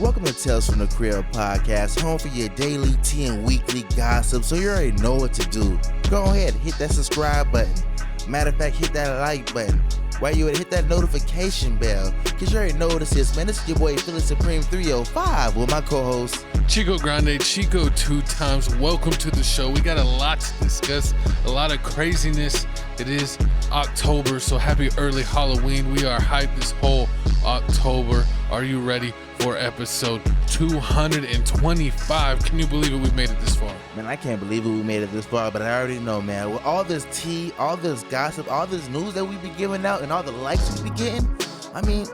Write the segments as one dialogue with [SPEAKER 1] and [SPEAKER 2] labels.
[SPEAKER 1] Welcome to Tales from the Crib podcast, home for your daily tea and weekly gossip. So you already know what to do. Go ahead, hit that subscribe button. Matter of fact, hit that like button. While you at, hit that notification bell, because you already know what this is, man. This is your boy, Philly Supreme 305, with my co-host,
[SPEAKER 2] Chico Grande, Chico 2 times. Welcome to the show. We got a lot to discuss, a lot of craziness. It is October, so happy early Halloween. We are hyped this whole October. Are you ready for episode 225? Can you believe it? We made it this far.
[SPEAKER 1] Man, I can't believe it, we made it this far, but I already know, man. With all this tea, all this gossip, all this news that we be giving out, and all the likes we be getting, I mean,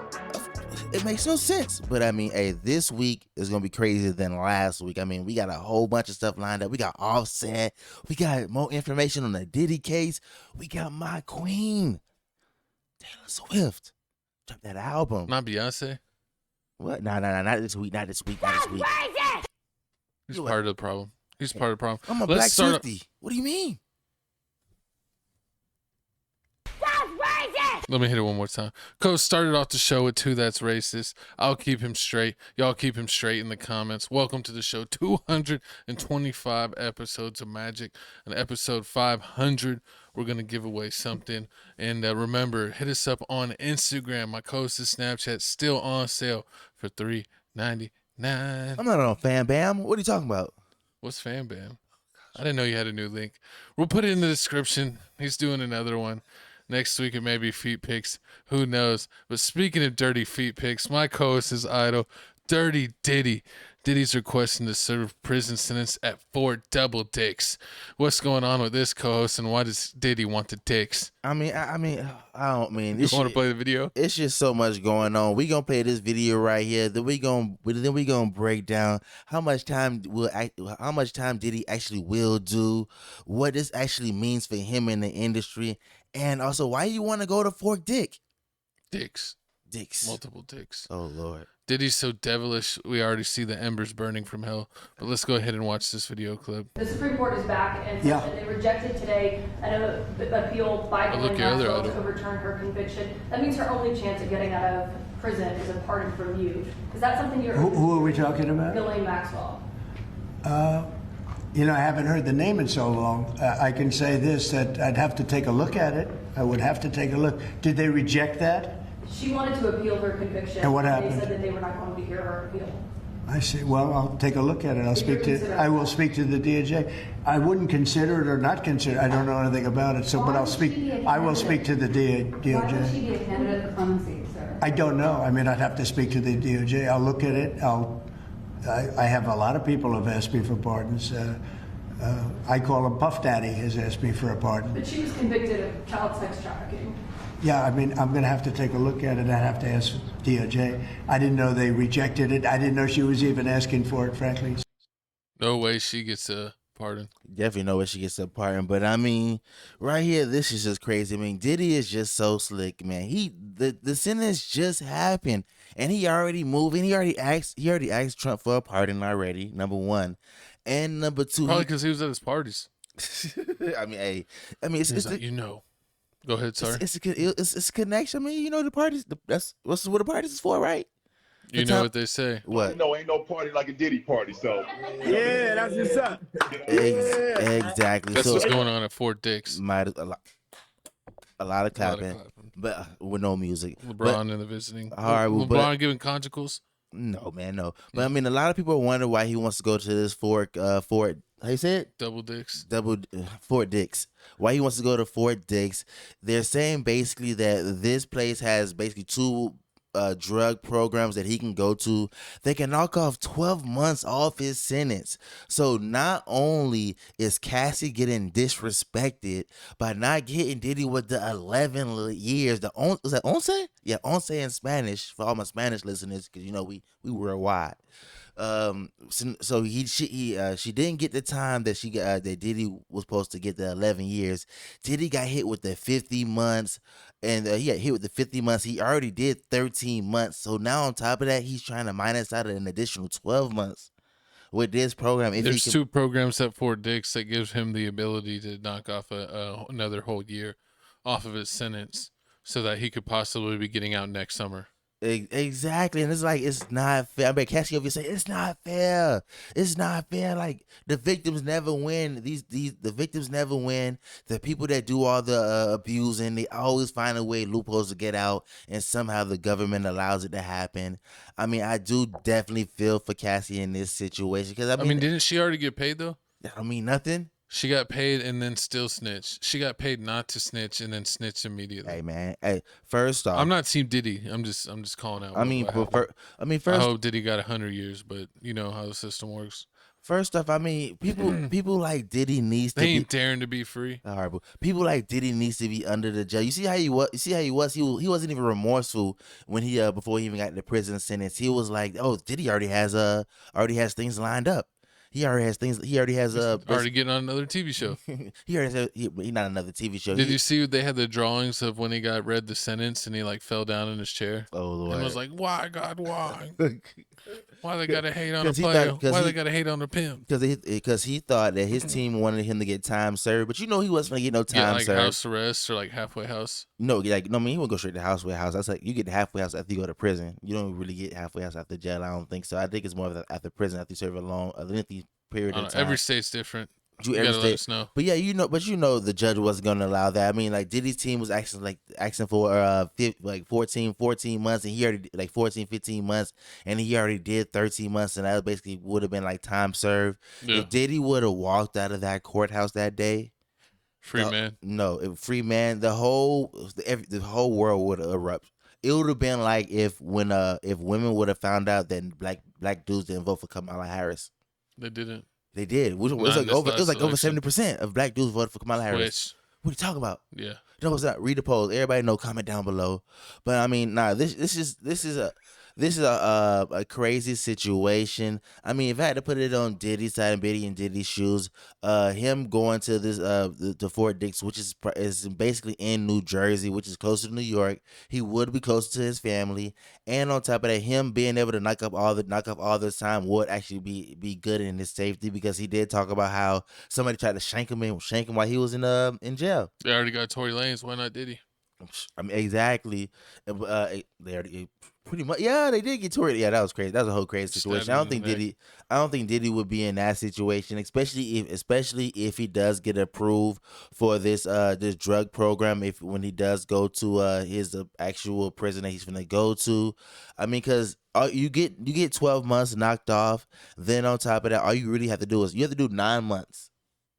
[SPEAKER 1] it makes no sense. But I mean, hey, this week is gonna be crazier than last week. I mean, we got a whole bunch of stuff lined up. We got Offset. We got more information on the Diddy case. We got my queen, Taylor Swift, dropped that album.
[SPEAKER 2] Not Beyonce.
[SPEAKER 1] What? No, not this week. Not this week.
[SPEAKER 2] He's part of the problem. He's part of the problem.
[SPEAKER 1] I'm a Black Swiftie. What do you mean?
[SPEAKER 2] Let me hit it one more time. Coach started off the show with two that's racist. I'll keep him straight. Y'all keep him straight in the comments. Welcome to the show. 225 episodes of magic. And episode 500, we're going to give away something. And remember, hit us up on Instagram. My co-host's Snapchat still on sale for $3.99.
[SPEAKER 1] I'm not on Fan Bam. What are you talking about?
[SPEAKER 2] What's Fan Bam? I didn't know you had a new link. We'll put it in the description. He's doing another one. Next week it may be feet pics. Who knows? But speaking of dirty feet pics, my co-host is idol, Dirty Diddy. Diddy's requesting to serve prison sentence at 4 double dicks. What's going on with this co-host, and why does Diddy want the dicks?
[SPEAKER 1] I don't mean.
[SPEAKER 2] You want to play the video?
[SPEAKER 1] It's just so much going on. We gonna play this video right here. Then we gonna break down how much time Diddy actually will do, what this actually means for him in the industry, and also why you want to go to fork dick.
[SPEAKER 2] Dicks. Multiple dicks.
[SPEAKER 1] Oh Lord.
[SPEAKER 2] Diddy's so devilish, we already see the embers burning from hell. But let's go ahead and watch this video clip.
[SPEAKER 3] The Supreme Court is back and said that they rejected today an appeal by Maxwell to overturn her conviction. That means her only chance of getting out of prison is a pardon from you. Is that something you're...
[SPEAKER 4] Who are we talking about?
[SPEAKER 3] Ghislaine Maxwell.
[SPEAKER 4] I haven't heard the name in so long. I can say this, that I'd have to take a look at it. I would have to take a look. Did they reject that?
[SPEAKER 3] She wanted to appeal her conviction.
[SPEAKER 4] And what happened?
[SPEAKER 3] They said that they were not going to hear her appeal.
[SPEAKER 4] I see. Well, I'll take a look at it. I will speak to the DOJ. I wouldn't consider it or not consider it. I don't know anything about it. So, but I will speak to the DOJ.
[SPEAKER 5] Why would she be a candidate for clemency, sir?
[SPEAKER 4] I don't know. I mean, I'd have to speak to the DOJ. I'll look at it. I have a lot of people have asked me for pardons. I call him Puff Daddy has asked me for a pardon.
[SPEAKER 3] But she was convicted of child sex trafficking.
[SPEAKER 4] Yeah, I mean, I'm going to have to take a look at it. I'd have to ask DOJ. I didn't know they rejected it. I didn't know she was even asking for it, frankly.
[SPEAKER 2] No way she gets a pardon.
[SPEAKER 1] Definitely know where she gets a pardon. But I mean, right here, this is just crazy. I mean, Diddy is just so slick, man. The sentence just happened, and he already moving. He already asked Trump for a pardon already. Number one, and number two,
[SPEAKER 2] probably because he was at his parties.
[SPEAKER 1] It's
[SPEAKER 2] like, Go ahead, sorry.
[SPEAKER 1] It's a connection. I mean, the parties. That's what the parties is for, right?
[SPEAKER 2] You know what they say.
[SPEAKER 1] What?
[SPEAKER 6] No, ain't no party like a Diddy party. So
[SPEAKER 7] yeah, that's what's up.
[SPEAKER 1] Exactly.
[SPEAKER 2] That's what's going on at Fort Dix.
[SPEAKER 1] A lot of clapping, but with no music.
[SPEAKER 2] LeBron in the visiting.
[SPEAKER 1] All right,
[SPEAKER 2] LeBron giving conjugals.
[SPEAKER 1] No, man, no. But I mean, a lot of people wonder why he wants to go to this Fort. How you say it?
[SPEAKER 2] Double Dicks.
[SPEAKER 1] Fort Dix. Why he wants to go to Fort Dix? They're saying basically that this place has basically two drug programs that he can go to. They can knock off 12 months off his sentence. So not only is Cassie getting disrespected by not getting Diddy with the 11 years. Was that once? Yeah, once in Spanish for all my Spanish listeners, because we worldwide. So she didn't get the time that that Diddy was supposed to get, the 11 years. Diddy got hit with the 50 months, and he got hit with the 50 months. He already did 13 months. So now on top of that, he's trying to minus out an additional 12 months with this program.
[SPEAKER 2] There's two programs at Fort Dix that gives him the ability to knock off another whole year off of his sentence, so that he could possibly be getting out next summer.
[SPEAKER 1] Exactly, and it's like it's not fair. I mean, Cassie over here say it's not fair. It's not fair. Like the victims never win. The victims never win. The people that do all the abusing, they always find a way loopholes to get out, and somehow the government allows it to happen. I mean, I do definitely feel for Cassie in this situation because
[SPEAKER 2] I mean, didn't she already get paid though?
[SPEAKER 1] I mean nothing.
[SPEAKER 2] She got paid and then still snitched. She got paid not to snitch and then snitched immediately.
[SPEAKER 1] Hey man, hey, first off,
[SPEAKER 2] I'm not Team Diddy. I'm just calling out.
[SPEAKER 1] I mean,
[SPEAKER 2] I
[SPEAKER 1] first,
[SPEAKER 2] hope Diddy got 100 years, but you know how the system works.
[SPEAKER 1] first off, I mean, people like Diddy needs to
[SPEAKER 2] They
[SPEAKER 1] be
[SPEAKER 2] ain't daring to be free.
[SPEAKER 1] horrible. People like Diddy needs to be under the jail. You see how he was. You see how he was. He wasn't even remorseful when he before he even got the prison sentence. He was like, oh, Diddy already has things lined up. He already has things. He already has
[SPEAKER 2] Already getting on another TV show.
[SPEAKER 1] he already has. He not another TV show.
[SPEAKER 2] Did you see they had the drawings of when he got read the sentence and he like fell down in his chair?
[SPEAKER 1] Oh Lord!
[SPEAKER 2] And was like, "Why God? Why? Why they gotta hate on a
[SPEAKER 1] 'Cause he
[SPEAKER 2] player?
[SPEAKER 1] thought- 'cause
[SPEAKER 2] Why
[SPEAKER 1] he-
[SPEAKER 2] they gotta hate on a pimp?"
[SPEAKER 1] Because he thought that his team wanted him to get time served, but you know he wasn't gonna get no time
[SPEAKER 2] Yeah, like
[SPEAKER 1] served.
[SPEAKER 2] house arrest or like halfway house.
[SPEAKER 1] No, like no, I mean he wouldn't go straight to halfway house. That's like you get the halfway house after you go to prison. You don't really get halfway house after jail. I don't think so. I think it's more of after prison after you serve a lengthy period of time.
[SPEAKER 2] Every state's different.
[SPEAKER 1] You
[SPEAKER 2] You
[SPEAKER 1] every
[SPEAKER 2] gotta let
[SPEAKER 1] state-
[SPEAKER 2] us know.
[SPEAKER 1] But yeah, the judge wasn't gonna allow that. I mean, like Diddy's team was asking for 14 months, and he already 14, 15 months, and he already did 13 months, and that basically would have been like time served.
[SPEAKER 2] Yeah.
[SPEAKER 1] If Diddy would have walked out of that courthouse that day,
[SPEAKER 2] Free man.
[SPEAKER 1] free man, the whole world would have erupted. It would have been like if women would have found out that black dudes didn't vote for Kamala Harris.
[SPEAKER 2] They didn't.
[SPEAKER 1] They did. It was
[SPEAKER 2] Not in
[SPEAKER 1] like
[SPEAKER 2] this last
[SPEAKER 1] over
[SPEAKER 2] election.
[SPEAKER 1] 70% of black dudes voted for Kamala Harris.
[SPEAKER 2] Which,
[SPEAKER 1] What are you talking about?
[SPEAKER 2] yeah.
[SPEAKER 1] No, it's not. Read the polls. Everybody know. Comment down below. But I mean, this is a crazy situation. I mean, if I had to put it on Diddy's side and Diddy's shoes, him going to this to Fort Dix, which is basically in New Jersey, which is closer to New York, he would be closer to his family, and on top of that, him being able to knock up all this time would actually be good in his safety because he did talk about how somebody tried to shank him while he was in jail.
[SPEAKER 2] They already got Tory Lanez. Why not Diddy?
[SPEAKER 1] I mean, exactly. They already pretty much. Yeah, they did get Tory. Yeah, that was crazy. That was a whole crazy situation.
[SPEAKER 2] Stabbed him in the neck.
[SPEAKER 1] I don't think Diddy would be in that situation, especially if he does get approved for this drug program. When he does go to his actual prison that he's gonna go to. I mean, because you get 12 months knocked off. Then on top of that, all you really have to do is you have to do 9 months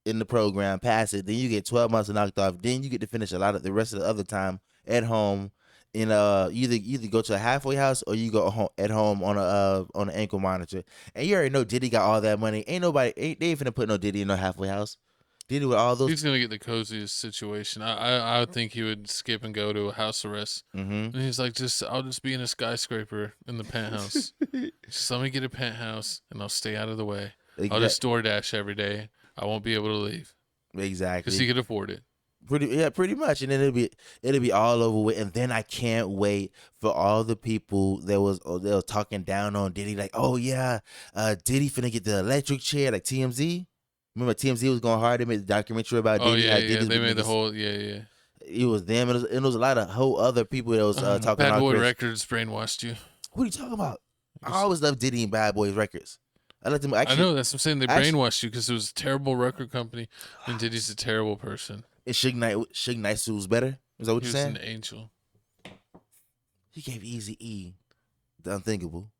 [SPEAKER 1] in the program, pass it, then you get 12 months knocked off. Then you get to finish a lot of the rest of the other time at home. In either go to a halfway house or you go home at home on an ankle monitor. And you already know Diddy got all that money. They ain't finna put no Diddy in no halfway house. Diddy with all those.
[SPEAKER 2] He's gonna get the coziest situation. I would think he would skip and go to a house arrest.
[SPEAKER 1] Mm-hmm.
[SPEAKER 2] And he's like, I'll just be in a skyscraper in the penthouse. Just let me get a penthouse and I'll stay out of the way. I'll just DoorDash every day. I won't be able to leave
[SPEAKER 1] Exactly.
[SPEAKER 2] because he could afford it.
[SPEAKER 1] Pretty much, and then it'll be all over with. And then I can't wait for all the people that was talking down on Diddy, like, oh yeah, Diddy finna get the electric chair, like TMZ. Remember TMZ was going hard. They made the documentary about Diddy.
[SPEAKER 2] Oh yeah. They made the whole yeah.
[SPEAKER 1] It was them, and it was a lot of whole other people that was talking.
[SPEAKER 2] Bad
[SPEAKER 1] all
[SPEAKER 2] Boy
[SPEAKER 1] crazy.
[SPEAKER 2] Records brainwashed you.
[SPEAKER 1] What are you talking about? I always loved Diddy and Bad Boys Records. I let them. Actually,
[SPEAKER 2] I know that's what I'm saying. They brainwashed you because it was a terrible record company, and Diddy's a terrible person.
[SPEAKER 1] And Suge Knight was better. Is that what
[SPEAKER 2] He
[SPEAKER 1] you're
[SPEAKER 2] was
[SPEAKER 1] saying?
[SPEAKER 2] an angel.
[SPEAKER 1] He gave Eazy-E the unthinkable.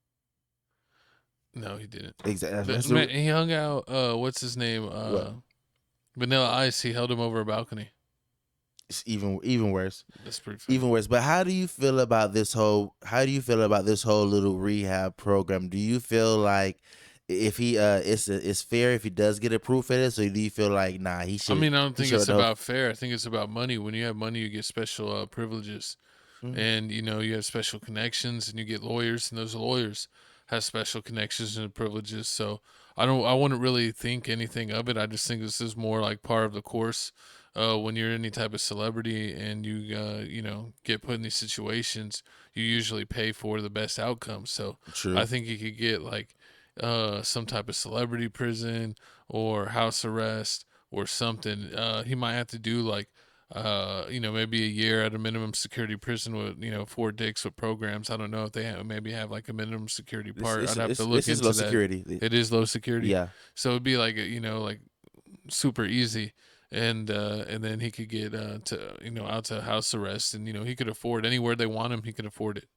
[SPEAKER 2] No, he didn't.
[SPEAKER 1] Exactly.
[SPEAKER 2] Man, he hung out. What's his name?
[SPEAKER 1] What?
[SPEAKER 2] Vanilla Ice. He held him over a balcony.
[SPEAKER 1] It's even worse.
[SPEAKER 2] That's pretty funny.
[SPEAKER 1] Even worse. But how do you feel about this whole little rehab program? Do you feel like if he it's fair if he does get approved for this, or do you feel like he should?
[SPEAKER 2] I mean, I don't think it's about fair. I think it's about money. When you have money, you get special privileges, and you have special connections, and you get lawyers, and those lawyers have special connections and privileges. So I wouldn't really think anything of it. I just think this is more like part of the course. When you're any type of celebrity and you get put in these situations, you usually pay for the best outcome. So
[SPEAKER 1] True.
[SPEAKER 2] I think you could get like some type of celebrity prison or house arrest or something. He might have to do like maybe a year at a minimum security prison with 4 dicks with programs. I don't know if they maybe have like a minimum security part. I'd have to look into
[SPEAKER 1] low
[SPEAKER 2] that.
[SPEAKER 1] security.
[SPEAKER 2] It is low security.
[SPEAKER 1] Yeah.
[SPEAKER 2] So it'd be like like super easy. And then he could get out to house arrest, and he could afford anywhere they want him. He could afford it.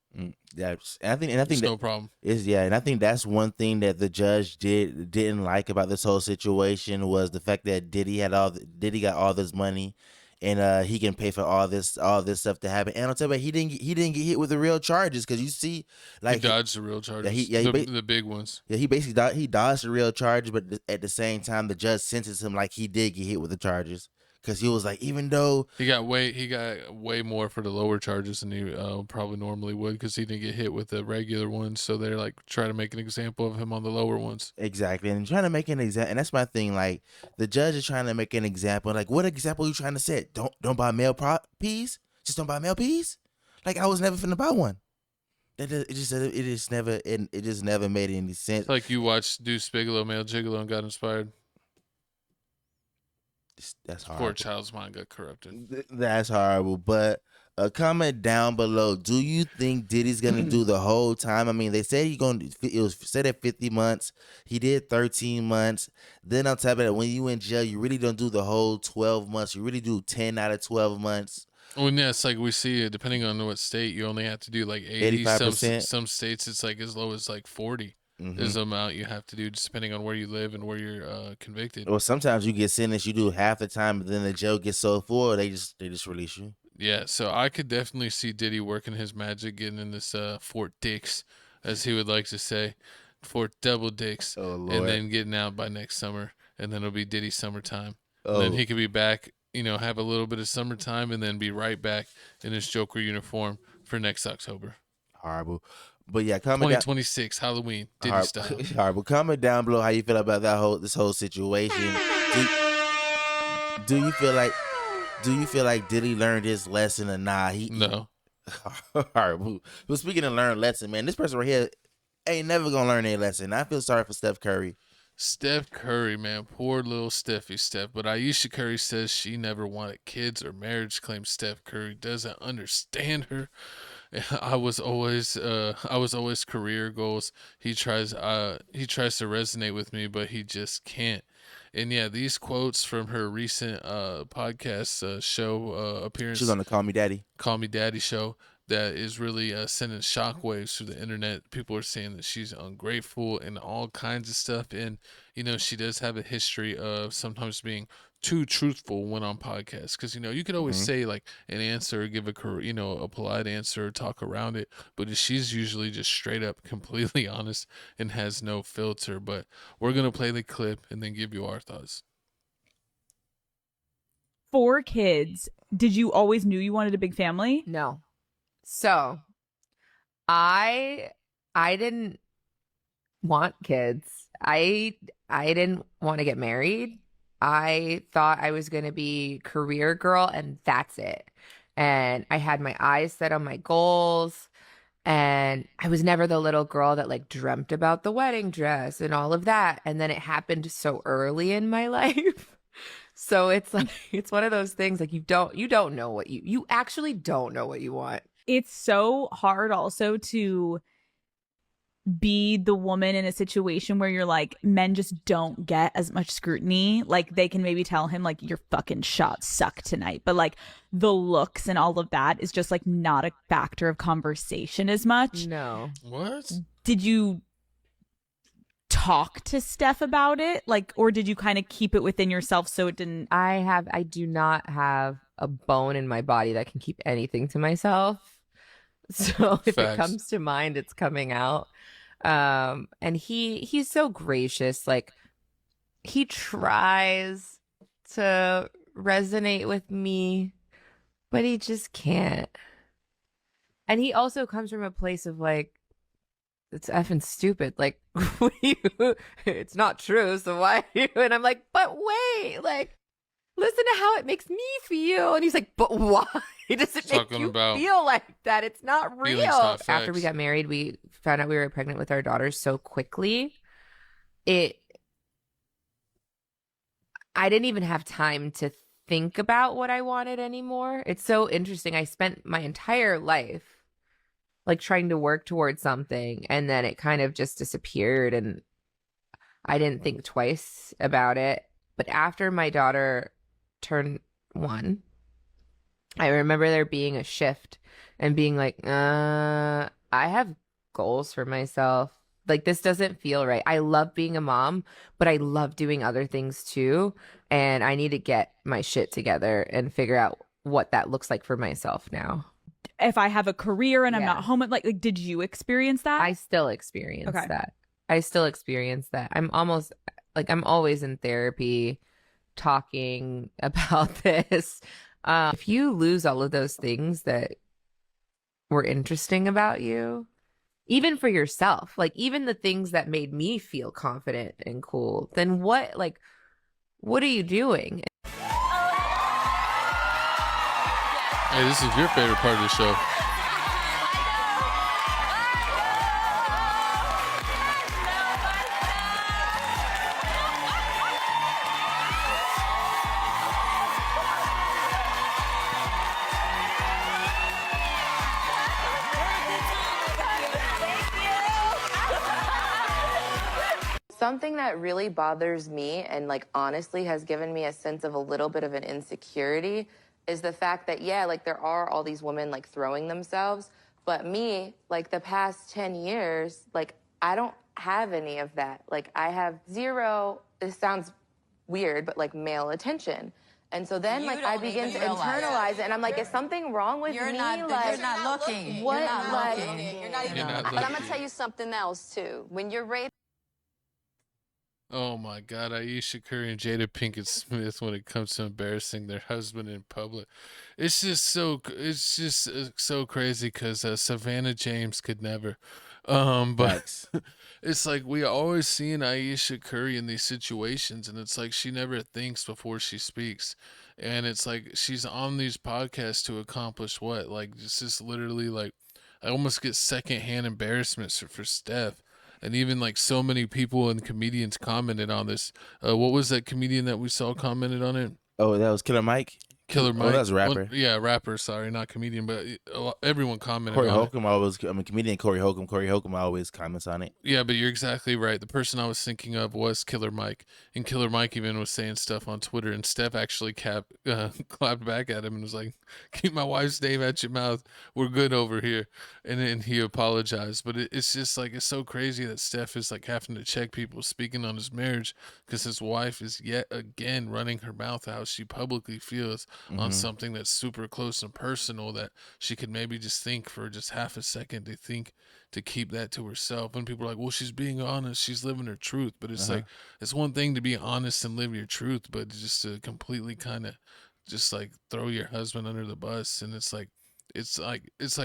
[SPEAKER 1] Yeah, and I think
[SPEAKER 2] It's no problem.
[SPEAKER 1] And I think that's one thing that the judge didn't like about this whole situation was the fact that Diddy got all this money, and he can pay for all this stuff to happen. And on top of it, he didn't get hit with the real charges, because you see, like,
[SPEAKER 2] he dodged the real charges. The big ones.
[SPEAKER 1] Yeah, he basically dodged the real charges, but at the same time, the judge sentenced him like he did get hit with the charges, because he was like, even though
[SPEAKER 2] he got way more for the lower charges than he probably normally would, because he didn't get hit with the regular ones. So they're like trying to make an example of him on the lower ones.
[SPEAKER 1] Exactly, and trying to make an example, and that's my thing. Like, the judge is trying to make an example. Like, what example are you trying to set? Don't buy male peas. Just don't buy male peas. Like, I was never finna buy one. It just never made any sense.
[SPEAKER 2] It's like you watched Deuce Bigelow, Male Gigolo, and got inspired.
[SPEAKER 1] That's horrible.
[SPEAKER 2] Poor child's mind got corrupted.
[SPEAKER 1] That's horrible. But comment down below. Do you think Diddy's gonna do the whole time? I mean, they said it was said at 50 months. He did 13 months. Then on top of that, when you in jail, you really don't do the whole 12 months. You really do 10 out of 12 months.
[SPEAKER 2] Well, yeah, it's like we see, depending on what state, you only have to do like 80.
[SPEAKER 1] 85%.
[SPEAKER 2] Some states, it's like as low as like 40 is the amount you have to do, just depending on where you live and where you're convicted.
[SPEAKER 1] Or sometimes you get sentenced, you do half the time, but then the jail gets so full, they just release you.
[SPEAKER 2] Yeah, so I could definitely see Diddy working his magic, getting in this Fort Dix, as he would like to say, Fort Double Dix, and then getting out by next summer, and then it'll be Diddy summertime. And then he could be back, have a little bit of summertime, and then be right back in his Joker uniform for next October.
[SPEAKER 1] Horrible. But yeah, comment
[SPEAKER 2] 2026 Halloween Diddy style.
[SPEAKER 1] Horrible. Comment down below how you feel about this whole situation. Do you feel like Diddy learned his lesson or not?
[SPEAKER 2] No.
[SPEAKER 1] Horrible. But speaking of learn lesson, man, this person right here ain't never gonna learn a lesson. I feel sorry for Steph Curry.
[SPEAKER 2] Steph Curry, man, poor little Steph. But Ayesha Curry says she never wanted kids or marriage. Claims Steph Curry doesn't understand her. I was always career goals. He tries to resonate with me, but he just can't. And yeah, these quotes from her recent podcast show appearance.
[SPEAKER 1] She's on the Call Me
[SPEAKER 2] Daddy show that is really sending shockwaves through the internet. People are saying that she's ungrateful and all kinds of stuff. And she does have a history of sometimes being too truthful when on podcasts, because you could always say like an answer, give a polite answer, talk around it, but she's usually just straight up completely honest and has no filter. But we're gonna play the clip and then give you our thoughts.
[SPEAKER 8] 4 kids. Did you always knew you wanted a big family?
[SPEAKER 9] No. So I didn't want kids. I didn't want to get married. I thought I was going to be career girl and that's it. And I had my eyes set on my goals, and I was never the little girl that like dreamt about the wedding dress and all of that. And then it happened so early in my life. So it's like, it's one of those things like you don't know what you actually don't know what you want.
[SPEAKER 8] It's so hard also to be the woman in a situation where you're like, men just don't get as much scrutiny. Like they can maybe tell him like, your fucking shots suck tonight, but like the looks and all of that is just like not a factor of conversation as much.
[SPEAKER 9] No.
[SPEAKER 2] What?
[SPEAKER 8] Did you talk to Steph about it, like, or did you kind of keep it within yourself so it didn't?
[SPEAKER 9] I do not have a bone in my body that can keep anything to myself. So if it comes to mind, it's coming out. And he's so gracious. Like he tries to resonate with me, but he just can't. And he also comes from a place of like, it's effing stupid. Like, it's not true. So why? And I'm like, but wait, like, listen to how it makes me feel. And he's like, but why does it make you feel like that? It's not real.
[SPEAKER 2] Not
[SPEAKER 9] After we got married, we found out we were pregnant with our daughter so quickly. I didn't even have time to think about what I wanted anymore. It's so interesting. I spent my entire life like trying to work towards something, and then it kind of just disappeared, and I didn't think twice about it. But after my daughter turned 1, I remember there being a shift and being like, I have goals for myself. Like, this doesn't feel right. I love being a mom, but I love doing other things too. And I need to get my shit together and figure out what that looks like for myself now.
[SPEAKER 8] If I have a career and I'm not home, like did you experience that?
[SPEAKER 9] I still experience that. I still experience that. I'm always in therapy talking about this. If you lose all of those things that were interesting about you, even for yourself, like even the things that made me feel confident and cool, then what are you doing?
[SPEAKER 2] Hey, this is your favorite part of the show.
[SPEAKER 10] Something that really bothers me and like honestly has given me a sense of a little bit of an insecurity is the fact that, like there are all these women like throwing themselves, but me, like the past 10 years, like I don't have any of that. Like I have zero, this sounds weird, but like male attention. And so then like I begin to internalize it and I'm like, is something wrong with me?
[SPEAKER 11] You're not looking.
[SPEAKER 10] What?
[SPEAKER 11] You're not
[SPEAKER 10] Like,
[SPEAKER 11] looking. You're not even looking. But I'm gonna tell you something else too. When you're raped.
[SPEAKER 2] Oh my God, Ayesha Curry and Jada Pinkett Smith when it comes to embarrassing their husband in public. It's just so crazy because Savannah James could never. But it's like we always seeing Ayesha Curry in these situations, and it's like she never thinks before she speaks. And it's like she's on these podcasts to accomplish what? Like, it's just literally like, I almost get secondhand embarrassment for Steph. And even like so many people and comedians commented on this. What was that comedian that we saw commented on it?
[SPEAKER 1] Oh, that was Killer Mike.
[SPEAKER 2] Killer Mike.
[SPEAKER 1] Oh, that's a rapper.
[SPEAKER 2] Well, yeah, rapper. Sorry, not comedian, but everyone commented
[SPEAKER 1] Corey
[SPEAKER 2] on
[SPEAKER 1] Holcomb always. I'm a comedian. Corey Holcomb always comments on it.
[SPEAKER 2] Yeah, but you're exactly right. The person I was thinking of was Killer Mike, and Killer Mike even was saying stuff on Twitter, and Steph actually clapped back at him and was like, "Keep my wife's name out your mouth. We're good over here." And then he apologized. But it's just like it's so crazy that Steph is like having to check people speaking on his marriage because his wife is yet again running her mouth how she publicly feels on something that's super close and personal that she could maybe just think for just half a second to keep that to herself. And people are like, well, she's being honest, she's living her truth. But it's like, it's one thing to be honest and live your truth, but just to completely kind of just like throw your husband under the bus. And it's like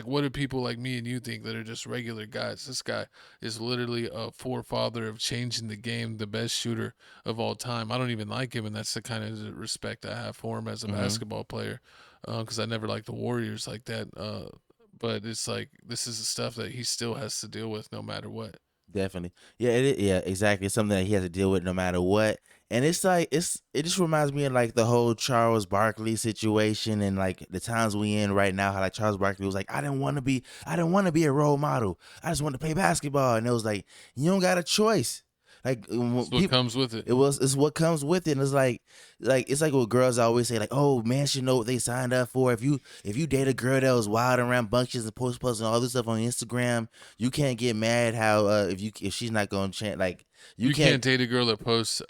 [SPEAKER 2] what do people like me and you think that are just regular guys? This guy is literally a forefather of changing the game, the best shooter of all time. I don't even like him, and that's the kind of respect I have for him as a basketball player, because I never liked the Warriors like that. But it's like this is the stuff that he still has to deal with no matter what.
[SPEAKER 1] Definitely. Yeah, exactly. It's something that he has to deal with no matter what. And it's like it just reminds me of like the whole Charles Barkley situation and like the times we in right now, how like Charles Barkley was like, I didn't want to be a role model. I just want to play basketball. And it was like, you don't got a choice. Like
[SPEAKER 2] it's what comes with it.
[SPEAKER 1] It's what comes with it. And it's like what girls always say, like, oh, man should know what they signed up for. If you date a girl that was wild and rambunctious and posting all this stuff on Instagram, you can't get mad how if she's not gonna change. Like you can't
[SPEAKER 2] date a girl that posts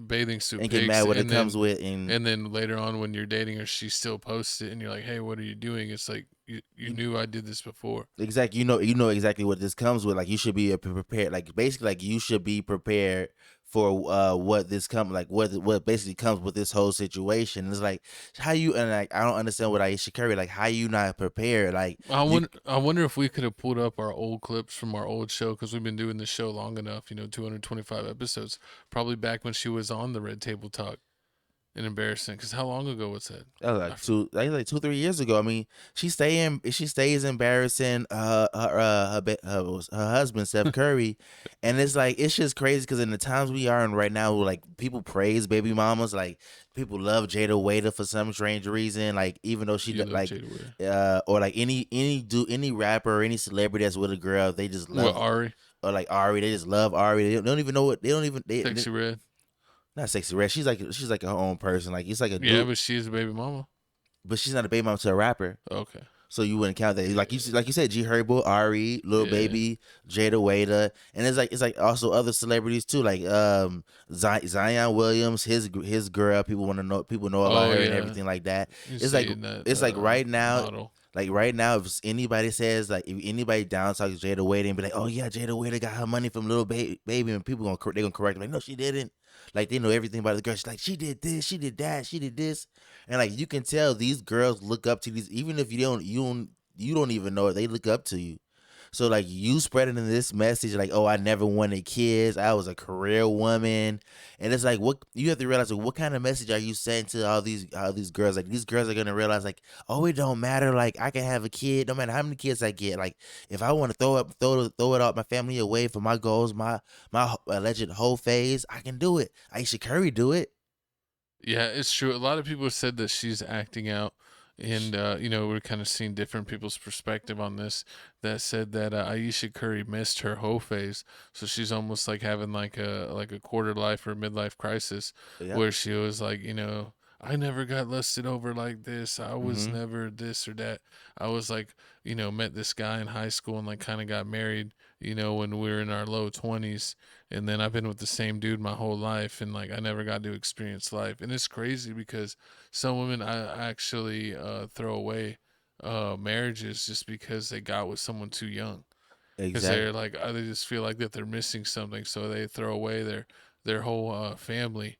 [SPEAKER 2] bathing suit
[SPEAKER 1] and
[SPEAKER 2] pics
[SPEAKER 1] get mad what it comes with.
[SPEAKER 2] And then later on when you're dating her, she still posts it and you're like, hey, what are you doing? It's like you knew I did this before.
[SPEAKER 1] Exactly. You know exactly what this comes with. Like you should be prepared. Like basically, like you should be prepared for what basically comes with this whole situation. It's like how you and like I don't understand what Ayesha Curry, like how you not prepared. Like
[SPEAKER 2] I wonder if we could have pulled up our old clips from our old show, because we've been doing this show long enough, 225 episodes, probably back when she was on the Red Table Talk. and embarrassing. Because how long ago was that?
[SPEAKER 1] That was like 2-3 years ago. I mean, she stays embarrassing her husband Steph Curry, and it's just crazy because in the times we are in right now, like people praise baby mamas, like people love Jada Waiter for some strange reason, like even though or like any rapper or any celebrity that's with a girl, they just love
[SPEAKER 2] Ari
[SPEAKER 1] or like Ari, they just love Ari. They don't even know what
[SPEAKER 2] Sexy Red.
[SPEAKER 1] Not Sexy Red. She's like her own person. Like it's like a
[SPEAKER 2] yeah,
[SPEAKER 1] dude,
[SPEAKER 2] but she's a baby mama.
[SPEAKER 1] but she's not a baby mama to a rapper.
[SPEAKER 2] Okay.
[SPEAKER 1] So you wouldn't count that. Like you said, G Herbo, Ari, Lil Baby, Jada Waiter, and it's like also other celebrities too, like Zion Williams, his girl. People know about her and everything like that. It's like right now. Model. Like right now, if anybody says if anybody down talks Jada Waiter and be like, oh yeah, Jada Waiter got her money from Lil Baby, and people they gonna correct them, like no, she didn't. Like they know everything about the girl. She's like, she did this, she did that, she did this, and like you can tell these girls look up to these, even if you don't even know it, they look up to you. So like you spreading this message like, oh, I never wanted kids, I was a career woman, and it's like what you have to realize, like, what kind of message are you saying to all these girls? Like these girls are gonna realize like, oh, it don't matter, like I can have a kid no matter how many kids I get. Like if I want to throw it out my family away for my goals, my alleged whole phase, I can do it. Ayesha Curry do it.
[SPEAKER 2] Yeah, it's true. A lot of people said that she's acting out. And, we're kind of seeing different people's perspective on this that said that Ayesha Curry missed her hoe phase. So she's almost like having like a quarter life or midlife crisis where she was like, I never got lusted over like this. I was never this or that. I was like, met this guy in high school and like kind of got married, when we were in our low 20s. And then I've been with the same dude my whole life, and like I never got to experience life. And it's crazy because some women I actually throw away marriages just because they got with someone too young. Because they're like they just feel like that they're missing something, so they throw away their whole family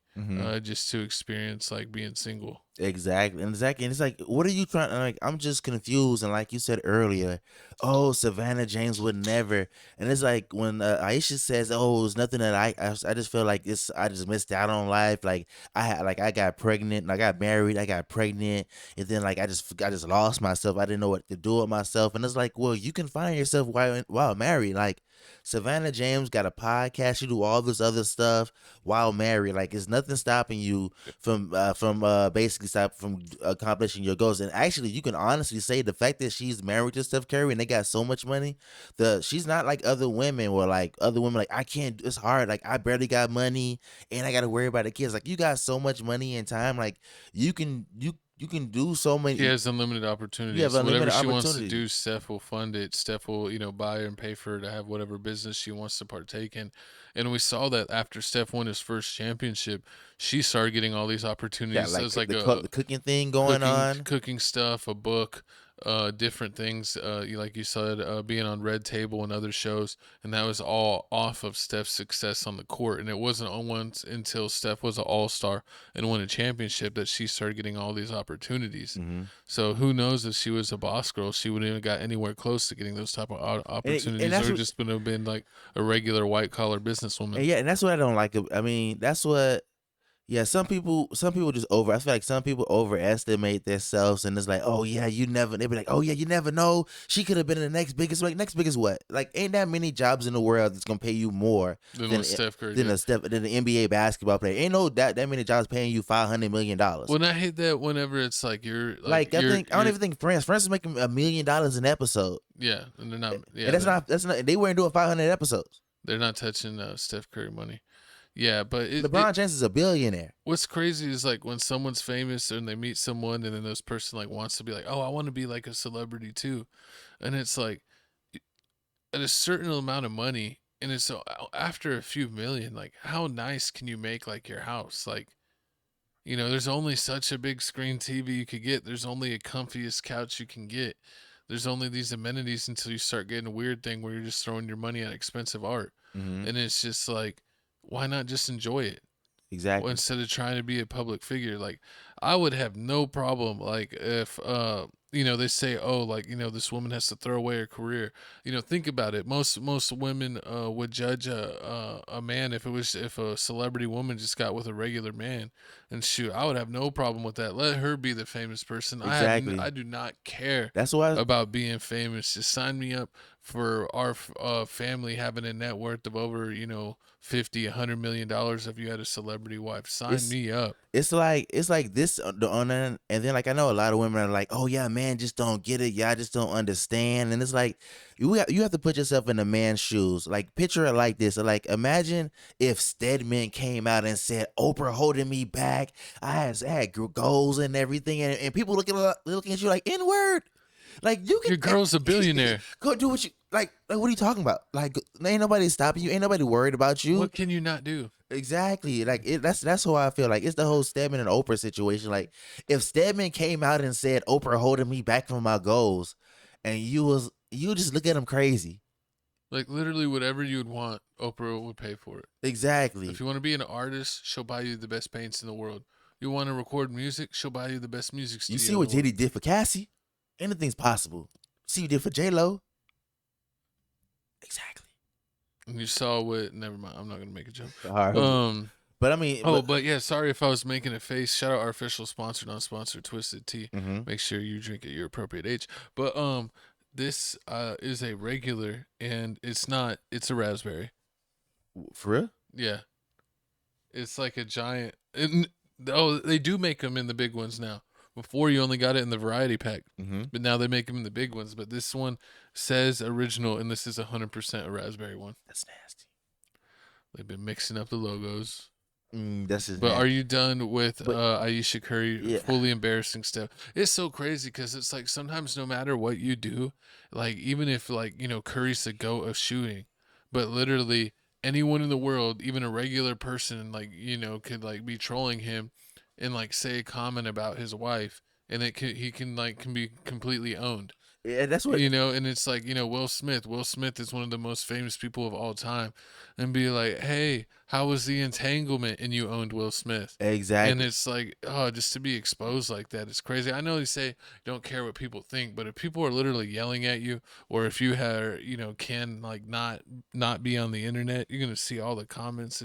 [SPEAKER 2] just to experience like being single.
[SPEAKER 1] Exactly. And it's like, what are you trying? Like, I'm just confused. And like you said earlier, oh, Savannah James would never. And it's like when Ayesha says, oh, it's nothing that I just feel like I just missed out on life. Like I got pregnant, and I got married, I got pregnant, and then like I just lost myself. I didn't know what to do with myself. And it's like, well, you can find yourself while married. Like Savannah James got a podcast. You do all this other stuff while married. Like, it's nothing stopping you from basically stop from accomplishing your goals. And actually, you can honestly say the fact that she's married to Steph Curry and they got so much money, she's not like other women where like other women like, I can't. It's hard. Like, I barely got money and I got to worry about the kids. Like, you got so much money and time. Like, you can do so many.
[SPEAKER 2] He has unlimited opportunities. Whatever she wants to do, Steph will fund it. Steph will, buy her and pay for her to have whatever business she wants to partake in. And we saw that after Steph won his first championship, she started getting all these opportunities.
[SPEAKER 1] Yeah, like
[SPEAKER 2] the
[SPEAKER 1] cooking thing going on.
[SPEAKER 2] Cooking stuff, a book, different things, like you said, being on Red Table and other shows. And that was all off of Steph's success on the court. And it wasn't once until Steph was an all-star and won a championship that she started getting all these opportunities.
[SPEAKER 1] Mm-hmm.
[SPEAKER 2] So who knows, if she was a boss girl, she wouldn't even got anywhere close to getting those type of opportunities, or just would have been like a regular white-collar businesswoman.
[SPEAKER 1] And that's what I don't like. I mean, that's what. Yeah, some people just I feel like some people overestimate themselves, and it's like, oh yeah, they be like, oh yeah, you never know, she could have been in the next biggest. Like, next biggest what? Like, ain't that many jobs in the world that's gonna pay you more than
[SPEAKER 2] Steph Curry,
[SPEAKER 1] than the NBA basketball player. Ain't no that many jobs paying you $500 million.
[SPEAKER 2] When I hate that, whenever it's like you're
[SPEAKER 1] I don't even think France is making $1 million an episode.
[SPEAKER 2] Yeah, and they're not. Yeah,
[SPEAKER 1] and that's not. They weren't doing 500 episodes.
[SPEAKER 2] They're not touching Steph Curry money. Yeah, but
[SPEAKER 1] LeBron James is a billionaire.
[SPEAKER 2] What's crazy is like when someone's famous and they meet someone, and then this person like wants to be like, oh, I want to be like a celebrity too, and it's like at a certain amount of money, and it's after a few million, like how nice can you make like your house? Like, there's only such a big screen TV you could get. There's only a comfiest couch you can get. There's only these amenities until you start getting a weird thing where you're just throwing your money at expensive art, and it's just like, why not just enjoy it?
[SPEAKER 1] Exactly.
[SPEAKER 2] Instead of trying to be a public figure. Like, I would have no problem, like, if, they say, oh, like, this woman has to throw away her career. Think about it. Most women would judge a man if a celebrity woman just got with a regular man. And shoot, I would have no problem with that. Let her be the famous person.
[SPEAKER 1] Exactly.
[SPEAKER 2] I do not care
[SPEAKER 1] That's why
[SPEAKER 2] about being famous. Just sign me up for our family having a net worth of over, $50-100 million if you had a celebrity wife. Sign me up.
[SPEAKER 1] It's like this on and then like I know a lot of women are like, oh yeah, man, just don't get it. Yeah, I just don't understand. And it's like you have to put yourself in a man's shoes. Like picture it like this. Like imagine if Stedman came out and said, Oprah holding me back. I had goals and everything, and people looking at you like N-word. Like you can,
[SPEAKER 2] your girl's a billionaire.
[SPEAKER 1] Go do what you like. What are you talking about? Like ain't nobody stopping you. Ain't nobody worried about you.
[SPEAKER 2] What can you not do?
[SPEAKER 1] Exactly. Like that's how I feel. Like it's the whole Stedman and Oprah situation. Like if Stedman came out and said Oprah holding me back from my goals, and you just look at him crazy.
[SPEAKER 2] Like literally whatever you would want, Oprah would pay for it.
[SPEAKER 1] Exactly.
[SPEAKER 2] If you want to be an artist, she'll buy you the best paints in the world. You want to record music, she'll buy you the best music studio.
[SPEAKER 1] You see what Diddy did for Cassie? Anything's possible. See what he did for J-Lo? Exactly.
[SPEAKER 2] And you saw what? Never mind. I'm not gonna make a joke.
[SPEAKER 1] All right. But I mean,
[SPEAKER 2] but yeah. Sorry if I was making a face. Shout out our official sponsor, non-sponsor, Twisted Tea. Make sure you drink at your appropriate age. But this is a regular, and it's not. It's a raspberry.
[SPEAKER 1] For real?
[SPEAKER 2] Yeah. It's like a giant. They do make them in the big ones now. Before you only got it in the variety pack, but now they make them in the big ones. But this one says original, and this is 100% a raspberry one.
[SPEAKER 1] That's nasty.
[SPEAKER 2] They've been mixing up the logos.
[SPEAKER 1] That's just.
[SPEAKER 2] But
[SPEAKER 1] nasty.
[SPEAKER 2] are you done with Ayesha Curry
[SPEAKER 1] Yeah.
[SPEAKER 2] fully embarrassing Steph? It's so crazy because it's like sometimes no matter what you do, like even if Curry's the GOAT of shooting, but literally anyone in the world, even a regular person, could be trolling him and say a comment about his wife, and he can be completely owned.
[SPEAKER 1] Yeah, that's what
[SPEAKER 2] and it's like Will Smith. Will Smith is one of the most famous people of all time, and be like, hey, how was the entanglement? And you owned Will Smith.
[SPEAKER 1] Exactly.
[SPEAKER 2] And it's like, just to be exposed like that, it's crazy. I know they say don't care what people think, but if people are literally yelling at you, or if you have can not be on the internet, you're gonna see all the comments.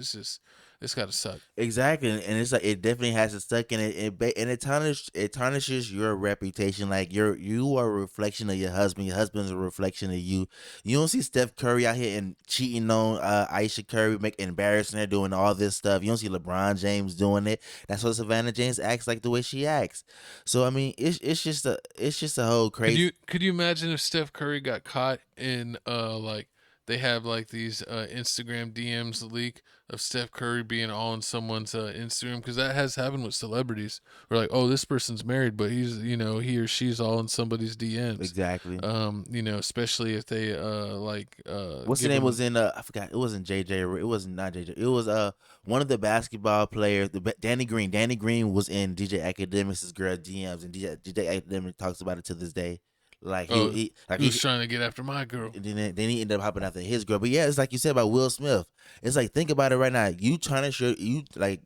[SPEAKER 2] It's gotta suck.
[SPEAKER 1] Exactly, and it's like it definitely has to suck, and it tarnishes your reputation. Like you are a reflection of your husband. Your husband's a reflection of you. You don't see Steph Curry out here and cheating on Ayesha Curry, embarrassing her, doing all this stuff. You don't see LeBron James doing it. That's why Savannah James acts like the way she acts. So I mean, it's just a whole crazy.
[SPEAKER 2] Could you imagine if Steph Curry got caught in they have these Instagram DMs leak of Steph Curry being all on someone's Instagram, because that has happened with celebrities. We're like, oh, this person's married, but he's he or she's all in somebody's DMs.
[SPEAKER 1] Exactly.
[SPEAKER 2] Especially if they
[SPEAKER 1] what's the name was in I forgot. It wasn't JJ. It was not JJ. It was one of the basketball players. Danny Green. Danny Green was in DJ Academics' girl DMs, and DJ Academics talks about it to this day. Like he
[SPEAKER 2] was trying to get after my girl.
[SPEAKER 1] And then he ended up hopping after his girl. But yeah, it's like you said about Will Smith. It's like, think about it right now. You tarnish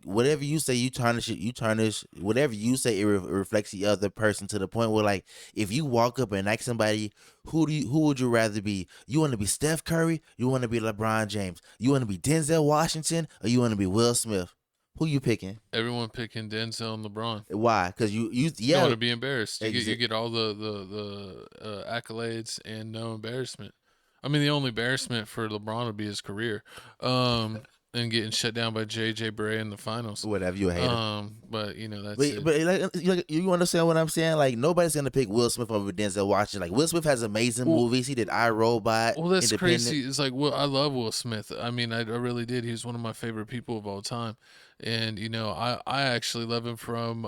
[SPEAKER 1] whatever you say, you tarnish it. You tarnish whatever you say. It reflects the other person to the point where if you walk up and ask somebody, who would you rather be? You want to be Steph Curry? You want to be LeBron James? You want to be Denzel Washington? Or you want to be Will Smith? Who you picking?
[SPEAKER 2] Everyone picking Denzel and LeBron.
[SPEAKER 1] Why? Because you
[SPEAKER 2] don't want to be embarrassed. You get all the accolades and no embarrassment. I mean, the only embarrassment for LeBron would be his career, and getting shut down by JJ Barea in the finals.
[SPEAKER 1] Whatever, you a hater.
[SPEAKER 2] But that's it.
[SPEAKER 1] But you understand what I'm saying? Like, nobody's gonna pick Will Smith over Denzel Washington. Like, Will Smith has amazing movies. He did iRobot.
[SPEAKER 2] Well, that's crazy. It's like, I love Will Smith. I mean, I really did. He's one of my favorite people of all time. And I actually love him from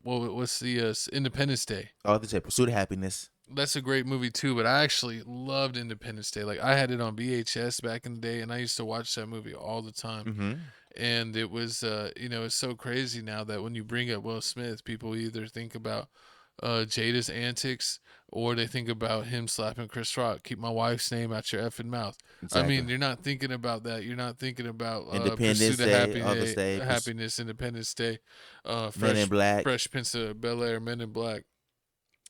[SPEAKER 2] what's the Independence Day?
[SPEAKER 1] Oh, the Pursuit of Happiness.
[SPEAKER 2] That's a great movie too. But I actually loved Independence Day. Like, I had it on VHS back in the day, and I used to watch that movie all the time.
[SPEAKER 1] Mm-hmm.
[SPEAKER 2] And it was it's so crazy now that when you bring up Will Smith, people either think about Jada's antics, or they think about him slapping Chris Rock. Keep my wife's name out your effing mouth. Exactly. I mean, you're not thinking about that. You're not thinking about
[SPEAKER 1] Independence Day,
[SPEAKER 2] Happiness, Independence Day,
[SPEAKER 1] Men in Black,
[SPEAKER 2] Fresh Prince of Bel-Air, Men in Black.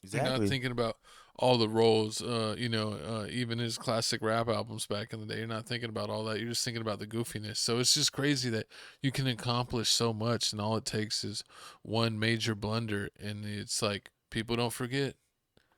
[SPEAKER 2] Exactly. You're not thinking about all the roles, even his classic rap albums back in the day. You're not thinking about all that. You're just thinking about the goofiness. So it's just crazy that you can accomplish so much, and all it takes is one major blunder, and it's like people don't forget.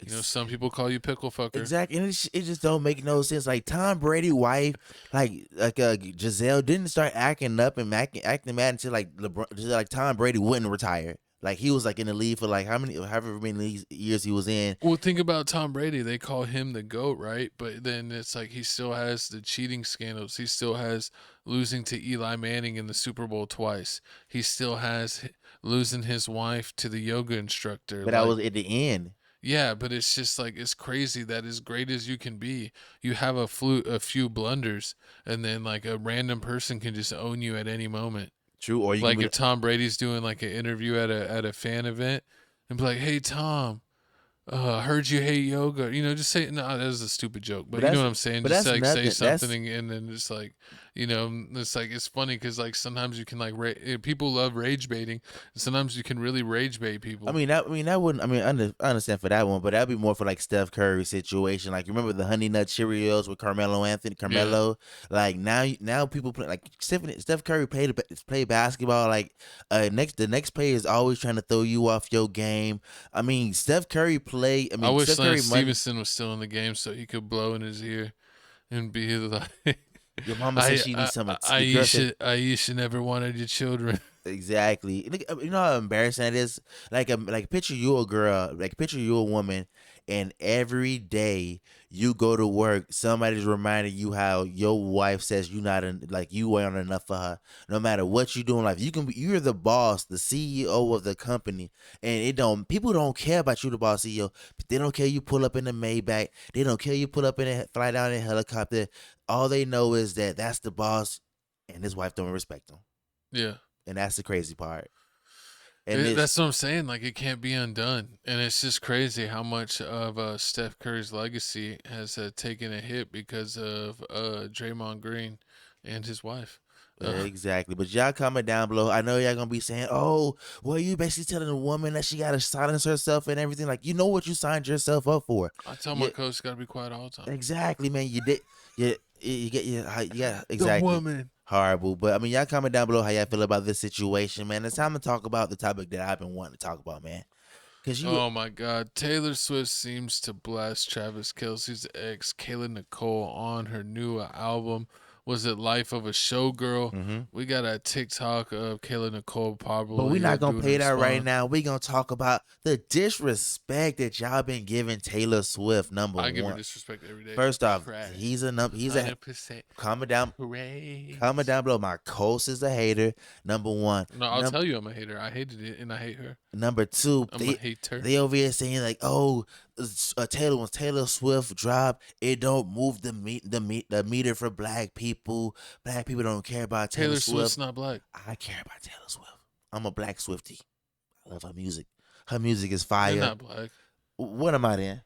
[SPEAKER 2] Some people call you pickle fucker.
[SPEAKER 1] Exactly, and it just don't make no sense. Like Tom Brady's wife, Giselle didn't start acting up and acting mad until like Tom Brady wouldn't retire. Like he was like in the league for like however many years he was in.
[SPEAKER 2] Well, think about Tom Brady. They call him the GOAT, right? But then it's like he still has the cheating scandals. He still has losing to Eli Manning in the Super Bowl twice. He still has losing his wife to the yoga instructor.
[SPEAKER 1] But that was at the end.
[SPEAKER 2] Yeah, but it's just like it's crazy that as great as you can be, you have a few blunders, and then like a random person can just own you at any moment.
[SPEAKER 1] True, or you
[SPEAKER 2] like if Tom Brady's doing like an interview at a fan event, and be like, "Hey Tom, heard you hate yoga." Just say no. That was a stupid joke, but you know what I'm saying. Just like say something, and then just like it's like it's funny because like sometimes you can like people love rage baiting, and sometimes you can really rage bait people.
[SPEAKER 1] I understand for that one, but that'd be more for like Steph Curry situation. Like remember the Honey Nut Cheerios with Carmelo. Yeah. Like now people play like Steph Curry play basketball. Like the next player is always trying to throw you off your game. I mean Steph Curry play.
[SPEAKER 2] I wish
[SPEAKER 1] Steph Curry
[SPEAKER 2] Stevenson was still in the game so he could blow in his ear and be like.
[SPEAKER 1] Your mama said she needs some.
[SPEAKER 2] Ayesha never wanted your children.
[SPEAKER 1] Exactly. You know how embarrassing it is. Like picture you a girl. Like picture you a woman, and every day you go to work, somebody's reminding you how your wife says you weren't enough for her. No matter what you do in life, you're the boss, the CEO of the company, and people don't care about you, the boss CEO. They don't care you pull up in the Maybach. They don't care you pull up in a fly down in a helicopter. All they know is that that's the boss, and his wife don't respect him.
[SPEAKER 2] Yeah.
[SPEAKER 1] And that's the crazy part.
[SPEAKER 2] And that's what I'm saying. Like, it can't be undone. And it's just crazy how much of Steph Curry's legacy has taken a hit because of Draymond Green and his wife.
[SPEAKER 1] Exactly. But y'all comment down below. I know y'all going to be saying, oh, well, you basically telling a woman that she got to silence herself and everything. Like, you know what you signed yourself up for.
[SPEAKER 2] I tell my coach got to be quiet all the time.
[SPEAKER 1] Exactly, man. You did. Yeah, exactly.
[SPEAKER 2] The woman.
[SPEAKER 1] Horrible. But I mean, y'all comment down below how y'all feel about this situation, man. It's time to talk about the topic that I've been wanting to talk about, man.
[SPEAKER 2] Oh my God, Taylor Swift seems to blast Travis Kelce's ex, Kayla Nicole, on her new album. Was it Life of a Showgirl?
[SPEAKER 1] Mm-hmm.
[SPEAKER 2] We got a TikTok of Kayla Nicole probably.
[SPEAKER 1] But we're not going to play that right now. We're going to talk about the disrespect that y'all been giving Taylor Swift, number one.
[SPEAKER 2] I give her disrespect every day.
[SPEAKER 1] First off,
[SPEAKER 2] Crash.
[SPEAKER 1] he's a comment down below. My coast is a hater, number one.
[SPEAKER 2] No, I'll tell you I'm a hater. I hated it and I hate her.
[SPEAKER 1] Number two,
[SPEAKER 2] I'm a hater.
[SPEAKER 1] They over here saying like, oh, Taylor Swift drop, it don't move the meter for black people. Black people don't care about Taylor Swift.
[SPEAKER 2] Swift's not black.
[SPEAKER 1] I care about Taylor Swift. I'm a black Swiftie. I love her music. Her music is fire.
[SPEAKER 2] You're not black.
[SPEAKER 1] What am I then?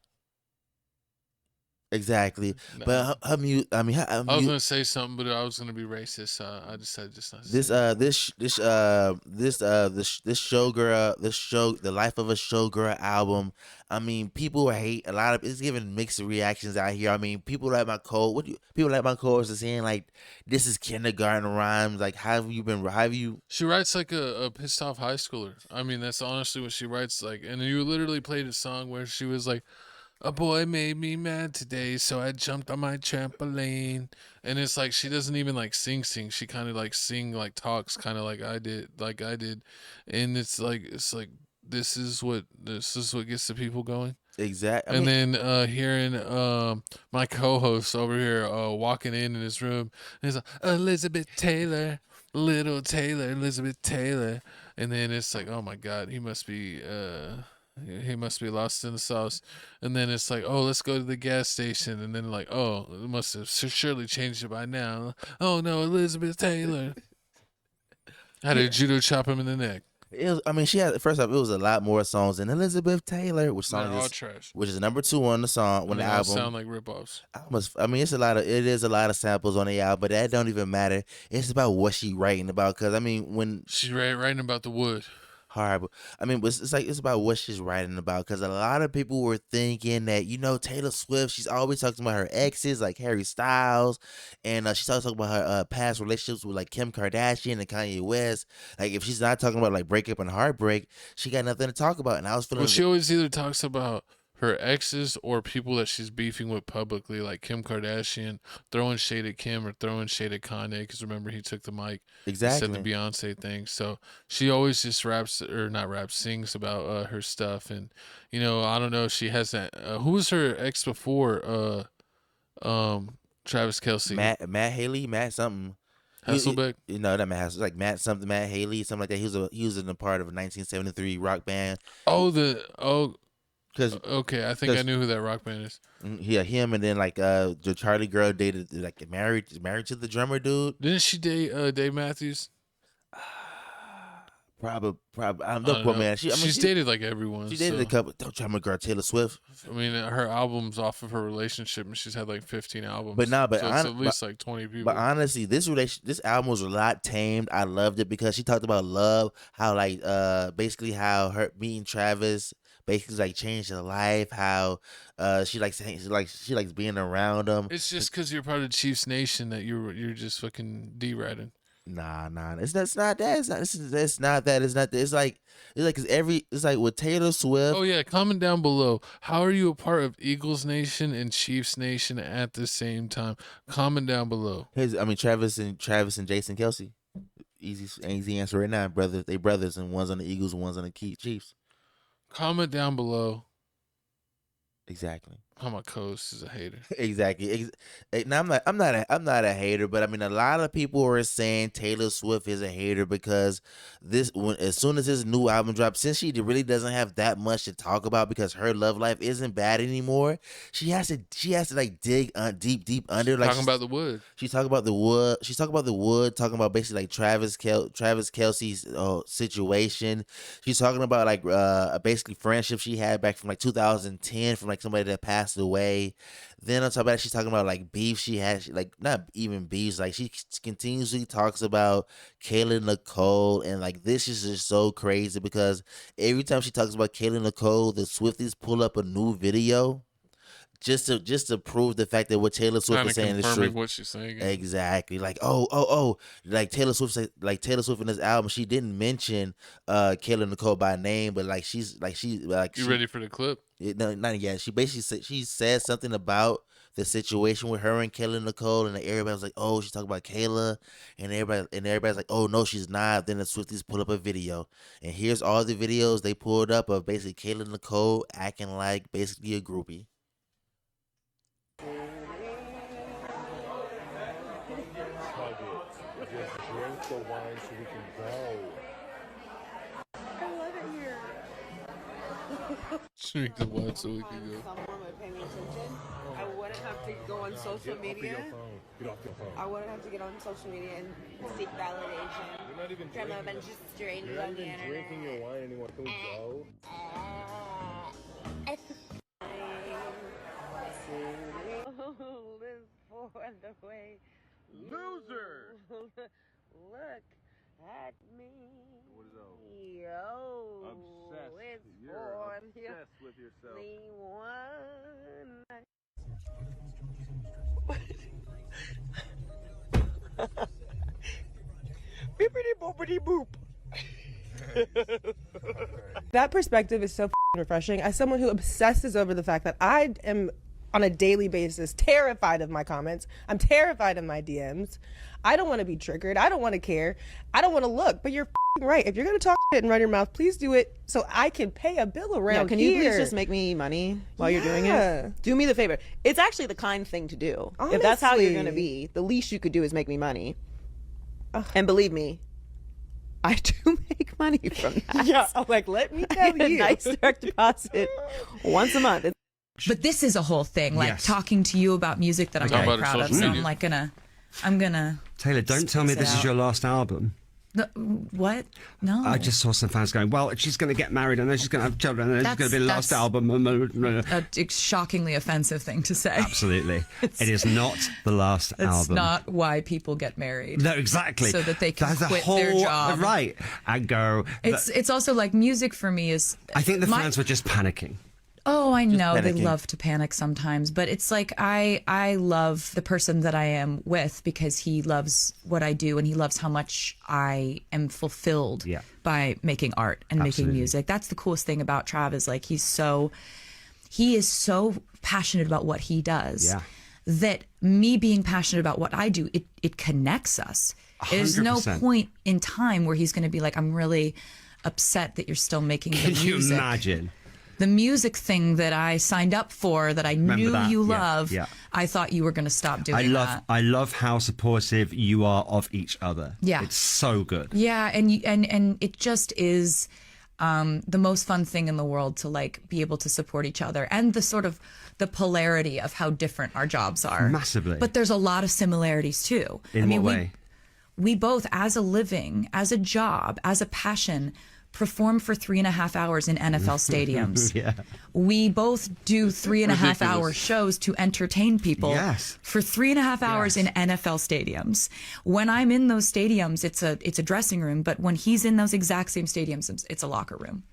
[SPEAKER 1] Exactly, no. But her music. I mean,
[SPEAKER 2] I was gonna say something, but I was gonna be racist. So I decided just not to
[SPEAKER 1] this showgirl, the Life of a Showgirl album. I mean, people hate a lot of. It's giving mixed reactions out here. I mean, people like my co-host are saying like, this is kindergarten rhymes. Like, how have you been?
[SPEAKER 2] She writes like a pissed off high schooler. I mean, that's honestly what she writes like. And you literally played a song where she was like, a boy made me mad today, so I jumped on my trampoline. And it's like she doesn't even like sing. She kind of like talks kind of like I did. And it's like this is what gets the people going.
[SPEAKER 1] Exactly.
[SPEAKER 2] And then hearing my co-host over here walking in his room, and he's like, Elizabeth Taylor, little Taylor, Elizabeth Taylor. And then it's like, oh my God, he must be lost in the sauce. And then it's like, oh, let's go to the gas station. And then like, oh, it must have surely changed it by now. Oh no, Elizabeth Taylor. Had a judo chop him in the neck.
[SPEAKER 1] She had, first off, it was a lot more songs than Elizabeth Taylor, which is number 2 on the song on the album.
[SPEAKER 2] Sound like ripoffs.
[SPEAKER 1] It is a lot of samples on the album, but that don't even matter. It's about what she writing about. Because I mean, when
[SPEAKER 2] she's writing about the wood.
[SPEAKER 1] horrible. I mean, it's like it's about what she's writing about, because a lot of people were thinking that, you know, Taylor Swift, she's always talking about her exes like Harry Styles, and she's always talking about her past relationships with like Kim Kardashian and Kanye West. Like, if she's not talking about like breakup and heartbreak, she got nothing to talk about. And I was feeling
[SPEAKER 2] Well, she always either talks about her exes or people that she's beefing with publicly, like Kim Kardashian, throwing shade at Kim or throwing shade at Kanye, because remember he took the mic and said the Beyonce thing. So she always just sings about her stuff. And, you know, I don't know if she has that. Who was her ex before Travis Kelce?
[SPEAKER 1] Matt Haley, Matt something.
[SPEAKER 2] Hasselbeck?
[SPEAKER 1] No, that Matt Hasselbeck, like Matt something, Matt Haley, something like that. He was in a part of a 1973 rock band.
[SPEAKER 2] Okay, I think I knew who that rock band is.
[SPEAKER 1] Yeah, him, and then like the Charlie girl dated, like married to the drummer dude.
[SPEAKER 2] Didn't she date Dave Matthews?
[SPEAKER 1] Probably. I don't know, man.
[SPEAKER 2] She's dated like everyone.
[SPEAKER 1] She dated a couple. Drummer girl Taylor Swift.
[SPEAKER 2] I mean, her albums off of her relationship, and she's had like 15 albums.
[SPEAKER 1] But
[SPEAKER 2] so it's at least like 20 people.
[SPEAKER 1] But honestly, this album was a lot tamed. I loved it because she talked about love, how like basically how her meeting Travis basically like changed her life, how she likes being around him.
[SPEAKER 2] It's just because you're part of Chiefs Nation that you're just fucking D-riding.
[SPEAKER 1] Nah, it's not that. It's not that. It's like with Taylor Swift.
[SPEAKER 2] Oh yeah, comment down below. How are you a part of Eagles Nation and Chiefs Nation at the same time? Comment down below.
[SPEAKER 1] Travis and Jason Kelce. Easy answer right now, brother. They brothers, and one's on the Eagles and one's on the Chiefs.
[SPEAKER 2] Comment down below.
[SPEAKER 1] Exactly.
[SPEAKER 2] How my co-host is a hater.
[SPEAKER 1] Exactly. Now I'm not a hater, but I mean, a lot of people are saying Taylor Swift is a hater because as soon as his new album drops, since she really doesn't have that much to talk about because her love life isn't bad anymore, she has to like dig deep under. Like
[SPEAKER 2] talking about the wood.
[SPEAKER 1] She's talking about the wood. She's talking about the wood. Talking about basically like Travis Kelce's situation. She's talking about like basically friendship she had back from like 2010 from like somebody that passed away. Then on top of that, she's talking about like beef she had, like not even beefs, like she continuously talks about Kayla Nicole, and like this is just so crazy because every time she talks about Kayla Nicole, the Swifties pull up a new video just to prove the fact that what Taylor Swift is saying is true.
[SPEAKER 2] What she's saying.
[SPEAKER 1] Exactly. Like like Taylor Swift in this album, she didn't mention Kayla Nicole by name, but like she's you
[SPEAKER 2] ready for the clip?
[SPEAKER 1] No, not yet. She basically said something about the situation with her and Kayla Nicole, and everybody was like, "Oh, she's talking about Kayla," and everybody's like, "Oh no, she's not." Then the Swifties pull up a video, and here's all the videos they pulled up of basically Kayla Nicole acting like basically a groupie.
[SPEAKER 12] The wine so we can go. I love it here.
[SPEAKER 2] Drink the wine so we can go.
[SPEAKER 13] Someone would pay me attention. I wouldn't have to go on social media.
[SPEAKER 12] Get off your phone.
[SPEAKER 13] I wouldn't have to get on social media and seek validation.
[SPEAKER 12] You're not even
[SPEAKER 13] from a bunch of strangers on the internet.
[SPEAKER 12] You're not even drinking your wine anymore. Can we go?
[SPEAKER 13] Live for the way.
[SPEAKER 12] Loser!
[SPEAKER 13] Look at me.
[SPEAKER 12] What is that?
[SPEAKER 13] Yo.
[SPEAKER 12] Obsessed. You're obsessed with yourself.
[SPEAKER 13] Beepity boopity boop. That perspective is so refreshing. As someone who obsesses over the fact that I am on a daily basis terrified of my comments, I'm terrified of my DMs. I don't want to be triggered. I don't want to care. I don't want to look. But you're right. If you're going to talk shit and run your mouth, please do it so I can pay a bill around here.
[SPEAKER 14] Can you please just make me money while you're doing it? Do me the favor. It's actually the kind thing to do.
[SPEAKER 13] Honestly.
[SPEAKER 14] If that's how you're going to be, the least you could do is make me money. And believe me, I do make money from that.
[SPEAKER 13] Yeah, I'm like, let me tell you.
[SPEAKER 14] A nice direct deposit once a month.
[SPEAKER 15] But this is a whole thing, like talking to you about music that I'm very proud of. So I'm gonna.
[SPEAKER 16] Taylor, don't tell me this is your last album.
[SPEAKER 15] What? No.
[SPEAKER 16] I just saw some fans going, well, she's going to get married and then she's going to have children and then it's going to be the last album.
[SPEAKER 15] A shockingly offensive thing to say.
[SPEAKER 16] Absolutely. It is not the last album.
[SPEAKER 15] It's not why people get married.
[SPEAKER 16] No, exactly.
[SPEAKER 15] So that they can
[SPEAKER 16] That's
[SPEAKER 15] quit their job.
[SPEAKER 16] Right. And go.
[SPEAKER 15] It's also like music for me is...
[SPEAKER 16] I think the fans were just panicking.
[SPEAKER 15] Oh, I know they love to panic sometimes, but it's like I love the person that I am with because he loves what I do and he loves how much I am fulfilled by making art and making music. That's the coolest thing about Trav is like he is so passionate about what he does that me being passionate about what I do, it connects us. 100%. There's no point in time where he's going to be like, I'm really upset that you're still making the music.
[SPEAKER 16] Can you imagine?
[SPEAKER 15] The music thing that I signed up for that I knew you love, I thought you were going to stop doing that.
[SPEAKER 16] I love how supportive you are of each other.
[SPEAKER 15] Yeah.
[SPEAKER 16] It's so good.
[SPEAKER 15] Yeah, and it just is the most fun thing in the world to like be able to support each other and the sort of the polarity of how different our jobs are.
[SPEAKER 16] Massively.
[SPEAKER 15] But there's a lot of similarities too.
[SPEAKER 16] In what way?
[SPEAKER 15] We both, as a living, as a job, as a passion, perform for 3.5 hours in NFL stadiums. We both do 3.5 hour shows to entertain people for 3.5 hours in NFL stadiums. When I'm in those stadiums, it's a dressing room, but when he's in those exact same stadiums, it's a locker room.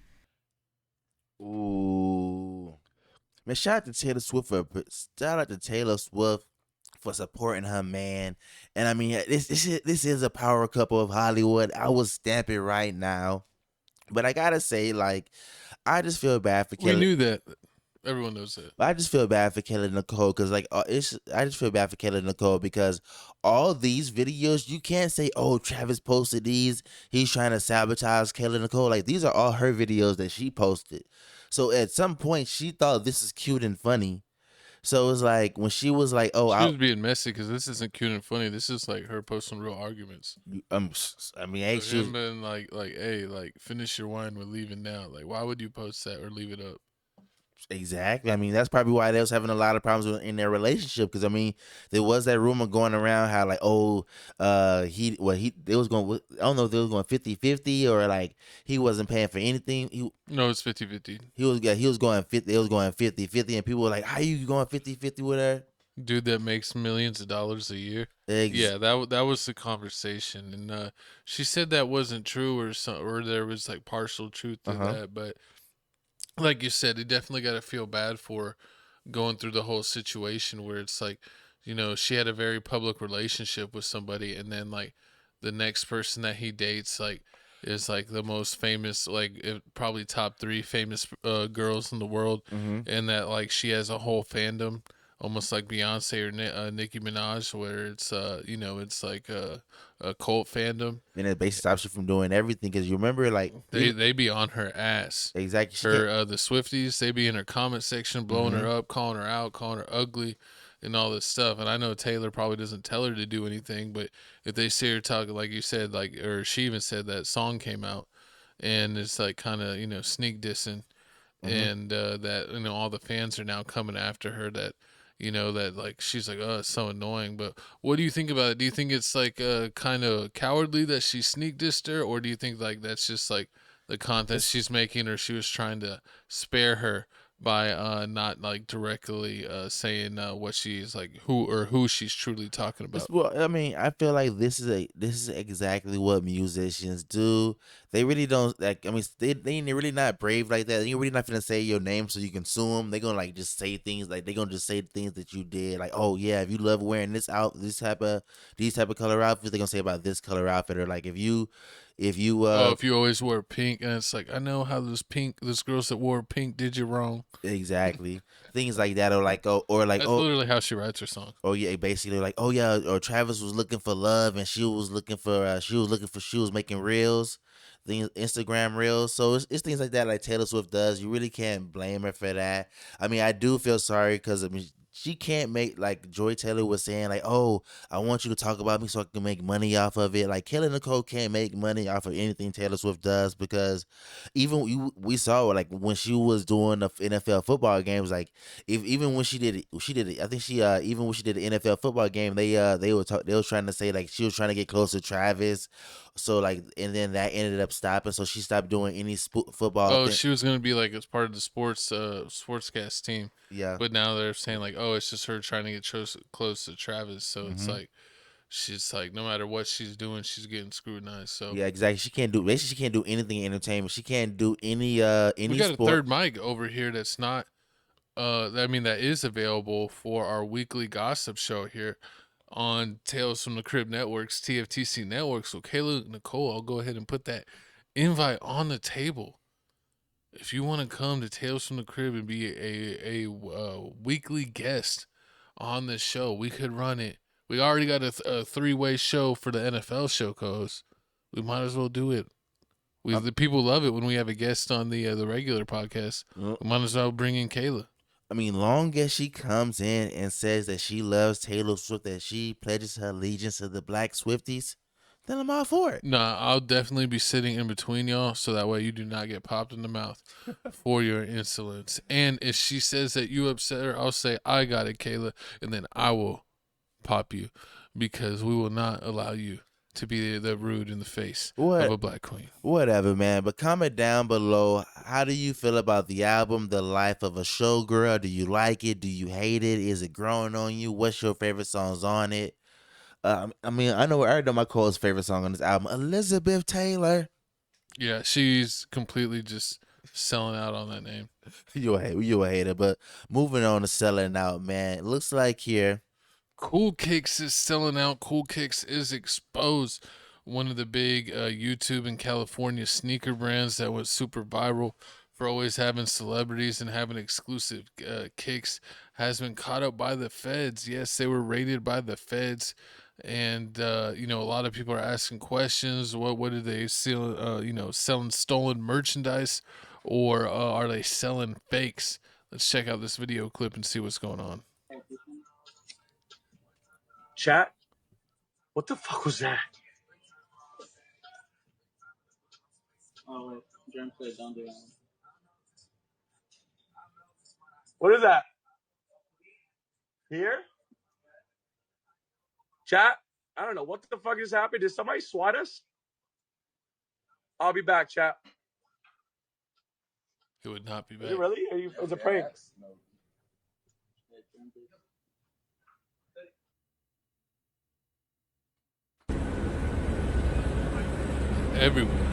[SPEAKER 1] Ooh. Man, shout out to Taylor Swift for supporting her man. And I mean, this is a power couple of Hollywood. I will stamp it right now. But I gotta say, like, I just feel bad for Kelly.
[SPEAKER 2] We knew that. Everyone knows that.
[SPEAKER 1] I just feel bad for Kelly Nicole because, like, I just feel bad for Kelly Nicole because all these videos, you can't say, oh, Travis posted these. He's trying to sabotage Kelly Nicole. Like, these are all her videos that she posted. So at some point, she thought this is cute and funny. So it was like when she was like, "Oh,
[SPEAKER 2] she was being messy because this isn't cute and funny. This is like her posting real arguments."
[SPEAKER 1] I mean, hey,
[SPEAKER 2] she was been like, hey, like finish your wine. We're leaving now. Like, why would you post that or leave it up?
[SPEAKER 1] Exactly. I mean, that's probably why they was having a lot of problems in their relationship. Because I mean, there was that rumor going around how like, oh, they was going. I don't know if they was going 50-50 or like he wasn't paying for anything.
[SPEAKER 2] No, it's 50-50.
[SPEAKER 1] He was going 50. It was going 50-50, and people were like, "How you going 50-50 with her?"
[SPEAKER 2] Dude that makes millions of dollars a year. Yeah, that was the conversation, and she said that wasn't true or there was like partial truth to that, but. Like you said, you definitely got to feel bad for going through the whole situation where it's like, you know, she had a very public relationship with somebody and then like the next person that he dates like is like the most famous, like probably top 3 famous girls in the world, and that like she has a whole fandom almost like Beyonce or Nicki Minaj where it's you know, it's like a cult fandom,
[SPEAKER 1] and it basically stops you from doing everything because you remember like
[SPEAKER 2] they be on her ass.
[SPEAKER 1] Exactly.
[SPEAKER 2] Her the Swifties, they be in her comment section blowing her up, calling her out, calling her ugly and all this stuff. And I know Taylor probably doesn't tell her to do anything, but if they see her talking, like you said, like, or she even said that song came out and it's like kind of, you know, sneak dissing, and that, you know, all the fans are now coming after her that, you know, that like she's like, oh, it's so annoying. But what do you think about it? Do you think it's like kind of cowardly that she sneak dissed her, or do you think like that's just like the content she's making, or she was trying to spare her by not like directly saying what she's like who she's truly talking about?
[SPEAKER 1] Well, I mean, I feel like this is exactly what musicians do. They really don't like. I mean, they're really not brave like that. You're really not gonna say your name so you can sue them. They're gonna like just say things like they're gonna just say things that you did. Like, oh yeah, if you love wearing these type of color outfits, they're gonna say about this color outfit. Or like if you
[SPEAKER 2] always wear pink, and it's like, I know how those girls that wore pink did you wrong.
[SPEAKER 1] Exactly. Things like that, or like, that's
[SPEAKER 2] literally how she writes her song.
[SPEAKER 1] Oh yeah, basically like, oh yeah, or Travis was looking for love, and she was making reels, things, Instagram reels. So it's things like that, like Taylor Swift does. You really can't blame her for that. I mean, I do feel sorry because I mean, she can't make, like Joy Taylor was saying, like, oh, I want you to talk about me so I can make money off of it. Like, Kelly Nicole can't make money off of anything Taylor Swift does because even we saw, like, when she was doing the NFL football games, like, even when she did it, I think even when she did the NFL football game, they were trying to say, like, she was trying to get close to Travis, So like, and then that ended up stopping. So she stopped doing any football.
[SPEAKER 2] Oh, she was gonna be like as part of the sportscast team.
[SPEAKER 1] Yeah.
[SPEAKER 2] But now they're saying like, oh, it's just her trying to get close to Travis. So it's like, she's like, no matter what she's doing, she's getting scrutinized. So
[SPEAKER 1] yeah, exactly. She can't do anything in entertainment. She can't do any
[SPEAKER 2] we got
[SPEAKER 1] sport.
[SPEAKER 2] a third mic over here that's not. That is available for our weekly gossip show here on Tales from the Crib Networks, TFTC Network. So Kayla, Nicole, I'll go ahead and put that invite on the table. If you want to come to Tales from the Crib and be a weekly guest on this show, we could run it. We already got a three-way show for the NFL show, co-host. We might as well do it. The people love it when we have a guest on the regular podcast. We might as well bring in Kayla.
[SPEAKER 1] I mean, long as she comes in and says that she loves Taylor Swift, that she pledges her allegiance to the Black Swifties, then I'm all for it.
[SPEAKER 2] Nah, I'll definitely be sitting in between y'all so that way you do not get popped in the mouth for your insolence. And if she says that you upset her, I'll say, I got it, Kayla, and then I will pop you because we will not allow you to be the rude in the face of a black queen.
[SPEAKER 1] Whatever, man. But comment down below. How do you feel about the album, The Life of a Showgirl? Do you like it? Do you hate it? Is it growing on you? What's your favorite songs on it? I already know my Cole's favorite song on this album, Elizabeth Taylor.
[SPEAKER 2] Yeah, she's completely just selling out on that name.
[SPEAKER 1] You a hater, but moving on to selling out, man. It looks like here,
[SPEAKER 2] Cool Kicks is selling out. Cool Kicks is exposed. One of the big YouTube and California sneaker brands that was super viral for always having celebrities and having exclusive kicks has been caught up by the feds. Yes, they were raided by the feds. And, a lot of people are asking questions. What did they sell, selling stolen merchandise, or are they selling fakes? Let's check out this video clip and see what's going on.
[SPEAKER 7] Chat, what the fuck was that?
[SPEAKER 17] Oh, wait. Germ play, don't do that.
[SPEAKER 7] What is that? Here? Chat, I don't know. What the fuck just happened? Did somebody swat us? I'll be back, chat.
[SPEAKER 2] It would not be back.
[SPEAKER 7] Is it really? Is it prank?
[SPEAKER 2] Everywhere.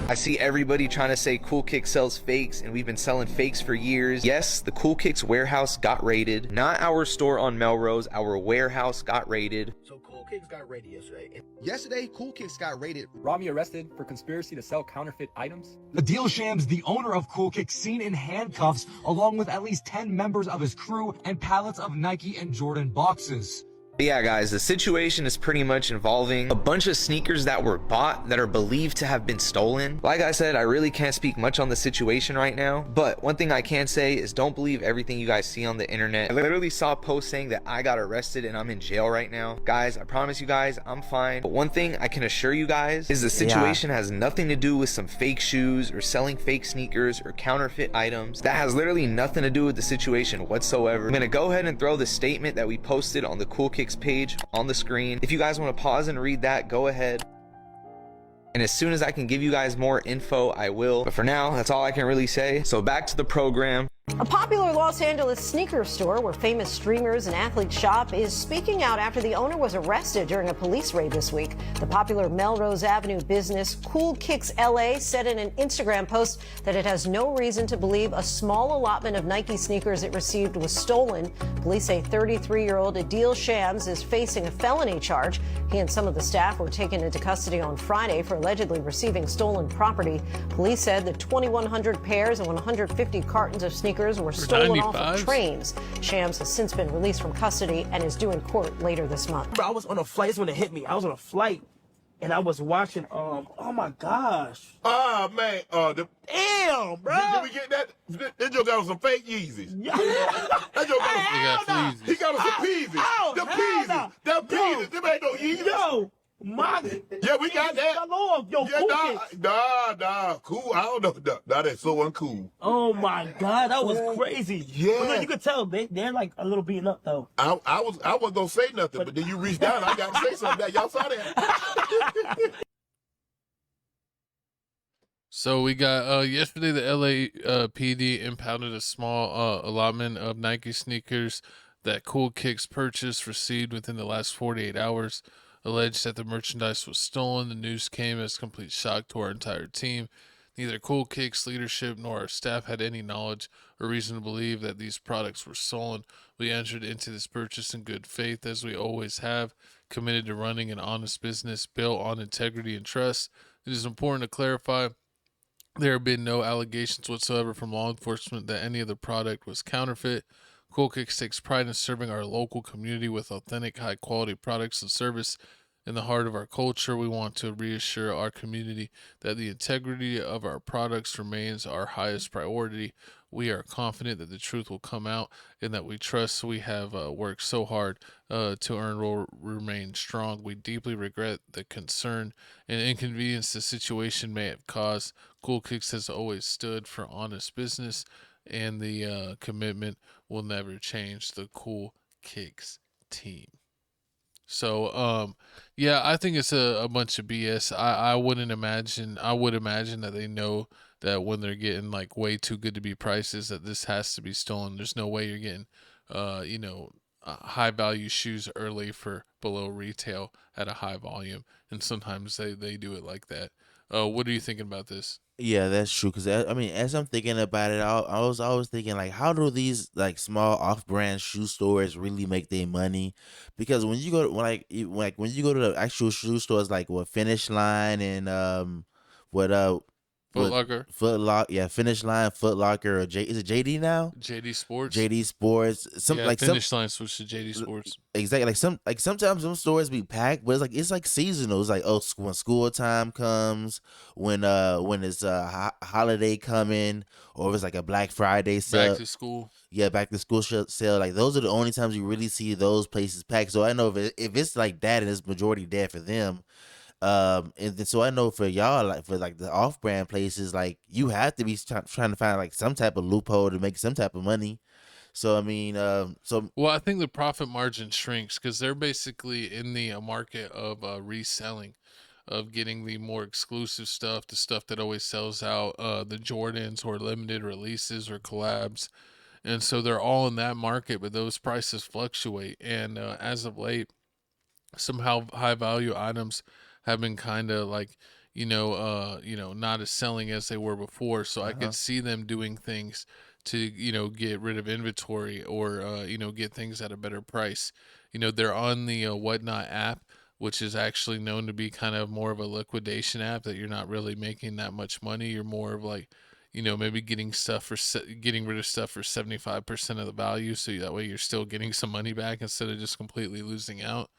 [SPEAKER 18] I see everybody trying to say Cool Kicks sells fakes, and we've been selling fakes for years. Yes, the Cool Kicks warehouse got raided. Not our store on Melrose, our warehouse got raided.
[SPEAKER 19] So Cool Kicks got raided yesterday.
[SPEAKER 20] Yesterday, Cool Kicks got raided.
[SPEAKER 21] Rami arrested for conspiracy to sell counterfeit items.
[SPEAKER 22] Adil Shams, the owner of Cool Kicks, seen in handcuffs, along with at least 10 members of his crew and pallets of Nike and Jordan boxes.
[SPEAKER 18] Yeah, guys, the situation is pretty much involving a bunch of sneakers that were bought that are believed to have been stolen. Like I said, I really can't speak much on the situation right now, but one thing I can say is don't believe everything you guys see on the internet. I literally saw a post saying that I got arrested and I'm in jail right now. Guys, I promise you guys, I'm fine. But one thing I can assure you guys is the situation has nothing to do with some fake shoes or selling fake sneakers or counterfeit items. That has literally nothing to do with the situation whatsoever. I'm gonna go ahead and throw the statement that we posted on the Cool Kicks page on the screen. If you guys want to pause and read that, go ahead. And as soon as I can give you guys more info, I will. But for now, that's all I can really say. So back to the program.
[SPEAKER 23] A popular Los Angeles sneaker store where famous streamers and athletes shop is speaking out after the owner was arrested during a police raid this week. The popular Melrose Avenue business Cool Kicks LA said in an Instagram post that it has no reason to believe a small allotment of Nike sneakers it received was stolen. Police say 33-year-old Adil Shams is facing a felony charge. He and some of the staff were taken into custody on Friday for allegedly receiving stolen property. Police said the 2,100 pairs and 150 cartons of sneakers were stolen off of trains. Shams has since been released from custody and is due in court later this month.
[SPEAKER 19] Bro, I was on a flight. It's when it hit me. I was on a flight.
[SPEAKER 3] and I was watching. Oh my gosh.
[SPEAKER 6] Ah man,
[SPEAKER 3] Damn, bro.
[SPEAKER 6] Did we get that? That joke got some fake Yeezys.
[SPEAKER 3] Yeah.
[SPEAKER 6] That joke got he got us some Peezies. The Peezies. The Peezies. Them ain't no Yeezys.
[SPEAKER 3] Yo, my.
[SPEAKER 6] Yeah, we got that.
[SPEAKER 3] Yo,
[SPEAKER 6] Yeah, nah, cool. I don't know. Nah, that's so uncool.
[SPEAKER 3] Oh my God, that was crazy.
[SPEAKER 6] Yeah.
[SPEAKER 3] But look, you could tell they're like a little beaten up though.
[SPEAKER 6] I wasn't gonna say nothing, but then you reached down. I got to say something. Y'all saw that.
[SPEAKER 2] So we got yesterday the LA PD impounded a small allotment of Nike sneakers that Cool Kicks purchased received within the last 48 hours. Alleged that the merchandise was stolen. The news came as complete shock to our entire team. Neither Cool Kicks leadership nor our staff had any knowledge or reason to believe that these products were stolen. We entered into this purchase in good faith, as we always have, committed to running an honest business built on integrity and trust. It is important to clarify there have been no allegations whatsoever from law enforcement that any of the product was counterfeit. Cool Kicks takes pride in serving our local community with authentic, high-quality products and service. In the heart of our culture, we want to reassure our community that the integrity of our products remains our highest priority. We are confident that the truth will come out and that we trust we have worked so hard to earn will remain strong. We deeply regret the concern and inconvenience the situation may have caused. Cool Kicks has always stood for honest business, and the commitment will never change. The Cool Kicks team. So, yeah, I think it's a bunch of BS. I would imagine that they know that when they're getting like way too good to be prices, that this has to be stolen. There's no way you're getting, high value shoes early for below retail at a high volume. And sometimes they do it like that. What are you thinking about this?
[SPEAKER 1] Yeah, that's true. Cause I mean, as I'm thinking about it, I was always thinking like, how do these like small off-brand shoe stores really make their money? Because when you go to when you go to the actual shoe stores, like what Finish Line and what
[SPEAKER 2] Foot Locker.
[SPEAKER 1] Finish Line, Foot Locker, or is it JD now?
[SPEAKER 2] JD Sports.
[SPEAKER 1] JD Sports.
[SPEAKER 2] Finish Line switched to JD Sports.
[SPEAKER 1] Exactly. Sometimes some stores be packed, but it's like seasonal. It's like when school time comes, when it's a holiday coming, or if it's like a Black Friday sale.
[SPEAKER 2] Back to school.
[SPEAKER 1] Yeah, back to school sale. Like those are the only times you really see those places packed. So I know if it's like that and it's majority dead for them. And then, so I know for y'all, like for like the off-brand places, like you have to be trying to find like some type of loophole to make some type of money. So I mean,
[SPEAKER 2] well, I think the profit margin shrinks because they're basically in the market of reselling, of getting the more exclusive stuff, the stuff that always sells out, the Jordans or limited releases or collabs, and so they're all in that market. But those prices fluctuate, and as of late, somehow high value items have been kind of like, not as selling as they were before. So I could see them doing things to, get rid of inventory or, get things at a better price. They're on the Whatnot app, which is actually known to be kind of more of a liquidation app that you're not really making that much money. You're more of like, maybe getting rid of stuff for 75% of the value. So that way you're still getting some money back instead of just completely losing out.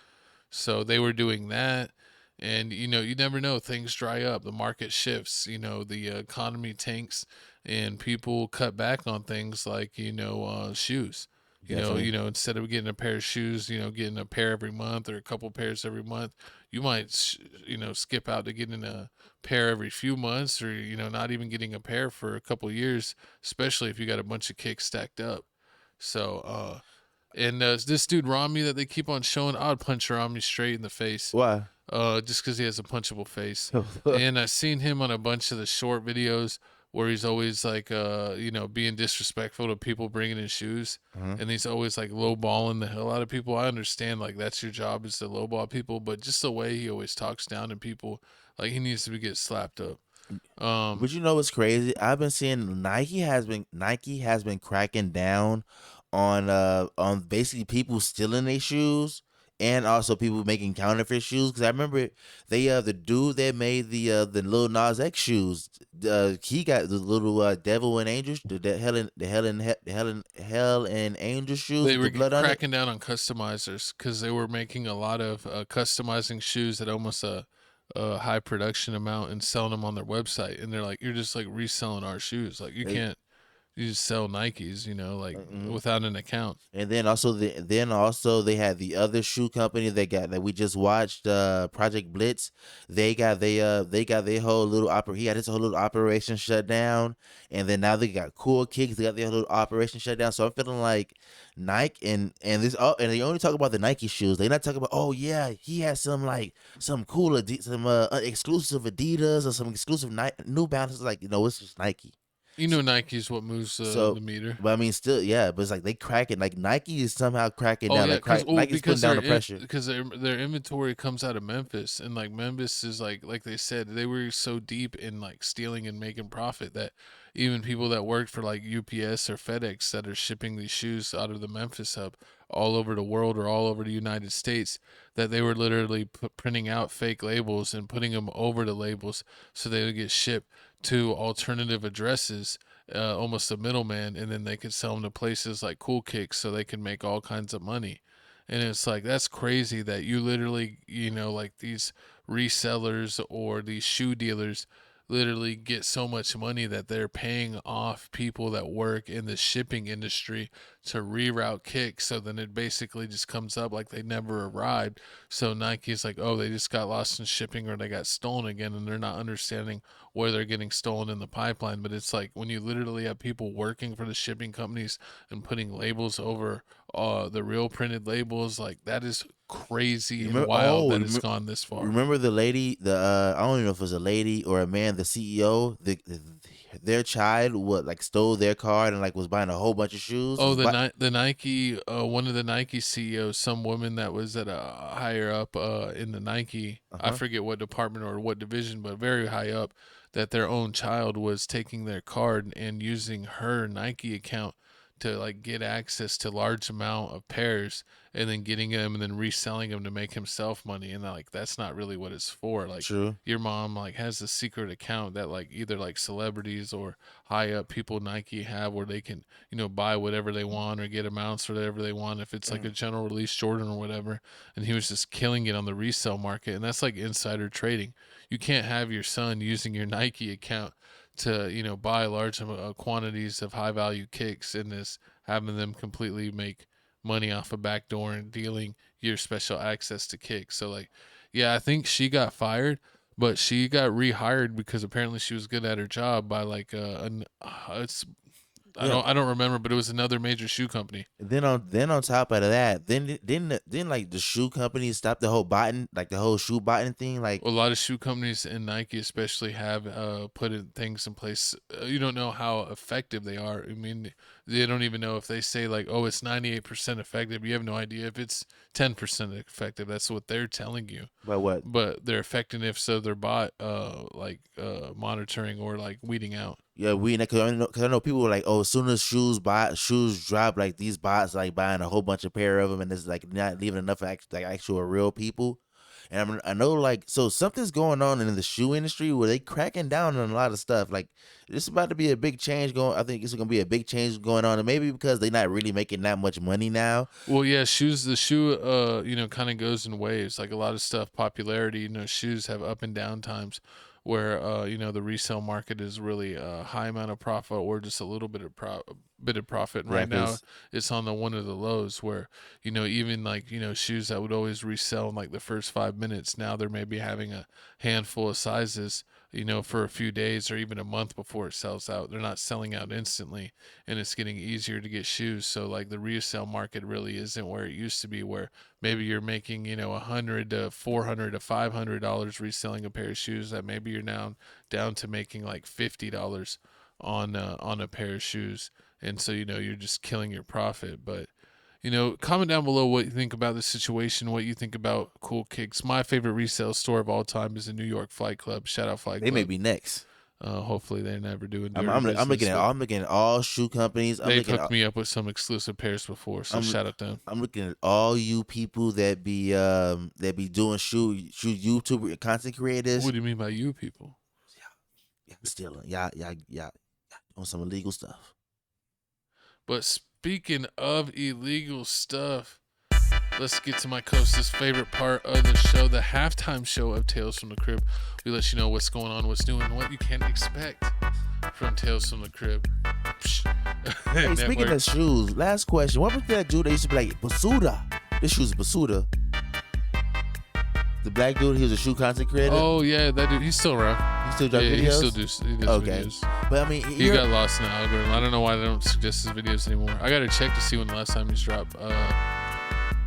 [SPEAKER 2] So they were doing that. And, you never know, things dry up, the market shifts, the economy tanks and people cut back on things like, shoes, instead of getting a pair of shoes, getting a pair every month or a couple pairs every month, you might, skip out to getting a pair every few months or, not even getting a pair for a couple years, especially if you got a bunch of kicks stacked up. So, and this dude Rami that they keep on showing, I'd punch Rami straight in the face.
[SPEAKER 1] Why?
[SPEAKER 2] Just because he has a punchable face. And I've seen him on a bunch of the short videos where he's always like, being disrespectful to people bringing in shoes. And he's always like lowballing the hell out of people. I understand like that's your job is to lowball people, but just the way he always talks down to people, like he needs to get slapped up.
[SPEAKER 1] But you know what's crazy? I've been seeing Nike has been cracking down on basically people stealing their shoes. And also people making counterfeit shoes, because I remember the dude that made the Lil Nas X shoes, he got the little Devil and Angel, the Hell and Angel shoes.
[SPEAKER 2] They were
[SPEAKER 1] with the blood
[SPEAKER 2] cracking
[SPEAKER 1] on it.
[SPEAKER 2] down on customizers because they were making a lot of customizing shoes that almost a high production amount and selling them on their website, and they're like, you're just like reselling our shoes. Like you can't. You just sell Nikes, you know, like without an account.
[SPEAKER 1] And then also they had the other shoe company that we just watched, Project Blitz. They got their whole little he had his whole little operation shut down, and then now they got Cool Kicks. They got their little operation shut down. So I'm feeling like Nike and they only talk about the Nike shoes. They not talking about, oh yeah, he has some cool exclusive Adidas or some exclusive New Balance. Like, it's just Nike.
[SPEAKER 2] You know, Nike's what moves the meter.
[SPEAKER 1] But I mean, still, yeah. But it's like they crack it. Like Nike is somehow cracking down.
[SPEAKER 2] Yeah,
[SPEAKER 1] Nike's putting down the pressure
[SPEAKER 2] because their inventory comes out of Memphis, and like Memphis is like they said, they were so deep in like stealing and making profit that even people that worked for like UPS or FedEx that are shipping these shoes out of the Memphis hub all over the world or all over the United States, that they were literally printing out fake labels and putting them over the labels so they would get shipped to alternative addresses, almost a middleman, and then they could sell them to places like Cool Kicks so they can make all kinds of money. And it's like, that's crazy that you literally, like these resellers or these shoe dealers literally get so much money that they're paying off people that work in the shipping industry to reroute kicks. So then it basically just comes up like they never arrived. So Nike's like, oh, they just got lost in shipping or they got stolen again, and they're not understanding where they're getting stolen in the pipeline. But it's like when you literally have people working for the shipping companies and putting labels over the real printed labels, like that is crazy and wild that it's gone this far.
[SPEAKER 1] Remember the lady, I don't even know if it was a lady or a man, the CEO, their child stole their card and was buying a whole bunch of shoes.
[SPEAKER 2] Oh, the Nike, one of the Nike CEOs, some woman that was at a higher up in the Nike, I forget what department or what division, but very high up, that their own child was taking their card and using her Nike account to get access to large amount of pairs and then getting them and then reselling them to make himself money. And that's not really what it's for.
[SPEAKER 1] True.
[SPEAKER 2] Your mom has a secret account that either celebrities or high up people Nike have where they can, buy whatever they want or get amounts or whatever they want. If it's a general release Jordan or whatever, and he was just killing it on the resale market. And that's insider trading. You can't have your son using your Nike account to buy large quantities of high value kicks and this having them completely make money off a backdoor and dealing your special access to kicks. So yeah, I think she got fired, but she got rehired because apparently she was good at her job by I don't remember, but it was another major shoe company.
[SPEAKER 1] Then on top of that, then the shoe companies stopped the whole botting, the whole shoe botting thing. A
[SPEAKER 2] lot of shoe companies and Nike especially have put things in place. You don't know how effective they are. I mean, they don't even know if they say oh, it's 98% effective. You have no idea if it's 10% effective. That's what they're telling you.
[SPEAKER 1] But what?
[SPEAKER 2] But their effectiveness of their bot monitoring or weeding out.
[SPEAKER 1] Yeah, because I know people were oh, as soon as shoes drop, these bots buying a whole bunch of pair of them, and it's not leaving enough for actual real people. And I know so something's going on in the shoe industry where they cracking down on a lot of stuff. It's about to be a big change going. I think it's gonna be a big change going on, and maybe because they're not really making that much money now.
[SPEAKER 2] Well, yeah, the shoe kind of goes in waves. A lot of stuff, popularity. Shoes have up and down times where the resale market is really a high amount of profit or just a little bit of profit. And right now it's on one of the lows where even shoes that would always resell in the first 5 minutes, now they're maybe having a handful of sizes for a few days or even a month before it sells out. They're not selling out instantly, and it's getting easier to get shoes. So the resale market really isn't where it used to be, where maybe you're making $100 to $400 to $500 reselling a pair of shoes, that maybe you're now down to making $50 on a pair of shoes. And so you're just killing your profit. But comment down below what you think about the situation, what you think about Cool Kicks. My favorite resale store of all time is the New York Flight Club. Shout out Flight Club.
[SPEAKER 1] They may be next.
[SPEAKER 2] Hopefully they never do.
[SPEAKER 1] I'm looking at all shoe companies.
[SPEAKER 2] They hooked me up with some exclusive pairs before, so shout out to them.
[SPEAKER 1] I'm looking at all you people that be doing shoe YouTube content creators.
[SPEAKER 2] What do you mean by you people?
[SPEAKER 1] Yeah, stealing. Yeah, on some illegal stuff.
[SPEAKER 2] But speaking of illegal stuff, let's get to my co-host's favorite part of the show, the halftime show of Tales from the Crib. We let you know what's going on, what's new, and what you can expect from Tales from the Crib.
[SPEAKER 1] Hey, speaking of shoes, last question. What was that dude that used to be like, Basuda? This shoe's Basuda. The black dude, he was a shoe content creator.
[SPEAKER 2] Oh, yeah, that dude, he's still around.
[SPEAKER 1] He still does videos?
[SPEAKER 2] He still does videos.
[SPEAKER 1] But I mean,
[SPEAKER 2] he got lost in the algorithm. I don't know why they don't suggest his videos anymore. I got to check to see when the last time he's dropped.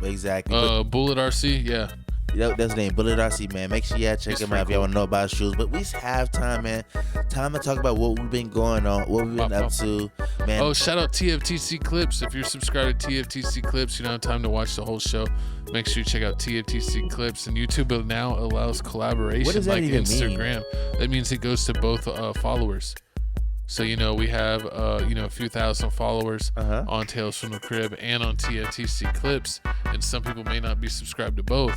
[SPEAKER 1] Exactly.
[SPEAKER 2] Bullet RC, yeah.
[SPEAKER 1] That's the name, Bullet RC, man. Make sure y'all check him out if y'all want to know about shoes. But we have time, man. Time to talk about what we've been going on, what we've been up to, man.
[SPEAKER 2] Oh, shout out TFTC Clips. If you're subscribed to TFTC Clips, you don't have time to watch the whole show. Make sure you check out TFTC Clips. And YouTube now allows collaboration
[SPEAKER 1] what does that
[SPEAKER 2] like
[SPEAKER 1] even
[SPEAKER 2] Instagram.
[SPEAKER 1] Mean?
[SPEAKER 2] That means it goes to both followers. So, we have, a few thousand followers on Tales from the Crib and on TFTC Clips. And some people may not be subscribed to both.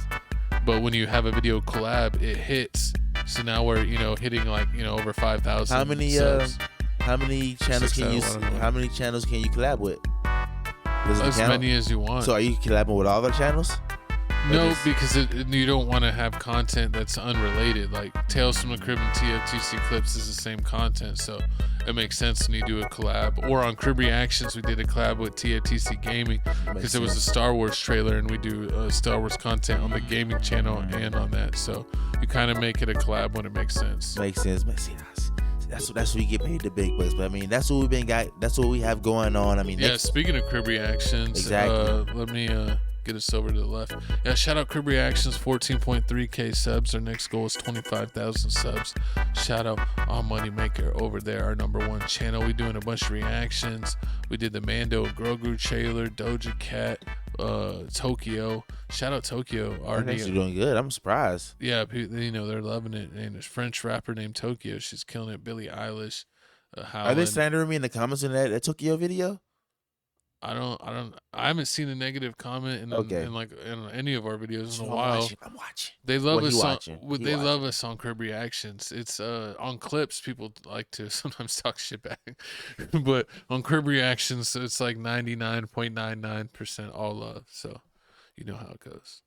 [SPEAKER 2] But when you have a video collab, it hits. So now we're, hitting over 5,000.
[SPEAKER 1] How many
[SPEAKER 2] subs.
[SPEAKER 1] How many channels can you? How many channels can you collab with?
[SPEAKER 2] As many as you want.
[SPEAKER 1] So are you collabing with all the channels?
[SPEAKER 2] No, because you don't want to have content that's unrelated. Like Tales from the Crib and TFTC Clips is the same content, so it makes sense when you do a collab. Or on Crib Reactions, we did a collab with TFTC Gaming because it was a Star Wars trailer, and we do Star Wars content on the gaming channel and on that. So you kind of make it a collab when it makes sense.
[SPEAKER 1] Makes sense. That's what we get paid the big bucks. But I mean, that's what we've been got. That's what we have going on. I mean,
[SPEAKER 2] Speaking of Crib Reactions,
[SPEAKER 1] exactly.
[SPEAKER 2] Let me get us over to the left. Yeah, shout out Crib Reactions, 14.3K subs. Our next goal is 25,000 subs. Shout out All Money Maker over there, our #1 channel. We doing a bunch of reactions. We did the Mando Grogu trailer, Doja Cat, Tokyo. Shout out Tokyo.
[SPEAKER 1] They're actually doing good. I'm surprised.
[SPEAKER 2] Yeah, they're loving it. And there's a French rapper named Tokyo. She's killing it. Billie Eilish.
[SPEAKER 1] Are they slandering me in the comments in that Tokyo video?
[SPEAKER 2] I haven't seen a negative comment in any of our videos in a while.
[SPEAKER 1] I'm watching.
[SPEAKER 2] They love us on love us on Crib Reactions. It's on Clips, people like to sometimes talk shit back. But on Crib Reactions, it's like 99.99% all love. So you know how it goes.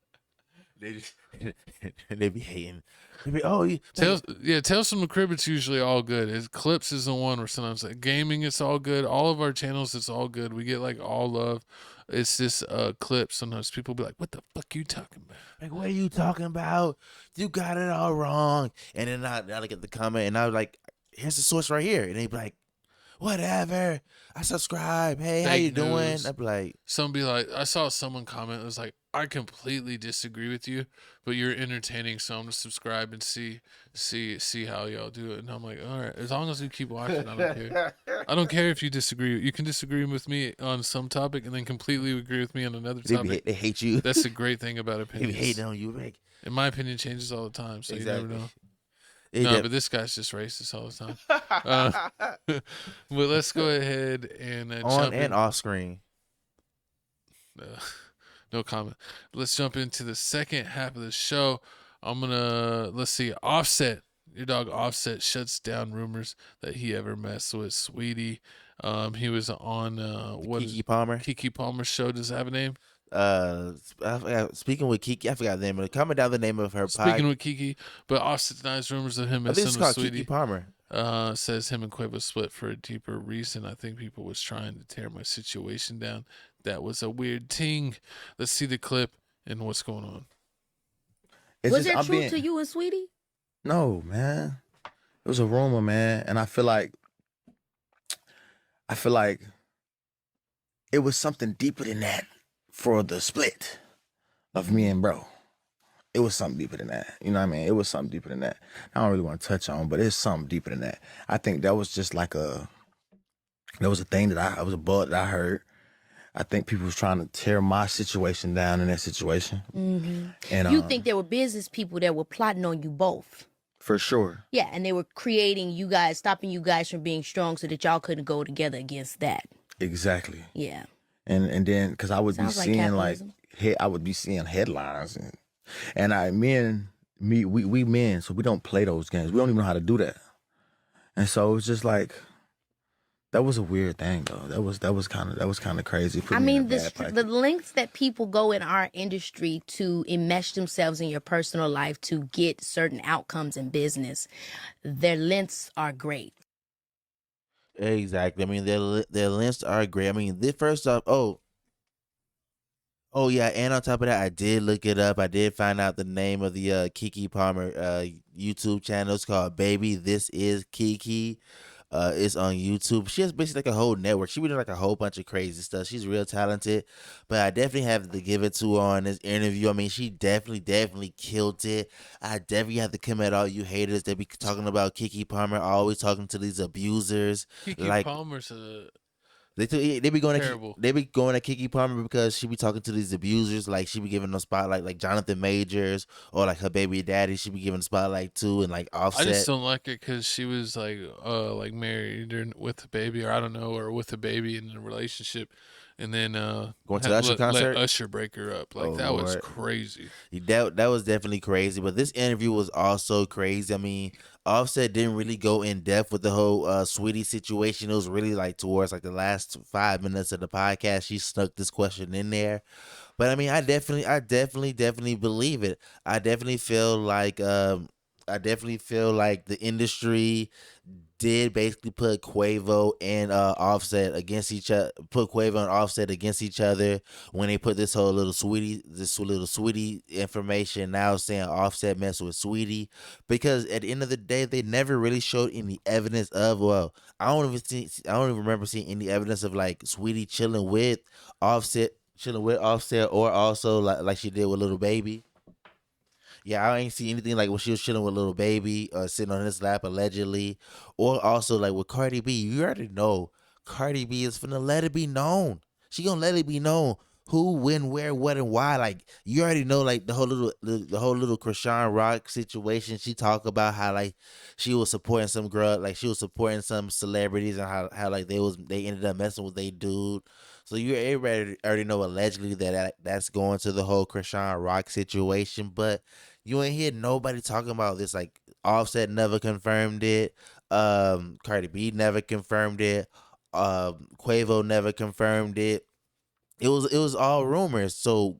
[SPEAKER 1] They be hating.
[SPEAKER 2] Tales from the Crib, it's usually all good. Clips is the one where sometimes gaming, it's all good. All of our channels, it's all good. We get all love. It's just Clips. Sometimes people be like, "What the fuck you talking about?"
[SPEAKER 1] Like, what are you talking about? You got it all wrong. And then I look at the comment and I was like, "Here's the source right here." And they be like, "Whatever. I subscribe. Hey, how you doing?" I'd be like,
[SPEAKER 2] I saw someone comment. It was like, "I completely disagree with you, but you're entertaining, so I'm gonna subscribe and see how y'all do it." And I'm like, all right, as long as you keep watching, I don't care. I don't care if you disagree. You can disagree with me on some topic and then completely agree with me on another topic.
[SPEAKER 1] They hate you.
[SPEAKER 2] That's the great thing about opinions.
[SPEAKER 1] They be hating on you, Rick.
[SPEAKER 2] And my opinion changes all the time, so
[SPEAKER 1] exactly.
[SPEAKER 2] You never know. But this guy's just racist all the time. But let's go ahead and
[SPEAKER 1] on and off screen.
[SPEAKER 2] No comment. Let's jump into the second half of the show. Let's see. Offset, your dog Offset shuts down rumors that he ever messed with Saweetie. He was on
[SPEAKER 1] Keke Palmer.
[SPEAKER 2] Keke Palmer show. Does it have a name?
[SPEAKER 1] Speaking with Keke, I forgot the name. But comment down the name of her.
[SPEAKER 2] Speaking with Keke, but Offset denies rumors of him messing with Saweetie.
[SPEAKER 1] Keke Palmer.
[SPEAKER 2] Says him and Quavo split for a deeper reason. I think people was trying to tear my situation down. That was a weird ting. Let's see the clip and what's going on.
[SPEAKER 4] Was there truth to you and Saweetie? No, man. It was a rumor, man, and I feel like it was something deeper than that for the split of me and bro. It was something deeper than that. You know what I mean? It was something deeper than that. I don't really want to touch on, but it's something deeper than that. I think that was just like that was a thing that was a bug that I heard. I think people was trying to tear my situation down in that situation.
[SPEAKER 5] Mm-hmm.
[SPEAKER 4] And
[SPEAKER 5] you think there were business people that were plotting on you both?
[SPEAKER 4] For sure.
[SPEAKER 5] Yeah, and they were creating you guys, stopping you guys from being strong so that y'all couldn't go together against that.
[SPEAKER 4] Exactly.
[SPEAKER 5] Yeah.
[SPEAKER 4] And then because I would be seeing I would be seeing headlines and we men, so we don't play those games. We don't even know how to do that. And so it's just like That was a weird thing though. That was kind of crazy. Put
[SPEAKER 5] I
[SPEAKER 4] me in
[SPEAKER 5] mean,
[SPEAKER 4] a bad pocket.
[SPEAKER 5] the lengths that people go in our industry to enmesh themselves in your personal life to get certain outcomes in business, their lengths are great.
[SPEAKER 1] Exactly. I mean, their lengths are great. I mean, this first off, oh yeah, and on top of that, I did look it up. I did find out the name of the Keke Palmer YouTube channel. It's called Baby This Is Keke. It's on YouTube. She has basically like a whole network. She be doing like a whole bunch of crazy stuff. She's real talented, but I definitely have to give it to her on this interview. I mean, she definitely killed it. I definitely have to come at all you haters that be talking about Keke Palmer, always talking to these abusers.
[SPEAKER 2] Keke Palmer's
[SPEAKER 1] They be going
[SPEAKER 2] terrible.
[SPEAKER 1] They be going at Keke Palmer because she be talking to these abusers. Like she be giving them spotlight, like Jonathan Majors or like her baby daddy. She be giving spotlight to, and like Offset.
[SPEAKER 2] I just don't like it because she was like married or with a baby, or I don't know, or with a baby in a relationship, and then
[SPEAKER 1] going to the Usher concert.
[SPEAKER 2] Let Usher break her up. Like that was crazy.
[SPEAKER 1] That was definitely crazy. But this interview was also crazy. I mean, Offset didn't really go in depth with the whole Saweetie situation. It was really like towards like the last 5 minutes of the podcast. She snuck this question in there. But I mean, I definitely believe it. I definitely feel like the industry did basically put Quavo and Offset against each other. Put Quavo and Offset against each other when they put this little Saweetie information. Now saying Offset messed with Saweetie, because at the end of the day, they never really showed any evidence of. Well, I don't even remember seeing any evidence of like Saweetie chilling with Offset, or also like she did with Lil Baby. Yeah, I ain't see anything like when she was chilling with Lil Baby, sitting on his lap allegedly, or also like with Cardi B. You already know Cardi B is finna let it be known. She gonna let it be known who, when, where, what, and why. Like you already know, like the whole little Krishan Rock situation. She talked about how like she was supporting some girl, like she was supporting some celebrities, and how like they ended up messing with they dude. So you already know allegedly that's going to the whole Krishan Rock situation, but you ain't hear nobody talking about this. Like Offset never confirmed it. Cardi B never confirmed it. Quavo never confirmed it. It was all rumors. So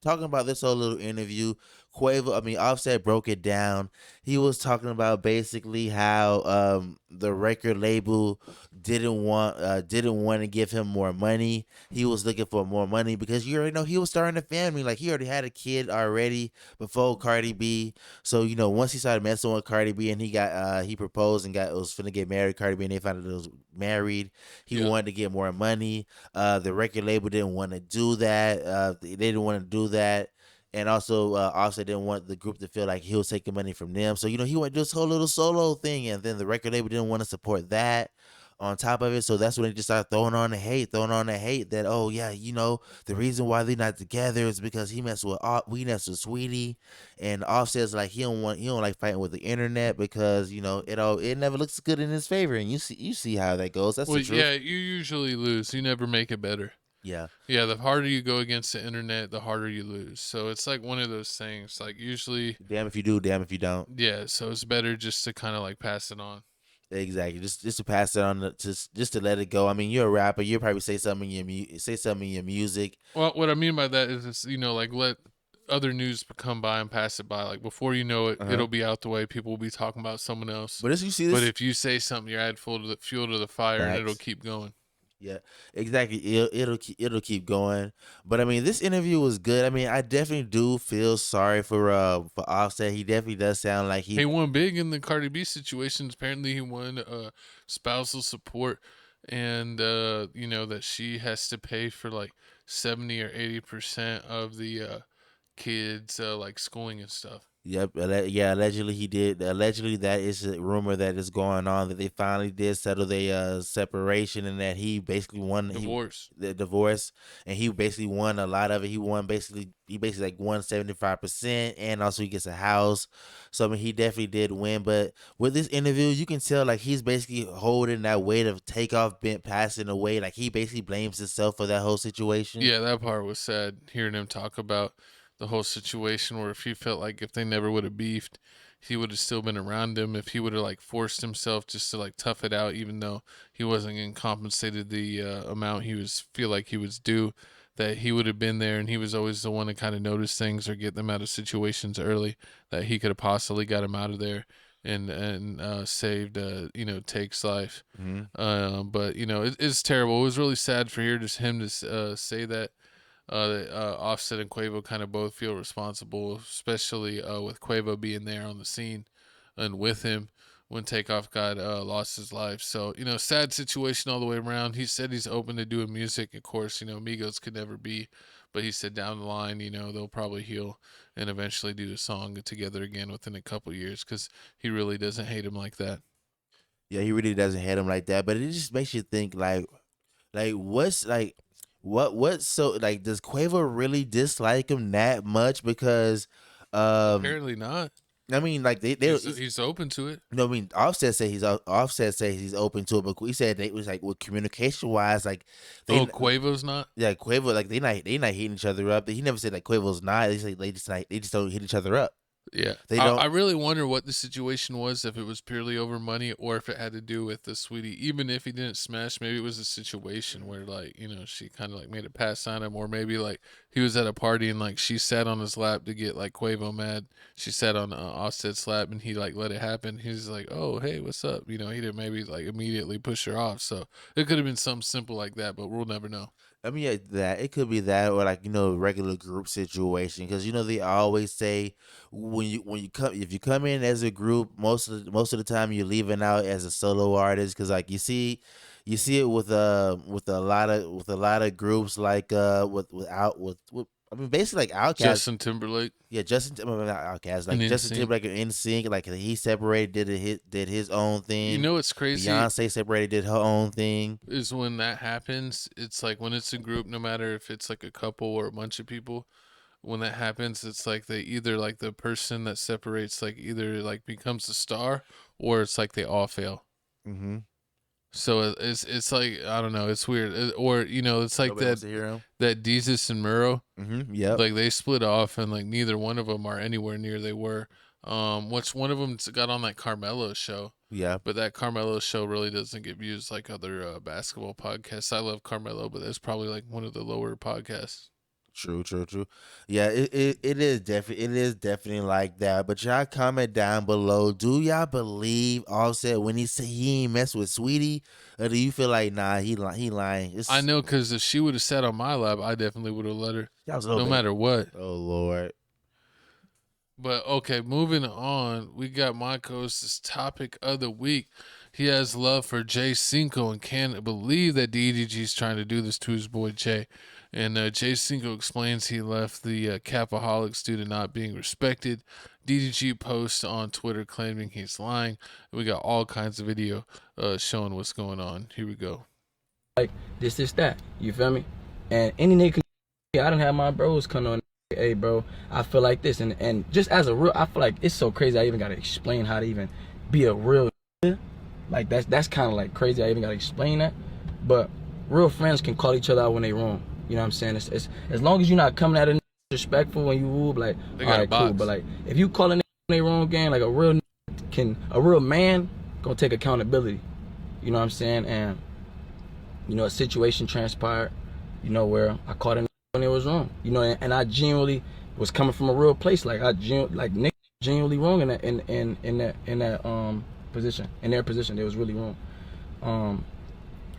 [SPEAKER 1] talking about this whole little interview, Offset broke it down. He was talking about basically how the record label didn't want to give him more money. He was looking for more money because you already know he was starting a family. Like he already had a kid already before Cardi B. So once he started messing with Cardi B and he proposed and was finna get married, Cardi B, and they found out it was married. He wanted to get more money. The record label didn't want to do that. They didn't want to do that. And also, Offset didn't want the group to feel like he was taking money from them. So, he went this whole little solo thing. And then the record label didn't want to support that on top of it. So that's when they just started throwing on the hate that, oh, yeah, the reason why they're not together is because he messed with Saweetie. And Offset's like, he don't like fighting with the internet because, it never looks good in his favor. And you see how that goes. That's the truth.
[SPEAKER 2] Yeah, you usually lose. You never make it better.
[SPEAKER 1] Yeah.
[SPEAKER 2] Yeah, the harder you go against the internet, the harder you lose. So it's like one of those things. Like usually,
[SPEAKER 1] damn if you do, damn if you don't.
[SPEAKER 2] Yeah, so it's better just to kind of like pass it on.
[SPEAKER 1] Exactly, just to pass it on, just to let it go. I mean, you're a rapper. You'll probably say something in your music.
[SPEAKER 2] Well, what I mean by that is, like let other news come by and pass it by. Like before you know it, it'll be out the way. People will be talking about someone else.
[SPEAKER 1] But
[SPEAKER 2] if you say something, you add fuel to the fire,
[SPEAKER 1] Facts.
[SPEAKER 2] and it'll keep going.
[SPEAKER 1] Yeah, exactly. It'll keep going. But I mean, this interview was good. I mean, I definitely do feel sorry for Offset. He definitely does sound like
[SPEAKER 2] he won big in the Cardi B situation. Apparently, he won spousal support, and that she has to pay for like 70 or 80% of the kids like schooling and stuff.
[SPEAKER 1] Yep. Yeah. Allegedly he did. Allegedly that is a rumor that is going on, that they finally did settle their separation, and that he basically won the divorce, and he basically won a lot of it. He basically like won 75%, and also he gets a house. So I mean, he definitely did win. But with this interview, you can tell like he's basically holding that weight of Takeoff bent passing away. Like he basically blames himself for that whole situation.
[SPEAKER 2] Yeah, that part was sad. Hearing him talk about the whole situation where if he felt like if they never would have beefed, he would have still been around him. If he would have like forced himself just to like tough it out, even though he wasn't getting compensated the amount he was feel like he was due, that he would have been there, and he was always the one to kind of notice things or get them out of situations early, that he could have possibly got him out of there and saved Take's life. But it's terrible. It was really sad for him to say that. Offset and Quavo kind of both feel responsible, especially with Quavo being there on the scene and with him when Takeoff got lost his life. So, sad situation all the way around. He said he's open to doing music. Of course, Migos could never be, but he said down the line, they'll probably heal and eventually do a song together again within a couple years, because he really doesn't hate him like that.
[SPEAKER 1] Yeah, he really doesn't hate him like that, but it just makes you think what so like does Quavo really dislike him that much? Because
[SPEAKER 2] apparently not.
[SPEAKER 1] I mean, like
[SPEAKER 2] he's open to it.
[SPEAKER 1] No, I mean Offset says he's open to it, but he said it was like with communication wise, like
[SPEAKER 2] Quavo's not.
[SPEAKER 1] Yeah, Quavo, like they not hitting each other up. He never said like Quavo's not. They just don't hit each other up.
[SPEAKER 2] Yeah,
[SPEAKER 1] they don't.
[SPEAKER 2] I really wonder what the situation was, if it was purely over money or if it had to do with the Saweetie. Even if he didn't smash, maybe it was a situation where she kind of like made a pass on him, or maybe like he was at a party and like she sat on his lap to get like Quavo mad. She sat on Offset's lap and he like let it happen. He's like, oh hey, what's up? He didn't maybe like immediately push her off. So it could have been something simple like that, but we'll never know.
[SPEAKER 1] I mean, yeah, that it could be that, or like regular group situation, because they always say if you come in as a group, most of the time you're leaving out as a solo artist, because like you see it with a lot of groups, like basically like Outkast.
[SPEAKER 2] Justin Timberlake.
[SPEAKER 1] Yeah, not Outkast. Like Justin Timberlake and NSYNC, like he separated, did his own thing.
[SPEAKER 2] What's crazy?
[SPEAKER 1] Beyonce separated, did her own thing.
[SPEAKER 2] Is when that happens, it's like when it's a group, no matter if it's like a couple or a bunch of people, when that happens, it's like they either like the person that separates like either like becomes the star, or it's like they all fail.
[SPEAKER 1] Mm-hmm.
[SPEAKER 2] So it's like, I don't know, it's weird. Or it's like that Jesus and Murrow.
[SPEAKER 1] Mm-hmm. Yeah.
[SPEAKER 2] Like they split off, and like neither one of them are anywhere near they were. One of them got on that Carmelo show.
[SPEAKER 1] Yeah.
[SPEAKER 2] But that Carmelo show really doesn't get views like other basketball podcasts. I love Carmelo, but that's probably like one of the lower podcasts.
[SPEAKER 1] True. Yeah, it is definitely like that. But y'all comment down below. Do y'all believe Offset when he said he ain't mess with Saweetie, or do you feel like nah, he lying?
[SPEAKER 2] I know, because if she would have sat on my lap, I definitely would have let her. No matter what.
[SPEAKER 1] Oh Lord.
[SPEAKER 2] But okay, moving on. We got my co-host's topic of the week. He has love for Jason Cinco and can't believe that DDG's trying to do this to his boy Jay. And Jason Cinco explains he left the Capaholics due to not being respected. DDG posts on Twitter claiming he's lying. We got all kinds of video showing what's going on. Here we go.
[SPEAKER 8] Like, this is that. You feel me? And any nigga, I done have my bros come on. Hey, bro, I feel like this. And just as a real, I feel like it's so crazy. I even got to explain how to even be a real nigga. Like, that's kind of like crazy. I even got to explain that. But real friends can call each other out when they wrong. You know what I'm saying? It's as long as you're not coming at it disrespectful when you whoop, like, all right, cool. But like, if you calling it when they wrong game, like a real man gonna take accountability. You know what I'm saying? And a situation transpired, where I caught it when it was wrong. And I genuinely was coming from a real place. Like Nick genuinely wrong in that position, in their position. They was really wrong.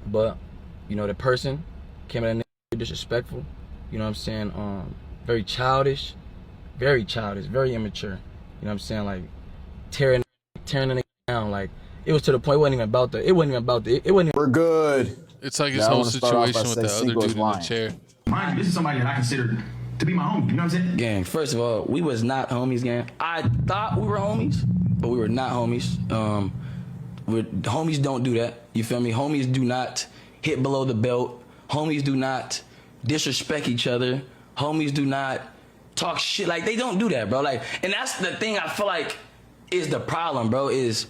[SPEAKER 8] But the person came at disrespectful, you know what I'm saying, very childish, very immature, you know what I'm saying, like tearing the down. Like, it was to the point, it wasn't even about the
[SPEAKER 9] We're good.
[SPEAKER 2] It's like his whole situation with the other dude in the chair.
[SPEAKER 9] Mind you, this is somebody that I consider to be my homie, you know what I'm saying?
[SPEAKER 8] Gang, first of all, we was not homies, gang. I thought we were homies, but we were not homies. Homies don't do that, you feel me? Homies do not hit below the belt. Homies do not disrespect each other. Homies do not talk shit. Like, they don't do that, bro. Like, and that's the thing I feel like is the problem, bro, is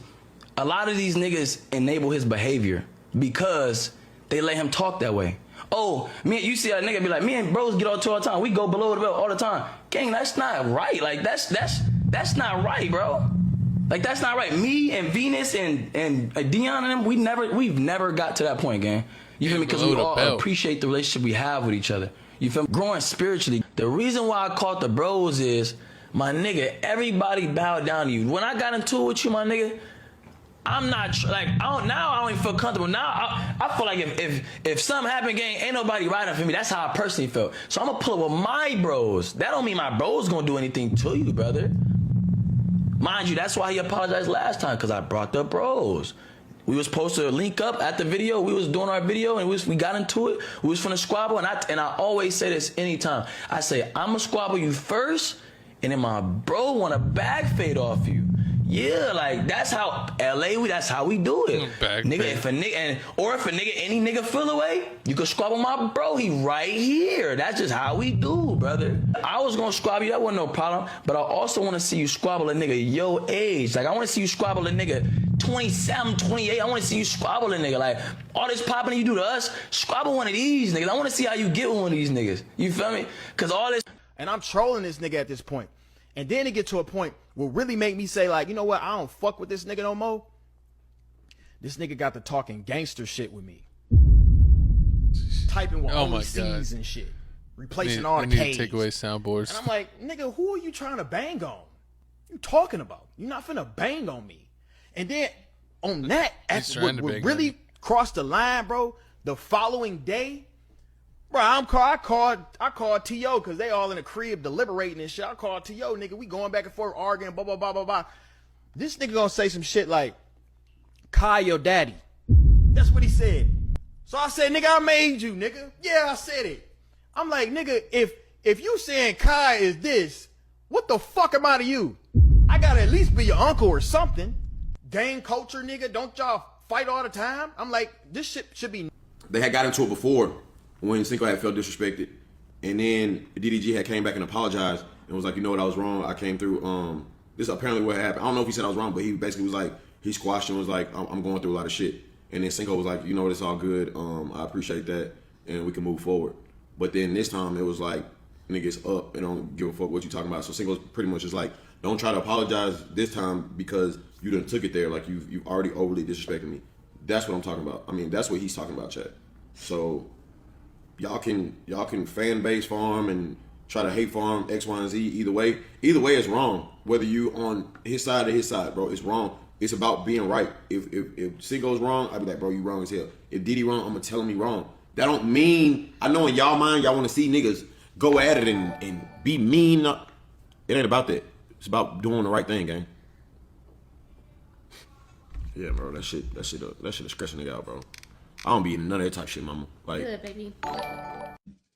[SPEAKER 8] a lot of these niggas enable his behavior because they let him talk that way. Oh, you see a nigga be like, me and bros get on tour all the time. We go below the belt all the time. Gang, that's not right. Like that's not right, bro. Like that's not right. Me and Venus and Dion and them, we've never got to that point, gang. You feel me? Because we all appreciate the relationship we have with each other. You feel me? Growing spiritually. The reason why I caught the bros is, my nigga, everybody bowed down to you. When I got into it with you, my nigga, I'm not now I don't even feel comfortable. Now I feel like if something happened, gang, ain't nobody riding for me. That's how I personally felt. So I'm gonna pull up with my bros. That don't mean my bros gonna do anything to you, brother. Mind you, that's why he apologized last time, because I brought the bros. We was supposed to link up at the video. We was doing our video and we got into it. We was finna squabble, and I always say this anytime. I say, I'ma squabble you first, and then my bro want a bag fade off you. Yeah, like that's how that's how we do it. Nigga, if a nigga, any nigga feel away, you can squabble my bro. He right here. That's just how we do, brother. I was gonna squabble you, that wasn't no problem. But I also want to see you squabble a nigga your age. Like I want to see you squabble a nigga 27, 28. I want to see you squabble a nigga. Like all this popping you do to us, squabble one of these niggas. I want to see how you get with one of these niggas. You feel me? Cause all this.
[SPEAKER 4] And I'm trolling this nigga at this point. And then it get to a point will really make me say, like, you know what? I don't fuck with this nigga no more. This nigga got to talking gangster shit with me. Typing with only C's and shit. Replacing all the K's.
[SPEAKER 2] Need to take away soundboards.
[SPEAKER 4] And I'm like, nigga, who are you trying to bang on? You talking about? You're not finna bang on me. And then on that, what really crossed the line, bro, the following day, bro, I called T.O. because they all in the crib deliberating and shit. I called T.O. nigga. We going back and forth arguing, blah, blah, blah, blah, blah. This nigga gonna say some shit like, Kai your daddy. That's what he said. So I said, nigga, I made you, nigga. Yeah, I said it. I'm like, nigga, if you saying Kai is this, what the fuck am I to you? I gotta at least be your uncle or something. Gang culture, nigga. Don't y'all fight all the time? I'm like, this shit should be.
[SPEAKER 6] They had got into it before, when Cinco had felt disrespected, and then DDG had came back and apologized and was like, you know what, I was wrong. I came through. This is apparently what happened. I don't know if he said I was wrong, but he basically was like, he squashed and was like, I'm going through a lot of shit. And then Cinco was like, you know what, it's all good. I appreciate that, and we can move forward. But then this time it was like, niggas up and don't give a fuck what you talking about. So Cinco's pretty much just like, don't try to apologize this time because you done took it there. Like you've already overly disrespected me. That's what I'm talking about. I mean, that's what he's talking about, chat. So. Y'all can fan base farm and try to hate farm X, Y, and Z. Either way it's wrong. Whether you on his side or his side, bro, it's wrong. It's about being right. If Cinco's wrong, I'd be like, bro, you wrong as hell. If Diddy wrong, I'm gonna tell him he wrong. That don't mean, I know in y'all mind y'all want to see niggas go at it and be mean. It ain't about that. It's about doing the right thing, gang. Yeah, bro, that shit is stressing nigga out, bro. I don't be in none of that type shit, mama. Like,
[SPEAKER 5] good, baby.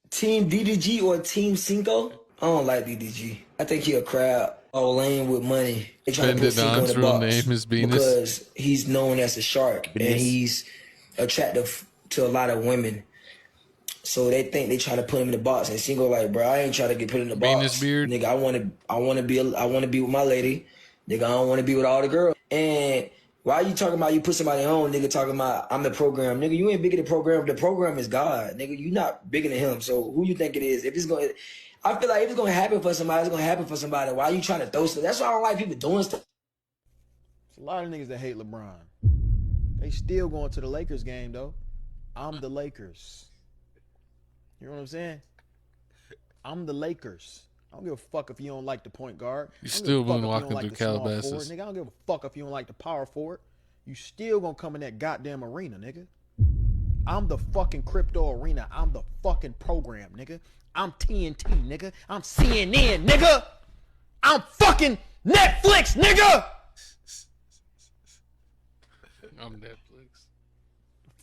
[SPEAKER 10] Team DDG or Team Cinco? I don't like DDG. I think he a crowd. All lame with money. They trying to put Cinco in the box because he's known as a shark and he's attractive to a lot of women. So they think they try to put him in the box. And Cinco like, bro, I ain't trying to get put in the box. Beard. Nigga, I want to be with my lady. Nigga, I don't want to be with all the girls. And why you talking about you put somebody on, nigga, talking about I'm the program. Nigga, you ain't bigger than the program. The program is God. Nigga, you not bigger than him. So who you think it is? I feel like if it's going to happen for somebody, it's going to happen for somebody. Why you trying to throw stuff? That's why I don't like people doing stuff.
[SPEAKER 4] There's a lot of niggas that hate LeBron. They still going to the Lakers game, though. I'm the Lakers. You know what I'm saying? I'm the Lakers. I don't give a fuck if you don't like the point guard.
[SPEAKER 2] You still been walking through Calabasas.
[SPEAKER 4] Nigga, I don't give a fuck if you don't like the power forward. You still gonna come in that goddamn arena, nigga. I'm the fucking crypto arena. I'm the fucking program, nigga. I'm TNT, nigga. I'm CNN, nigga. I'm fucking Netflix, nigga.
[SPEAKER 2] I'm Netflix.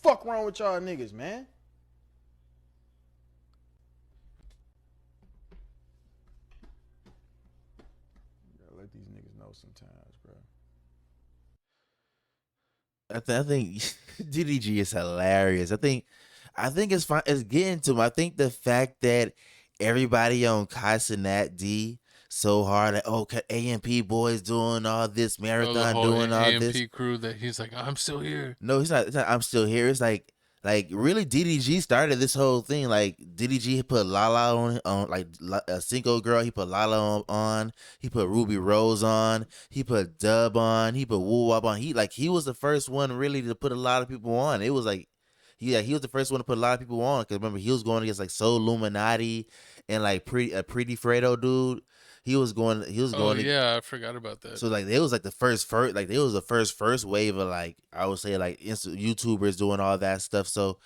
[SPEAKER 4] Fuck wrong with y'all niggas, man? Let these niggas know sometimes, bro.
[SPEAKER 1] I think DDG is hilarious. I think it's fine. It's getting to him. I think the fact that everybody on Kai Cenat D so hard, like, AMP boys doing all this, Marathon doing all this.
[SPEAKER 2] AMP crew that he's like, I'm still here.
[SPEAKER 1] No, he's not. I'm still here. It's like like really DDG started this whole thing. Like DDG put Lala on like a Cinco girl. He put Lala on. He put Ruby Rose on. He put Dub on. He put Woo Wop on. He was the first one really to put a lot of people on. It was like he was the first one to put a lot of people on. Because remember he was going against like Soul Illuminati and like Pretty Fredo dude. He was going.
[SPEAKER 2] Oh yeah, I forgot about that.
[SPEAKER 1] So like, it was like the first like there was the first wave of like I would say like YouTubers doing all that stuff. So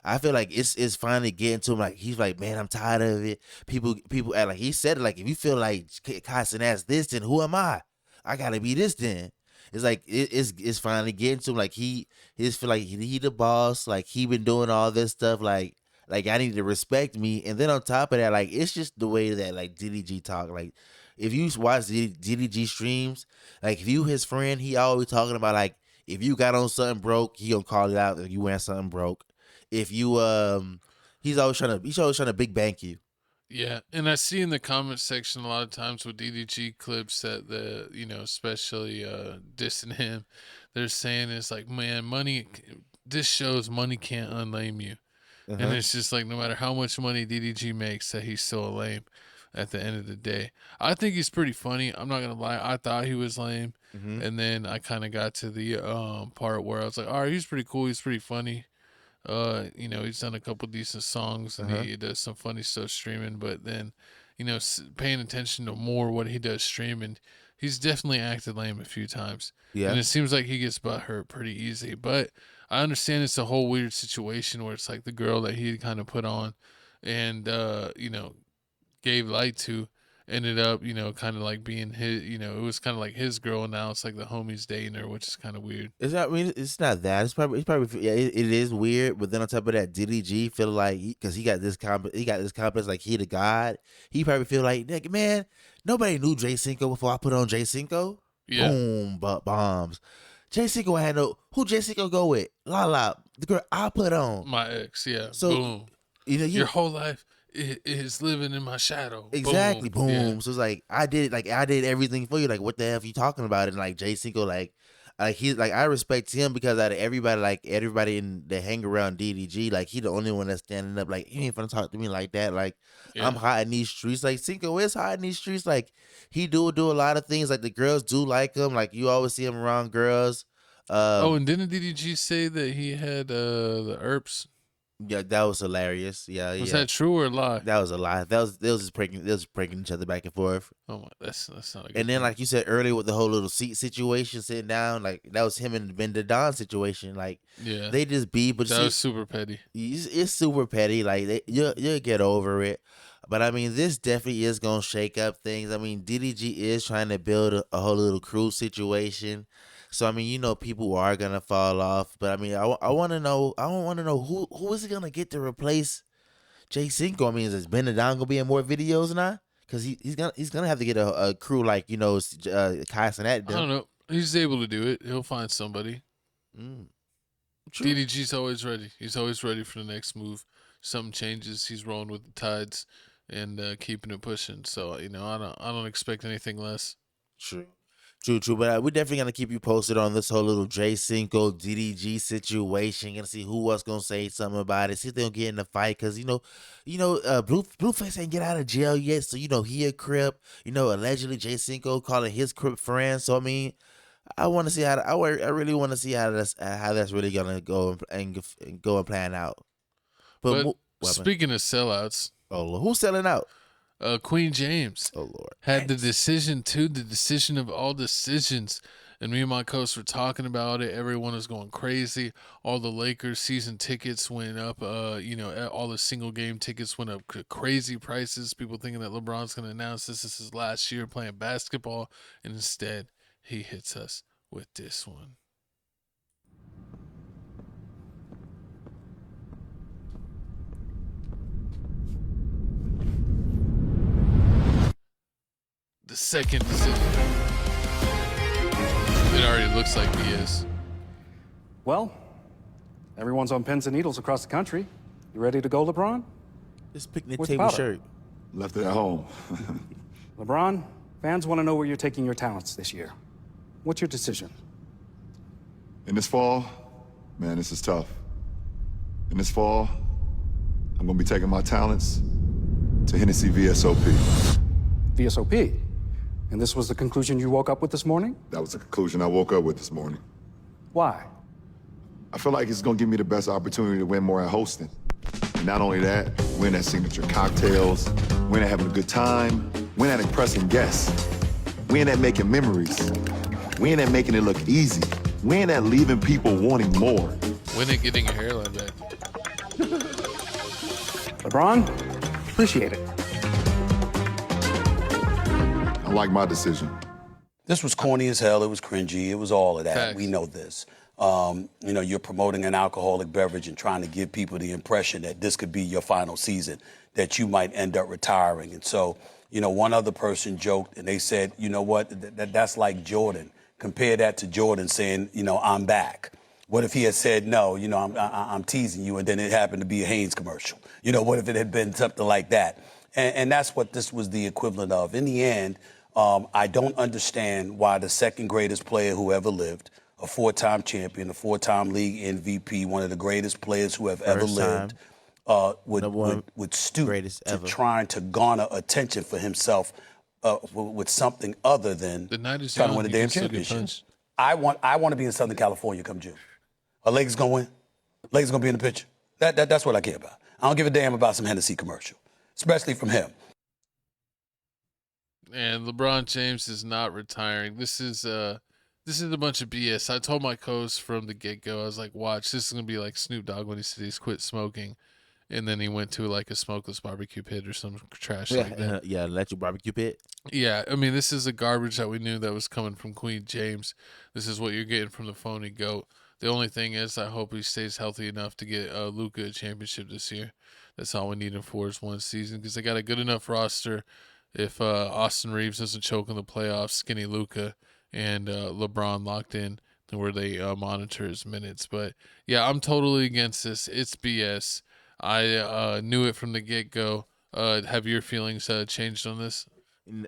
[SPEAKER 1] I feel like it's finally getting to him. Like he's like, man, I'm tired of it. People like he said it, like if you feel like cussing ass this, then who am I? I gotta be this then. It's like it's finally getting to him. Like he feel like he the boss. Like he been doing all this stuff. Like I need to respect me. And then on top of that, like it's just the way that like DDG talk. Like if you watch DDG streams, like if you his friend, he always talking about like if you got on something broke, he gonna call it out if you wearing something broke. If you he's always trying to big bank you.
[SPEAKER 2] Yeah, and I see in the comment section a lot of times with DDG clips that especially dissing him, they're saying it's like, man, money. This shows money can't unlame you. And it's just like no matter how much money DDG makes, that he's still a lame at the end of the day. I think he's pretty funny. I'm not gonna lie. I thought he was lame, and then I kind of got to the part where I was like, all right, he's pretty cool. He's pretty funny. He's done a couple decent songs, and he does some funny stuff streaming. But then, paying attention to more what he does streaming, he's definitely acted lame a few times.
[SPEAKER 1] Yeah,
[SPEAKER 2] and it seems like he gets butt hurt pretty easy. But I understand it's a whole weird situation where it's like the girl that he kind of put on and, gave light to ended up, kind of like being his, it was kind of like his girl. And now it's like the homie's dating her, which is kind of weird.
[SPEAKER 1] It's not, I mean, it's not that. It's probably yeah, it is weird. But then on top of that, DDG feel like, because he got this confidence, like he the god. He probably feel like, man, nobody knew Jay Cinco before I put on Jay Cinco.
[SPEAKER 2] Yeah.
[SPEAKER 1] Boom, bombs. Jay Cinco had who Jay Cinco go with? Lala, the girl I put on.
[SPEAKER 2] My ex, yeah.
[SPEAKER 1] So,
[SPEAKER 2] boom. Your whole life is living in my shadow.
[SPEAKER 1] Exactly. Boom.
[SPEAKER 2] Yeah.
[SPEAKER 1] So it's like I did everything for you. Like what the hell are you talking about? And like Jay Cinco, like he's like, I respect him because out of everybody in the hang around DDG, like he the only one that's standing up. Like you ain't finna talk to me like that. Like I'm hot in these streets. Like Cinco is hot in these streets. Like he do a lot of things. Like the girls do like him. Like you always see him around girls.
[SPEAKER 2] And didn't DDG say that he had the herpes?
[SPEAKER 1] Yeah, that was hilarious. Yeah,
[SPEAKER 2] was that true or a lie?
[SPEAKER 1] That was a lie. They was just breaking each other back and forth.
[SPEAKER 2] Oh my, that's not a good
[SPEAKER 1] And then, like you said earlier, with the whole little seat situation, sitting down, like that was him and Ben Don situation. Like,
[SPEAKER 2] yeah,
[SPEAKER 1] they just beat, but
[SPEAKER 2] that was super petty.
[SPEAKER 1] It's super petty. Like you'll get over it. But I mean, this definitely is gonna shake up things. I mean, DDG is trying to build a whole little crew situation. So I mean, people are gonna fall off, but I mean, I want to know who is he gonna get to replace Jay Cinco? I mean, is Ben Don gonna be in more videos now? Because he's gonna have to get a crew like Kai and that.
[SPEAKER 2] I don't know. He's able to do it. He'll find somebody. DDG's always ready. He's always ready for the next move. Something changes, he's rolling with the tides and keeping it pushing. So I don't expect anything less.
[SPEAKER 1] True. But we're definitely gonna keep you posted on this whole little Jay Cinco DDG situation. Gonna see who else gonna say something about it. See if they don't get in a fight, because Blueface ain't get out of jail yet, so he a Crip. Allegedly Jay Cinco calling his Crip friend. So I mean, I want to see I really want to see how that's really gonna go and plan out.
[SPEAKER 2] But speaking of sellouts,
[SPEAKER 1] who's selling out?
[SPEAKER 2] Queen James.
[SPEAKER 1] Oh Lord.
[SPEAKER 2] Had the decision of all decisions. And me and my coach were talking about it. Everyone was going crazy. All the Lakers season tickets went up. All the single game tickets went up crazy prices. People thinking that LeBron's going to announce this is his last year playing basketball. And instead, he hits us with this one. The second decision. It already looks like BS.
[SPEAKER 11] Well, everyone's on pins and needles across the country. You ready to go, LeBron?
[SPEAKER 1] This picnic
[SPEAKER 11] Where's
[SPEAKER 1] table
[SPEAKER 11] Potter?
[SPEAKER 1] shirt.
[SPEAKER 12] Left it at home.
[SPEAKER 11] LeBron, fans want to know where you're taking your talents this year. What's your decision?
[SPEAKER 12] In this fall, man, this is tough. And this fall, I'm gonna be taking my talents to Hennessy VSOP.
[SPEAKER 11] VSOP? And this was the conclusion you woke up with this morning?
[SPEAKER 12] That was the conclusion I woke up with this morning.
[SPEAKER 11] Why?
[SPEAKER 12] I feel like it's gonna give me the best opportunity to win more at hosting. And not only that, win at signature cocktails, win at having a good time, win at impressing guests, win at making memories, win at making it look easy, win at leaving people wanting more.
[SPEAKER 2] Win at getting a hairline back.
[SPEAKER 11] LeBron, appreciate it.
[SPEAKER 12] I like my decision.
[SPEAKER 13] This was corny as hell. It was cringy. It was all of that.
[SPEAKER 2] Facts.
[SPEAKER 13] We know this. You're promoting an alcoholic beverage and trying to give people the impression that this could be your final season, that you might end up retiring. And so, one other person joked and they said, you know what, that's like Jordan. Compare that to Jordan saying, I'm back. What if he had said, no, I'm teasing you, and then it happened to be a Hanes commercial? What if it had been something like that? And that's what this was the equivalent of. In the end, I don't understand why the second greatest player who ever lived, a four-time champion, a four-time league MVP, one of the greatest players who have ever lived, would stoop to trying to garner attention for himself with something other than trying to win a damn championship. I want to be in Southern California come June. Are Lakers gonna win? Lakers gonna be in the picture. That's what I care about. I don't give a damn about some Hennessy commercial, especially from him.
[SPEAKER 2] And LeBron James is not retiring. This is a bunch of BS. I told my co-host from the get-go, I was like, watch, this is going to be like Snoop Dogg when he said he's quit smoking. And then he went to like a smokeless barbecue pit or some trash like that.
[SPEAKER 1] Yeah, electric barbecue pit.
[SPEAKER 2] Yeah, I mean, this is a garbage that we knew that was coming from Queen James. This is what you're getting from the phony GOAT. The only thing is I hope he stays healthy enough to get Luka a championship this year. That's all we need him for is one season because they got a good enough roster. If Austin Reeves doesn't choke in the playoffs, skinny Luka and LeBron locked in, then where they monitor his minutes. But yeah, I'm totally against this. It's BS. I knew it from the get-go. Have your feelings changed on this?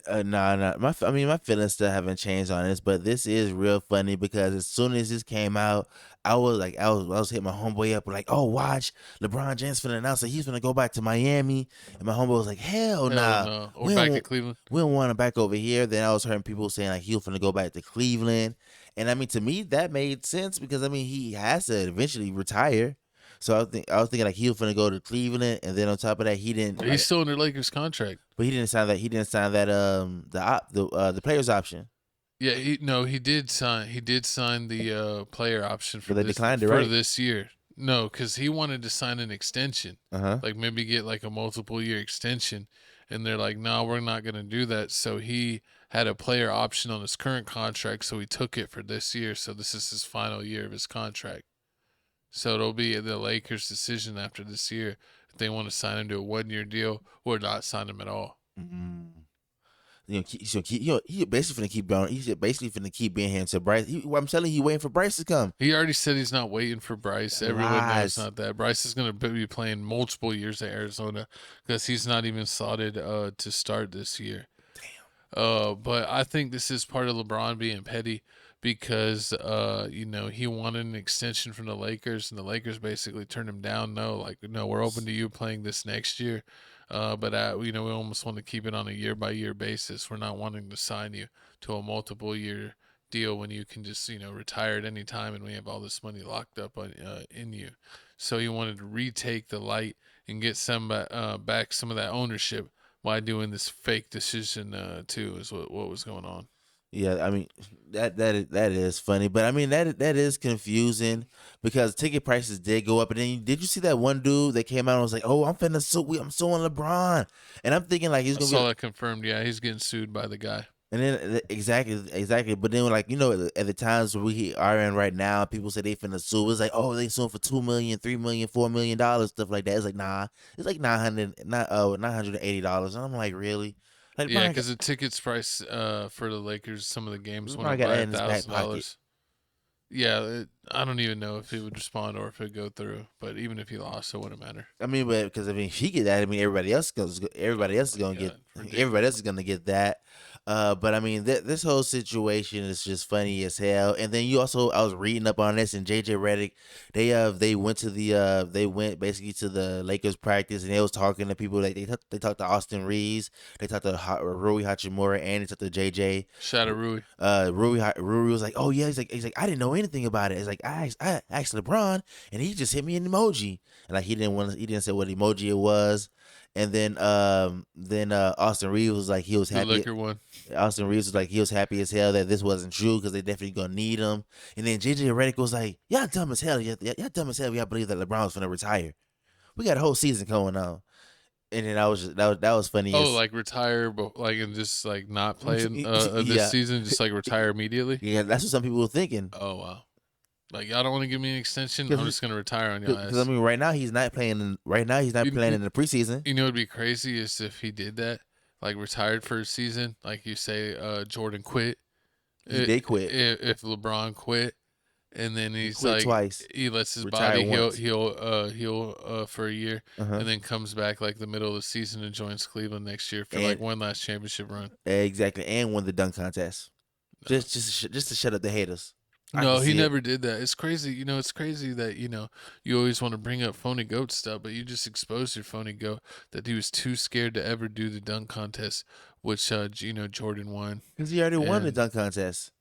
[SPEAKER 1] Nah. My feelings still haven't changed on this, but this is real funny because as soon as this came out, I was hitting my homeboy up like, oh, watch, LeBron James finna announce that he's finna go back to Miami, and my homeboy was like, hell nah,
[SPEAKER 2] no. Or back at Cleveland.
[SPEAKER 1] We don't want him back over here. Then I was hearing people saying like he was finna go back to Cleveland, and I mean to me that made sense because I mean he has to eventually retire. So I was thinking like he was gonna go to Cleveland, and then on top of that, he didn't.
[SPEAKER 2] He's still under Lakers contract,
[SPEAKER 1] but he didn't sign that. He didn't sign that the player's option.
[SPEAKER 2] Yeah, he did sign. He did sign the player option for
[SPEAKER 1] they declined it, right?
[SPEAKER 2] For this year. No, because he wanted to sign an extension, like maybe get like a multiple year extension, and they're like, no, we're not gonna do that. So he had a player option on his current contract, so he took it for this year. So this is his final year of his contract. So it'll be the Lakers' decision after this year if they want to sign him to a 1-year deal or not sign him at all.
[SPEAKER 1] Mm-hmm. He basically finna keep going. He's basically finna keep being here until Bryce. I'm telling you, he waiting for Bryce to come.
[SPEAKER 2] He already said he's not waiting for Bryce. Everyone knows not that. Bryce is going to be playing multiple years at Arizona because he's not even slotted to start this year. Damn. But I think this is part of LeBron being petty. Because, he wanted an extension from the Lakers, and the Lakers basically turned him down. No, we're open to you playing this next year. But we almost want to keep it on a year-by-year basis. We're not wanting to sign you to a multiple-year deal when you can just, retire at any time, and we have all this money locked up in you. So he wanted to retake the light and get some back some of that ownership by doing this fake decision, too, is what was going on.
[SPEAKER 1] Yeah, I mean that is funny, but I mean that is confusing because ticket prices did go up. And then did you see that one dude that came out and was like, "Oh, I'm suing LeBron," and I'm thinking like he's gonna.
[SPEAKER 2] I saw that confirmed. Yeah, he's getting sued by the guy.
[SPEAKER 1] And then exactly. But then at the times we are in right now, people say they finna sue. It's like, oh, they suing for $2 million, $3 million, $4 million, stuff like that. It's like nah, it's like $980, and I'm like, really? Like,
[SPEAKER 2] yeah, because the tickets price for the Lakers, some of the games went up by $1,000. Yeah, I don't even know if he would respond or if it would go through. But even if he lost, it wouldn't matter.
[SPEAKER 1] I mean, if he get that, I mean, everybody else is gonna get that. But I mean, this whole situation is just funny as hell. And then I was reading up on this, and JJ Redick, they went to they went basically to the Lakers practice, and they was talking to people. Like they talked to Austin Reeves, they talked to Rui Hachimura, and they talked to JJ.
[SPEAKER 2] Shout out Rui.
[SPEAKER 1] Rui was like, oh yeah, he's like I didn't know anything about it. It's like I asked LeBron, and he just hit me an emoji, and like he didn't say what emoji it was. And then Austin Reeves was like he was happy.
[SPEAKER 2] The liquor one.
[SPEAKER 1] Austin Reeves was like he was happy as hell that this wasn't true because they definitely gonna need him. And then JJ Redick was like, y'all dumb as hell. Y'all dumb as hell. Y'all believe that LeBron's gonna retire. We got a whole season going on. And then that was funny.
[SPEAKER 2] Oh, like retire, but like and just like not play this season, just like retire immediately.
[SPEAKER 1] Yeah, that's what some people were thinking.
[SPEAKER 2] Oh wow. Like y'all don't want to give me an extension. I'm just gonna retire on y'all ass.
[SPEAKER 1] Because I mean, right now he's not playing. Right now he's not playing in the preseason.
[SPEAKER 2] You know, what'd be crazy is if he did that, like retired for a season, like you say, Jordan quit.
[SPEAKER 1] He did quit.
[SPEAKER 2] If LeBron quit, and then he's
[SPEAKER 1] quit
[SPEAKER 2] like
[SPEAKER 1] twice.
[SPEAKER 2] He lets his
[SPEAKER 1] Retire
[SPEAKER 2] body
[SPEAKER 1] once.
[SPEAKER 2] heal for a year, and then comes back like the middle of the season and joins Cleveland next year for like one last championship run.
[SPEAKER 1] Exactly, and won the dunk contest. Just to shut up the haters.
[SPEAKER 2] No, he never did that. It's crazy. You know, it's crazy that, you know, you always want to bring up phony goat stuff, but you just exposed your phony goat that he was too scared to ever do the dunk contest, which, you know, Jordan won.
[SPEAKER 1] Because he already won the dunk contest.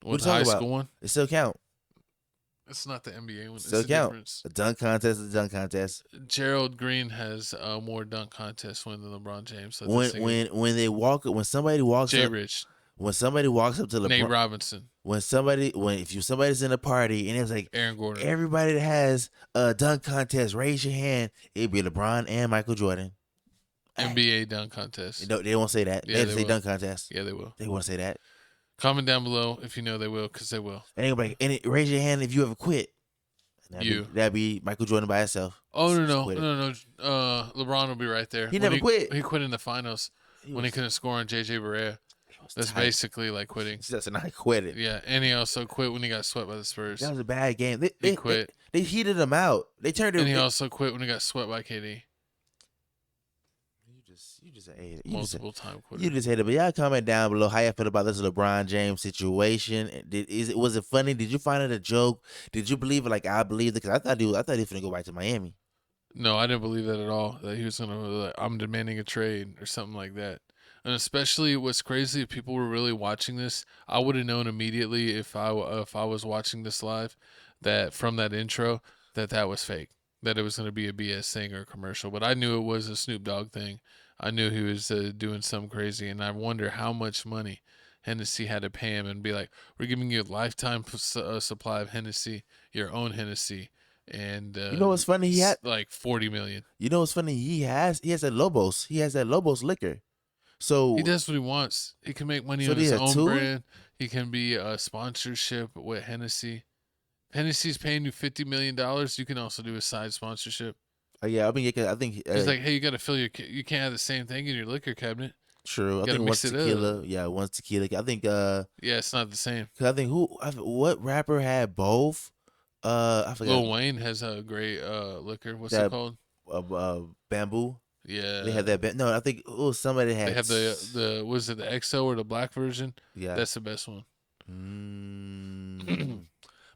[SPEAKER 2] What, the high school one?
[SPEAKER 1] It still count.
[SPEAKER 2] It's not the NBA one.
[SPEAKER 1] Still
[SPEAKER 2] it's
[SPEAKER 1] count.
[SPEAKER 2] Difference.
[SPEAKER 1] A dunk contest is a dunk contest.
[SPEAKER 2] Gerald Green has more dunk contests win than LeBron James. So
[SPEAKER 1] when somebody walks
[SPEAKER 2] Jay
[SPEAKER 1] up,
[SPEAKER 2] Rich.
[SPEAKER 1] When somebody walks up to LeBron,
[SPEAKER 2] Nate Robinson.
[SPEAKER 1] If somebody's in a party and it's like
[SPEAKER 2] Aaron Gordon,
[SPEAKER 1] everybody that has a dunk contest, raise your hand. It'd be LeBron and Michael Jordan.
[SPEAKER 2] NBA dunk contest.
[SPEAKER 1] They won't say that.
[SPEAKER 2] Yeah,
[SPEAKER 1] they say dunk contest.
[SPEAKER 2] Yeah, they will.
[SPEAKER 1] They won't say that.
[SPEAKER 2] Comment down below if you know they will, because they will.
[SPEAKER 1] And raise your hand if you ever quit. That'd be Michael Jordan by himself.
[SPEAKER 2] Oh no. LeBron will be right there.
[SPEAKER 1] He never quit.
[SPEAKER 2] He quit in the finals when he couldn't score on JJ Barea. That's basically like quitting.
[SPEAKER 1] That's not quitting.
[SPEAKER 2] Yeah, and he also quit when he got swept by the Spurs.
[SPEAKER 1] That was a bad game.
[SPEAKER 2] He quit.
[SPEAKER 1] They heated him out. They turned him.
[SPEAKER 2] And he also quit when he got swept by KD.
[SPEAKER 1] You just hate it.
[SPEAKER 2] Multiple time quitter.
[SPEAKER 1] You just hate it. But y'all comment down below how you feel about this LeBron James situation. Was it funny? Did you find it a joke? Did you believe it like I believed it? Because I thought he was gonna go back to Miami.
[SPEAKER 2] No, I didn't believe that at all. That he was gonna like, I'm demanding a trade or something like that. And especially what's crazy, if people were really watching this, I would have known immediately if I was watching this live that from that intro that was fake, that it was going to be a BS thing or a commercial. But I knew it was a Snoop Dogg thing. I knew he was doing something crazy, and I wonder how much money Hennessy had to pay him and be like, we're giving you a lifetime supply of Hennessy, your own Hennessy. And
[SPEAKER 1] you know what's funny? He had
[SPEAKER 2] like $40 million.
[SPEAKER 1] You know what's funny? He has that Lobos. He has that Lobos liquor. So
[SPEAKER 2] he does what he wants. He can make money on his own brand. He can be a sponsorship with Hennessy. Hennessy's paying you $50 million. You can also do a side sponsorship.
[SPEAKER 1] Yeah, I mean, I think
[SPEAKER 2] it's like, hey, you got to fill you can't have the same thing in your liquor cabinet.
[SPEAKER 1] True, I think one's tequila. Yeah, one's tequila. I think.
[SPEAKER 2] Yeah, it's not the same.
[SPEAKER 1] I think what rapper had both? I forgot.
[SPEAKER 2] Lil Wayne has a great liquor. What's it called?
[SPEAKER 1] Bamboo.
[SPEAKER 2] Yeah,
[SPEAKER 1] they had that. No, I think somebody had.
[SPEAKER 2] They have the was it the XO or the black version?
[SPEAKER 1] Yeah,
[SPEAKER 2] that's the best one.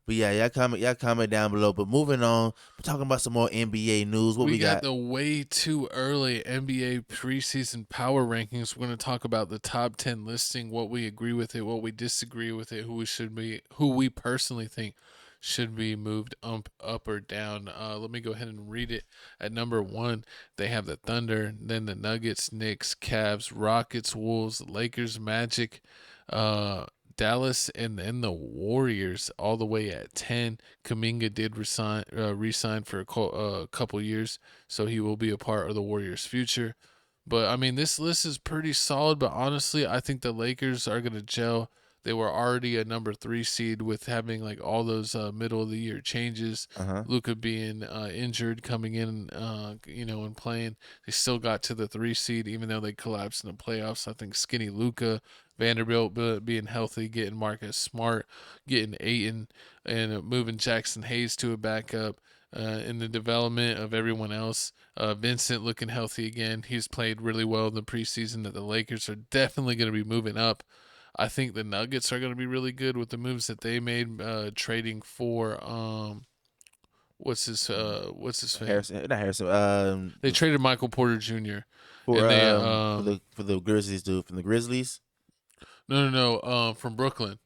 [SPEAKER 1] But yeah, y'all comment down below. But moving on, we're talking about some more NBA news. What we got?
[SPEAKER 2] The way too early NBA preseason power rankings. We're going to talk about the top 10 listing, what we agree with it, what we disagree with it, who we personally think should be moved up or down. Let me go ahead and read it. At number 1, they have the Thunder, then the Nuggets, Knicks, Cavs, Rockets, Wolves, Lakers, Magic, Dallas, and then the Warriors all the way at 10. Kuminga did resign for a couple years, so he will be a part of the Warriors' future. But, I mean, this list is pretty solid, but honestly, I think the Lakers are going to gel. They were already a number 3 seed with having like all those middle of the year changes. Luka being injured, coming in, and playing. They still got to the 3 seed, even though they collapsed in the playoffs. I think skinny Luka, Vanderbilt being healthy, getting Marcus Smart, getting Ayton, and moving Jackson Hayes to a backup. in the development of everyone else. Vincent looking healthy again. He's played really well in the preseason. That the Lakers are definitely going to be moving up. I think the Nuggets are going to be really good with the moves that they made, trading for what's his face?
[SPEAKER 1] Harrison, not Harrison.
[SPEAKER 2] They traded Michael Porter Jr.
[SPEAKER 1] For
[SPEAKER 2] and they
[SPEAKER 1] for the Grizzlies, dude. From the Grizzlies.
[SPEAKER 2] No, from Brooklyn.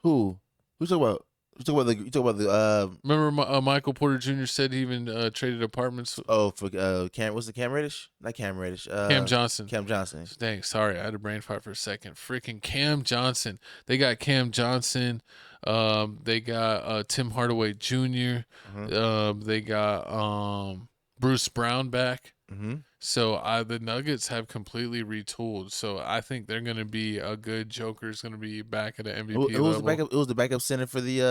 [SPEAKER 1] Who? Who's talking about? You talk about the.
[SPEAKER 2] Remember, Michael Porter Jr. said he even traded apartments.
[SPEAKER 1] Oh, for Cam. What's the Cam Reddish? Not Cam Reddish.
[SPEAKER 2] Cam Johnson.
[SPEAKER 1] Cam Johnson.
[SPEAKER 2] Dang, sorry, I had a brain fart for a second. Freaking Cam Johnson. They got Cam Johnson. They got Tim Hardaway Jr. They got Bruce Brown back.
[SPEAKER 1] Mm-hmm.
[SPEAKER 2] So the Nuggets have completely retooled. So I think they're going to be a good Joker's going to be back at an MVP level.
[SPEAKER 1] It was the backup center for the.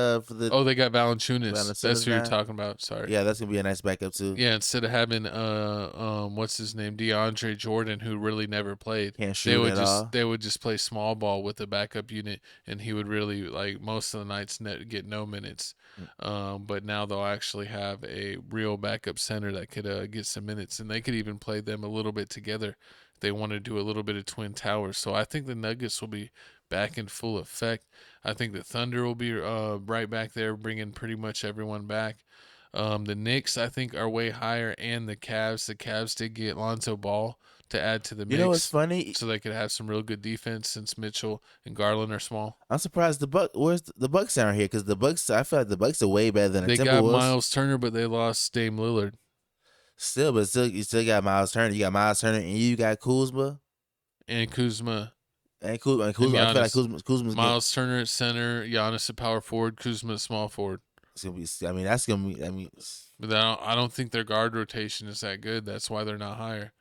[SPEAKER 2] Oh, they got Valanciunas. That's who you're talking about. Sorry.
[SPEAKER 1] Yeah, that's gonna be a nice backup too.
[SPEAKER 2] Yeah, instead of having what's his name, DeAndre Jordan, who really never played,
[SPEAKER 1] Can't shoot
[SPEAKER 2] they would just play small ball with the backup unit, and he would really like most of the nights get no minutes. But now they'll actually have a real backup center that could get some minutes, and they could even play them a little bit together. They want to do a little bit of twin towers. So I think the Nuggets will be back in full effect. I think the Thunder will be right back there, bringing pretty much everyone back. The Knicks, I think, are way higher, and the Cavs. The Cavs did get Lonzo Ball to add to the mix.
[SPEAKER 1] You know what's funny?
[SPEAKER 2] So they could have some real good defense since Mitchell and Garland are small.
[SPEAKER 1] I'm surprised where's the Bucks aren't here, because the Bucks, I feel like the Bucks are way better than
[SPEAKER 2] they
[SPEAKER 1] the Timberwolves.
[SPEAKER 2] They got Miles Turner, but they lost Dame Lillard.
[SPEAKER 1] You still got Miles Turner. You got Miles Turner, and you got Kuzma.
[SPEAKER 2] And Kuzma.
[SPEAKER 1] And Kuzma. I feel like Kuzma's
[SPEAKER 2] Miles Turner at center, Giannis at power forward, Kuzma at small forward.
[SPEAKER 1] It's gonna be. I mean, that's gonna be. I mean,
[SPEAKER 2] but I don't think their guard rotation is that good. That's why they're not higher.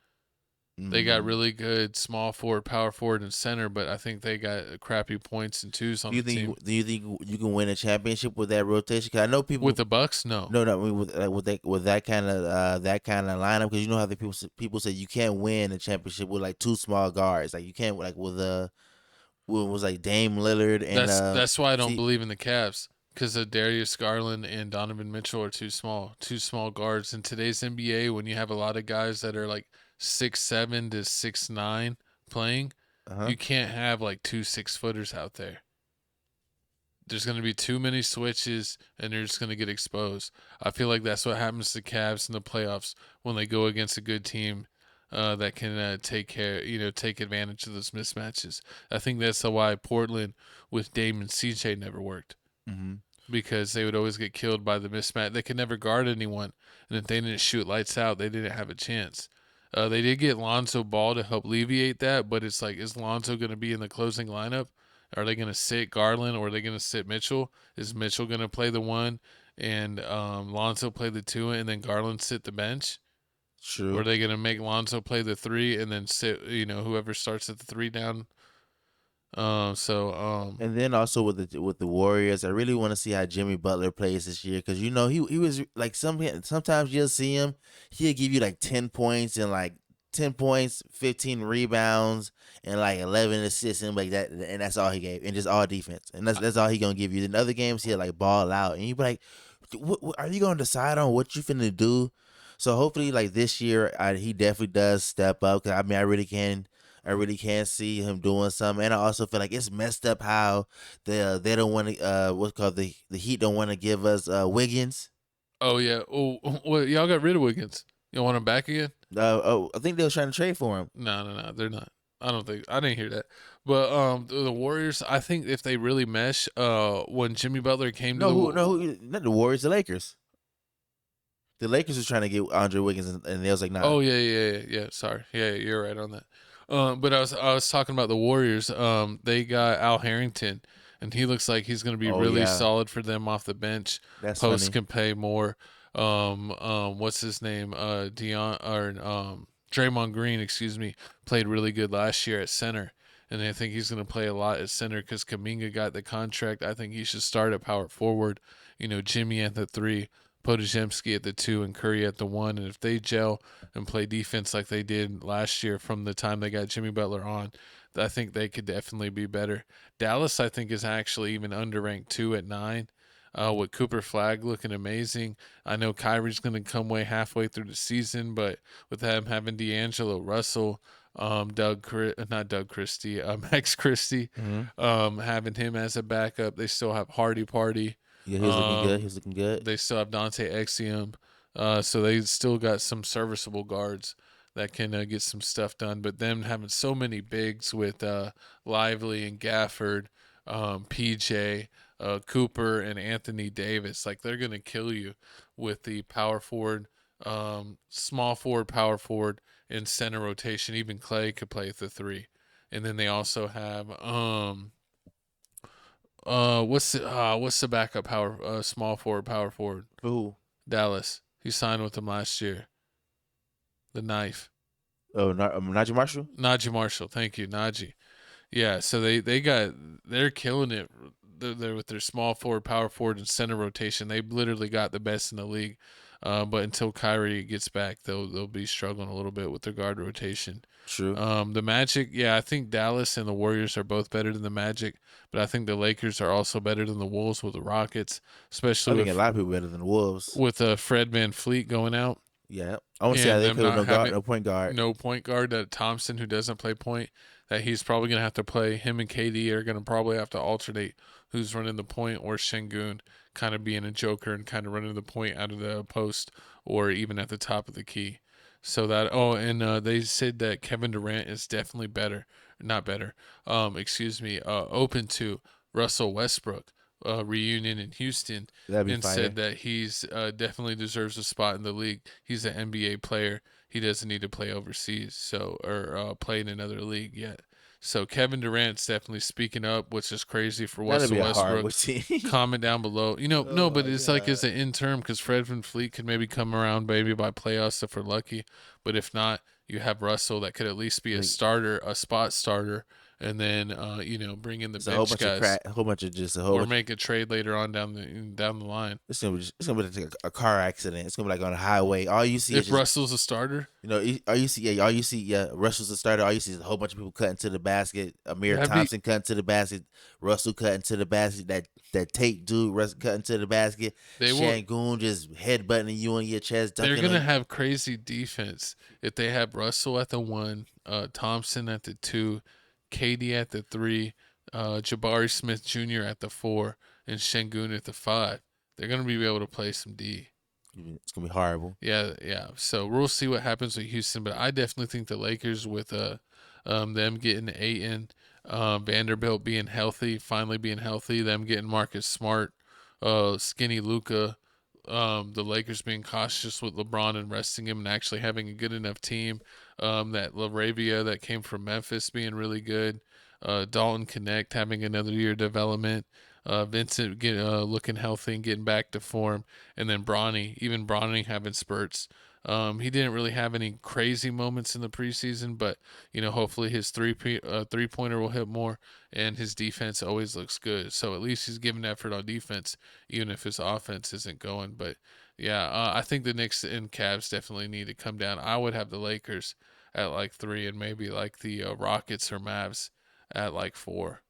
[SPEAKER 2] They got really good small forward, power forward, and center, but I think they got crappy points and twos on the team.
[SPEAKER 1] Do you think you can win a championship with that rotation? Because I know people
[SPEAKER 2] with the Bucks. No.
[SPEAKER 1] I mean, with that kind of lineup. Because you know how the people say you can't win a championship with like two small guards. Like you can't like with was like Dame Lillard and
[SPEAKER 2] that's why I don't believe in the Cavs. Because Darius Garland and Donovan Mitchell are too small guards. In today's NBA, when you have a lot of guys that are like 6'7" to 6'9" playing, you can't have like 2 6-footers out there. There's going to be too many switches, and they're just going to get exposed. I feel like that's what happens to the Cavs in the playoffs when they go against a good team that can take advantage of those mismatches. I think that's why Portland with Dame and CJ never worked.
[SPEAKER 1] Mm-hmm.
[SPEAKER 2] Because they would always get killed by the mismatch. They could never guard anyone, and if they didn't shoot lights out, they didn't have a chance. They did get Lonzo Ball to help alleviate that, but it's like, is Lonzo going to be in the closing lineup? Are they going to sit Garland, or are they going to sit Mitchell? Is Mitchell going to play the 1 and Lonzo play the 2 and then Garland sit the bench?
[SPEAKER 1] True.
[SPEAKER 2] Or are they going to make Lonzo play the 3 and then sit, whoever starts at the 3 down?
[SPEAKER 1] And then also with the Warriors, I really want to see how Jimmy Butler plays this year, because he was like sometimes you'll see him, he'll give you like 10 points and like 10 points, 15 rebounds, and like 11 assists and like that, and that's all he gave, and just all defense, and that's all he gonna give you. In other games he'll like ball out, and you be like, what are you gonna decide on what you finna do? So hopefully like this year he definitely does step up, because I mean I really can see him doing something. And I also feel like it's messed up how they don't want to the Heat don't want to give us Wiggins.
[SPEAKER 2] Oh yeah. Oh well, y'all got rid of Wiggins. You want him back again?
[SPEAKER 1] I think they were trying to trade for him.
[SPEAKER 2] No, they're not. I didn't hear that. But the Warriors, I think if they really mesh, when Jimmy Butler came
[SPEAKER 1] not the Warriors, the Lakers. The Lakers was trying to get Andre Wiggins, and they was like, "Nah."
[SPEAKER 2] Oh yeah. Sorry, yeah, you're right on that. But I was talking about the Warriors. They got Al Harrington, and he looks like he's going to be really solid for them off the bench.
[SPEAKER 1] That's
[SPEAKER 2] Post
[SPEAKER 1] funny.
[SPEAKER 2] can pay more. What's his name? Draymond Green, played really good last year at center, and I think he's going to play a lot at center because Kuminga got the contract. I think he should start at power forward. Jimmy at the 3. Podziemski at the 2 and Curry at the 1, and if they gel and play defense like they did last year from the time they got Jimmy Butler on, I think they could definitely be better. Dallas, I think, is actually even underranked 2 at 9. with Cooper Flag looking amazing. I know Kyrie's going to come way halfway through the season, but with him having D'Angelo Russell, not Doug Christie, Max Christie, having him as a backup. They still have Hardy Party.
[SPEAKER 1] Yeah, he was looking good. He was looking good.
[SPEAKER 2] They still have Dante Exum. So they still got some serviceable guards that can get some stuff done. But them having so many bigs with Lively and Gafford, PJ, Cooper, and Anthony Davis, like they're going to kill you with the power forward, small forward, power forward, and center rotation. Even Clay could play at the 3. And then they also have what's the backup power small forward, power forward?
[SPEAKER 1] Who?
[SPEAKER 2] Dallas. He signed with them last year. The knife.
[SPEAKER 1] Oh, Najee Marshall?
[SPEAKER 2] Najee Marshall. Thank you, Najee. Yeah, so they're killing it. They're with their small forward, power forward, and center rotation. They literally got the best in the league. But until Kyrie gets back, they'll be struggling a little bit with their guard rotation.
[SPEAKER 1] True.
[SPEAKER 2] The Magic, yeah, I think Dallas and the Warriors are both better than the Magic, but I think the Lakers are also better than the Wolves with the Rockets, especially
[SPEAKER 1] I think a lot of people better than the Wolves.
[SPEAKER 2] With Fred VanVleet going out.
[SPEAKER 1] Yeah, I want to see how they play with no point guard.
[SPEAKER 2] No point guard. Thompson, who doesn't play point, that he's probably going to have to play. Him and KD are going to probably have to alternate who's running the point, or Şengün kind of being a joker and kind of running the point out of the post or even at the top of the key. So that, they said that Kevin Durant is definitely open to Russell Westbrook reunion in Houston, and said that he's definitely deserves a spot in the league. He's an NBA player. He doesn't need to play overseas, or play in another league yet. So Kevin Durant's definitely speaking up, which is crazy for Russell Westbrook. Comment down below. But it's like as an interim, because Fred VanVleet could maybe come around maybe by playoffs if we're lucky. But if not, you have Russell that could at least be a starter, a spot starter, and then bring in the bench guys. Or make a trade later on down the line.
[SPEAKER 1] It's gonna be like a car accident. It's gonna be like on a highway. All you see
[SPEAKER 2] if Russell's a starter.
[SPEAKER 1] All you see Russell's a starter. All you see is a whole bunch of people cutting to the basket. Amir Thompson cutting to the basket. Russell cutting to the basket. That Tate dude cutting to the basket. Şengün just headbutting you on your chest.
[SPEAKER 2] They're gonna have crazy defense if they have Russell at the 1, Thompson at the 2, KD at the 3, Jabari Smith Jr. at the 4, and Şengün at the 5. They're gonna be able to play some D.
[SPEAKER 1] It's gonna be horrible.
[SPEAKER 2] Yeah. So we'll see what happens with Houston, but I definitely think the Lakers with them getting Ayton, Vanderbilt being healthy, finally being healthy, them getting Marcus Smart, skinny Luka, the Lakers being cautious with LeBron and resting him and actually having a good enough team, that LaRavia that came from Memphis being really good, Dalton Connect having another year of development, Vincent looking healthy and getting back to form, and then Bronny having spurts. He didn't really have any crazy moments in the preseason, but hopefully his three-pointer will hit more, and his defense always looks good. So at least he's giving effort on defense, even if his offense isn't going. But yeah, I think the Knicks and Cavs definitely need to come down. I would have the Lakers at like 3, and maybe like the Rockets or Mavs at like 4.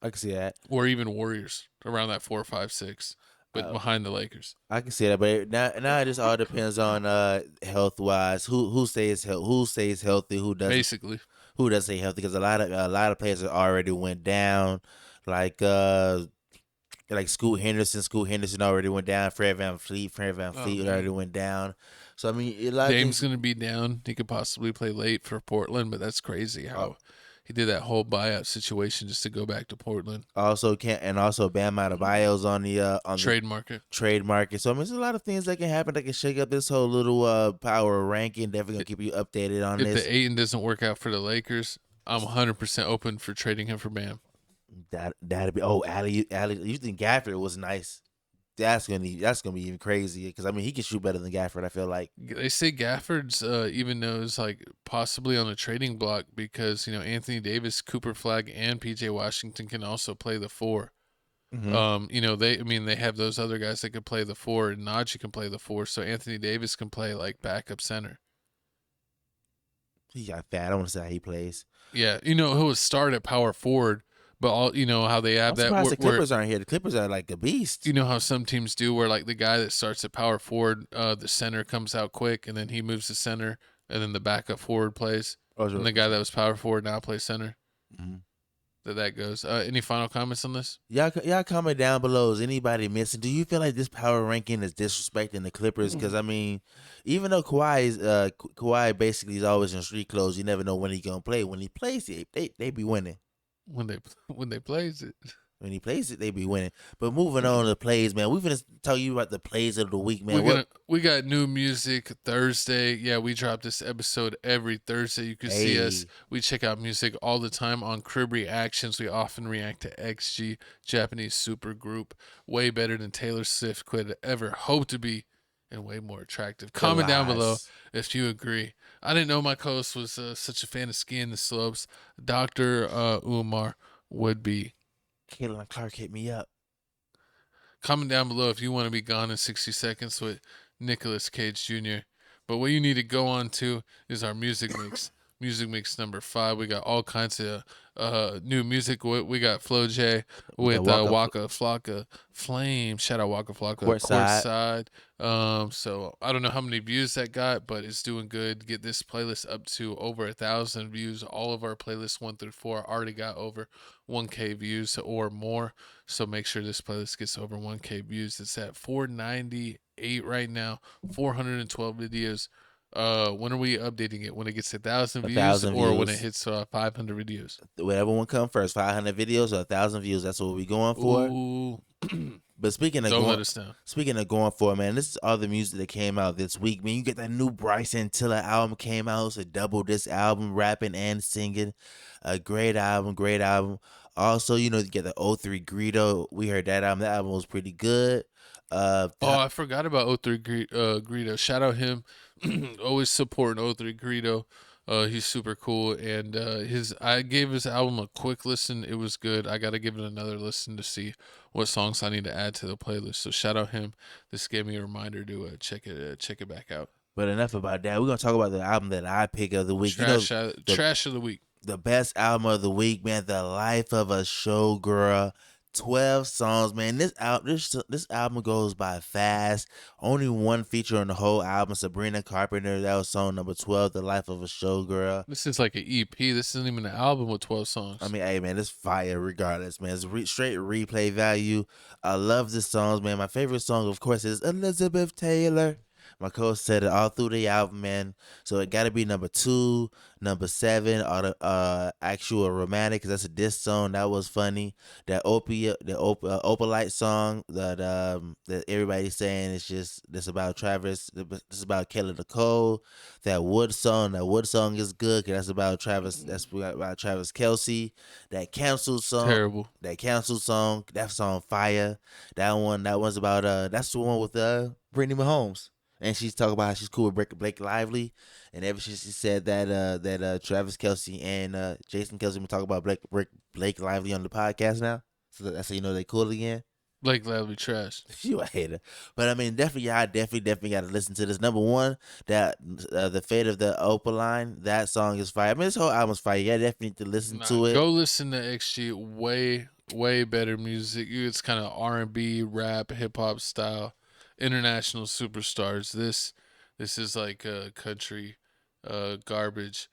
[SPEAKER 1] I can see that,
[SPEAKER 2] or even Warriors around that 4, 5, 6. But behind the Lakers,
[SPEAKER 1] I can see that. But now it just all depends on health wise, who stays healthy, who doesn't.
[SPEAKER 2] Basically,
[SPEAKER 1] who doesn't stay healthy, because a lot of players already went down, like Scoot Henderson. Scoot Henderson already went down. Fred VanVleet already went down. So I mean,
[SPEAKER 2] Dame's gonna be down. He could possibly play late for Portland, but that's crazy how. He did that whole buyout situation just to go back to Portland.
[SPEAKER 1] Also Bam Adebayo's on the
[SPEAKER 2] trade market.
[SPEAKER 1] So I mean, there's a lot of things that can happen that can shake up this whole little power ranking. Definitely gonna keep you updated on this.
[SPEAKER 2] If the Ayton doesn't work out for the Lakers, I'm 100% open for trading him for Bam.
[SPEAKER 1] That'd be Ali. You think Gafford was nice? That's gonna be even crazy, because I mean he can shoot better than Gafford. I feel like
[SPEAKER 2] they say Gafford's even knows like possibly on the trading block, because Anthony Davis, Cooper Flag, and PJ Washington can also play the 4.
[SPEAKER 1] Mm-hmm.
[SPEAKER 2] They have those other guys that can play the 4, and Najee can play the 4, so Anthony Davis can play like backup center.
[SPEAKER 1] He got fat. I don't want to say how he plays.
[SPEAKER 2] Yeah, he'll start at power forward, But all how they have
[SPEAKER 1] I'm
[SPEAKER 2] that.
[SPEAKER 1] surprised the
[SPEAKER 2] where
[SPEAKER 1] Clippers aren't here. The Clippers are like a beast.
[SPEAKER 2] you know how some teams do, where like the guy that starts at power forward, the center comes out quick, and then he moves to center, and then the backup forward plays, and the guy that was power forward now plays center.
[SPEAKER 1] Mm-hmm.
[SPEAKER 2] That goes. Any final comments on this?
[SPEAKER 1] Y'all comment down below. Is anybody missing? Do you feel like this power ranking is disrespecting the Clippers? Because I mean, even though Kawhi basically is always in street clothes, you never know when he's gonna play. When he plays it, they be winning.
[SPEAKER 2] When they plays it.
[SPEAKER 1] When he plays it, they be winning. But moving on to the plays, man. We're going to tell you about the plays of the week, man.
[SPEAKER 2] We got new music Thursday. Yeah, we drop this episode every Thursday. You can see us. We check out music all the time on Crib Reactions. We often react to XG, Japanese supergroup. Way better than Taylor Swift could ever hope to be, and way more attractive. Comment down below if you agree. I didn't know my co-host was such a fan of skiing the slopes. Dr. Umar would be.
[SPEAKER 1] Caitlin Clark hit me up.
[SPEAKER 2] Comment down below if you want to be gone in 60 seconds with Nicolas Cage Jr. But what you need to go on to is our music mix. Music mix number 5. We got all kinds of new music. We got Flo J with Waka Flocka Flame. Shout out Waka Flocka. Courtside. So I don't know how many views that got, but it's doing good. Get this playlist up to over 1,000 views. All of our playlists 1 through 4 already got over 1K views or more. So make sure this playlist gets over 1K views. It's at 498 right now. 412 videos. When are we updating it? When it gets 1,000 views, or when it hits 500 videos?
[SPEAKER 1] Whatever one come first, 500 videos or 1,000 views. That's what we're going for.
[SPEAKER 2] Ooh.
[SPEAKER 1] But speaking of going for it, man, this is all the music that came out this week. Man, you get that new Bryson Tiller album came out. It's a double disc album, rapping and singing. A great album. Also, you get the 03 Greedo. We heard that album. That album was pretty good.
[SPEAKER 2] I forgot about 03 Greedo. Shout out him. Always supporting 03 Greedo. He's super cool, and I gave his album a quick listen. It was good. I gotta give it another listen to see what songs I need to add to the playlist. So shout out him. This gave me a reminder to check it back out.
[SPEAKER 1] But enough about that. We're gonna talk about the album that I pick of the week.
[SPEAKER 2] Trash of the week.
[SPEAKER 1] The best album of the week, man. The Life of a Showgirl. 12 songs, man. This album goes by fast. Only one feature on the whole album, Sabrina Carpenter. That was song number 12, The Life of a Showgirl.
[SPEAKER 2] This is like an EP. This isn't even an album with 12 songs.
[SPEAKER 1] I mean, hey, man, it's fire regardless, man. It's straight replay value. I love the songs, man. My favorite song, of course, is Elizabeth Taylor. My co-host said it all through the album, man. So it got to be number 2, number 7, or the actual romantic, because that's a diss song. That was funny. That Opalite song that everybody's saying is just this about Travis. This is about Kelly Nicole. That Wood song is good because that's about Travis. That's about Travis Kelce. That Cancel song.
[SPEAKER 2] Terrible.
[SPEAKER 1] That Cancel song. That song fire. That one's about that's the one with Brittany Mahomes. And she's talking about how she's cool with Blake Lively, and ever since she said that Travis Kelce and Jason Kelce been talking about Blake Lively on the podcast now, so that's how you know they cool again.
[SPEAKER 2] Blake Lively trash.
[SPEAKER 1] You a hater, but I mean I definitely got to listen to this. Number 1, that the Fate of the Opaline, that song is fire. I mean this whole album's fire. Yeah, definitely need to listen to it.
[SPEAKER 2] Go listen to XG. Way better music. It's kind of R&B, rap, hip hop style. International superstars. This is like country garbage,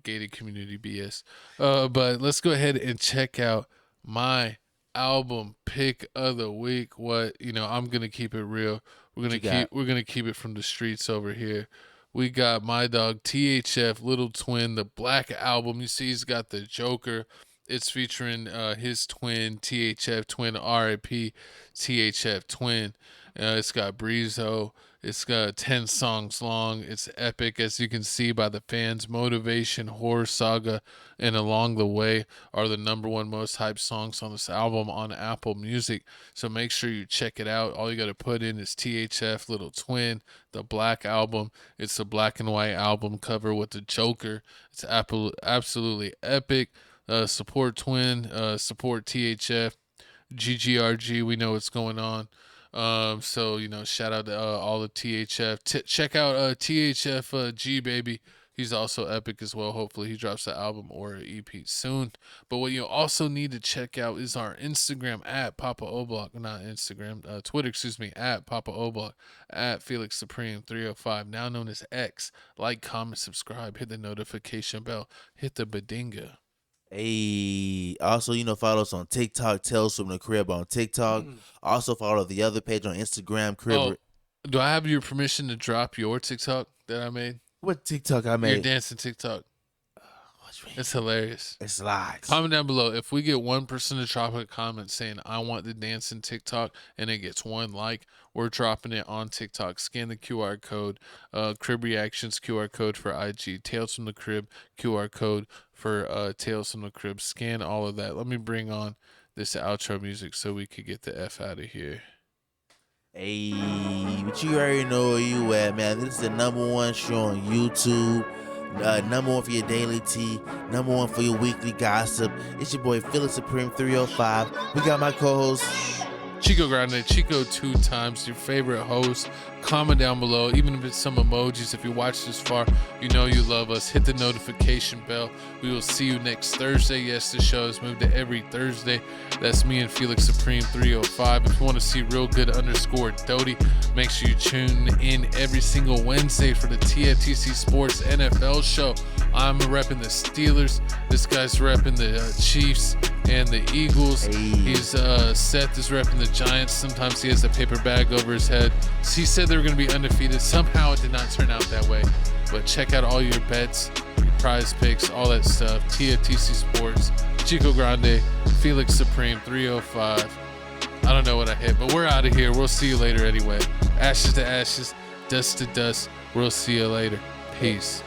[SPEAKER 2] gated community BS. But let's go ahead and check out my album pick of the week. I'm gonna keep it real. We're gonna keep it from the streets over here. We got my dog THF, Little Twin, the Black Album. You see, he's got the Joker. It's featuring his twin, THF Twin, RIP, THF Twin. It's got Breezo. It's got 10 songs long. It's epic, as you can see by the fans. Motivation, Horror Saga, and Along the Way are the number 1 most hyped songs on this album on Apple Music. So make sure you check it out. All you got to put in is THF, Little Twin, the Black Album. It's a black and white album cover with the Joker. It's absolutely epic. Support Twin, support THF, GGRG. We know what's going on. So shout out to all the THF. Check out THF G baby. He's also epic as well. Hopefully he drops an album or an EP soon. But what you also need to check out is our Instagram at Papa Oblock, not Instagram, Twitter, at Papa Oblock, at Felix Supreme 305, now known as X. Like, comment, subscribe, hit the notification bell, hit the badinga.
[SPEAKER 1] Hey, also, follow us on TikTok, Tales from the Crib on TikTok. Also follow the other page on Instagram, Crib.
[SPEAKER 2] Oh, do I have your permission to drop your TikTok that I made?
[SPEAKER 1] What TikTok I made?
[SPEAKER 2] Your dancing TikTok. It's hilarious.
[SPEAKER 1] It's lies.
[SPEAKER 2] Comment down below. If we get one person to drop a comment saying, I want the dancing TikTok, and it gets 1 like, we're dropping it on TikTok. Scan the QR code. Crib Reactions QR code for IG. Tales from the Crib QR code for Tales from the Crib. Scan all of that. Let me bring on this outro music so we could get the F out of here.
[SPEAKER 1] Hey, but you already know where you at, man. This is the #1 show on YouTube. #1 for your daily tea. #1 for your weekly gossip. It's your boy Felix Supreme 305. We got my co-host
[SPEAKER 2] Chico Grande, Chico 2 times, your favorite host. Comment down below, even if it's some emojis. If you watch this far, you know you love us. Hit the notification bell. We will see you next Thursday. Yes, the show has moved to every Thursday. That's me and Felix Supreme 305. If you want to see real good _Doty, make sure you tune in every single Wednesday for the TFTC Sports NFL show. I'm repping the Steelers. This guy's repping the Chiefs and the Eagles. He's Seth is repping the Giants. Sometimes he has a paper bag over his head. So he said they were going to be undefeated. Somehow it did not turn out that way. But check out all your bets, your prize picks, all that stuff. TFTC Sports, Chico Grande, Felix Supreme 305. I don't know what I hit, but we're out of here. We'll see you later anyway. Ashes to ashes, dust to dust. We'll see you later. Peace.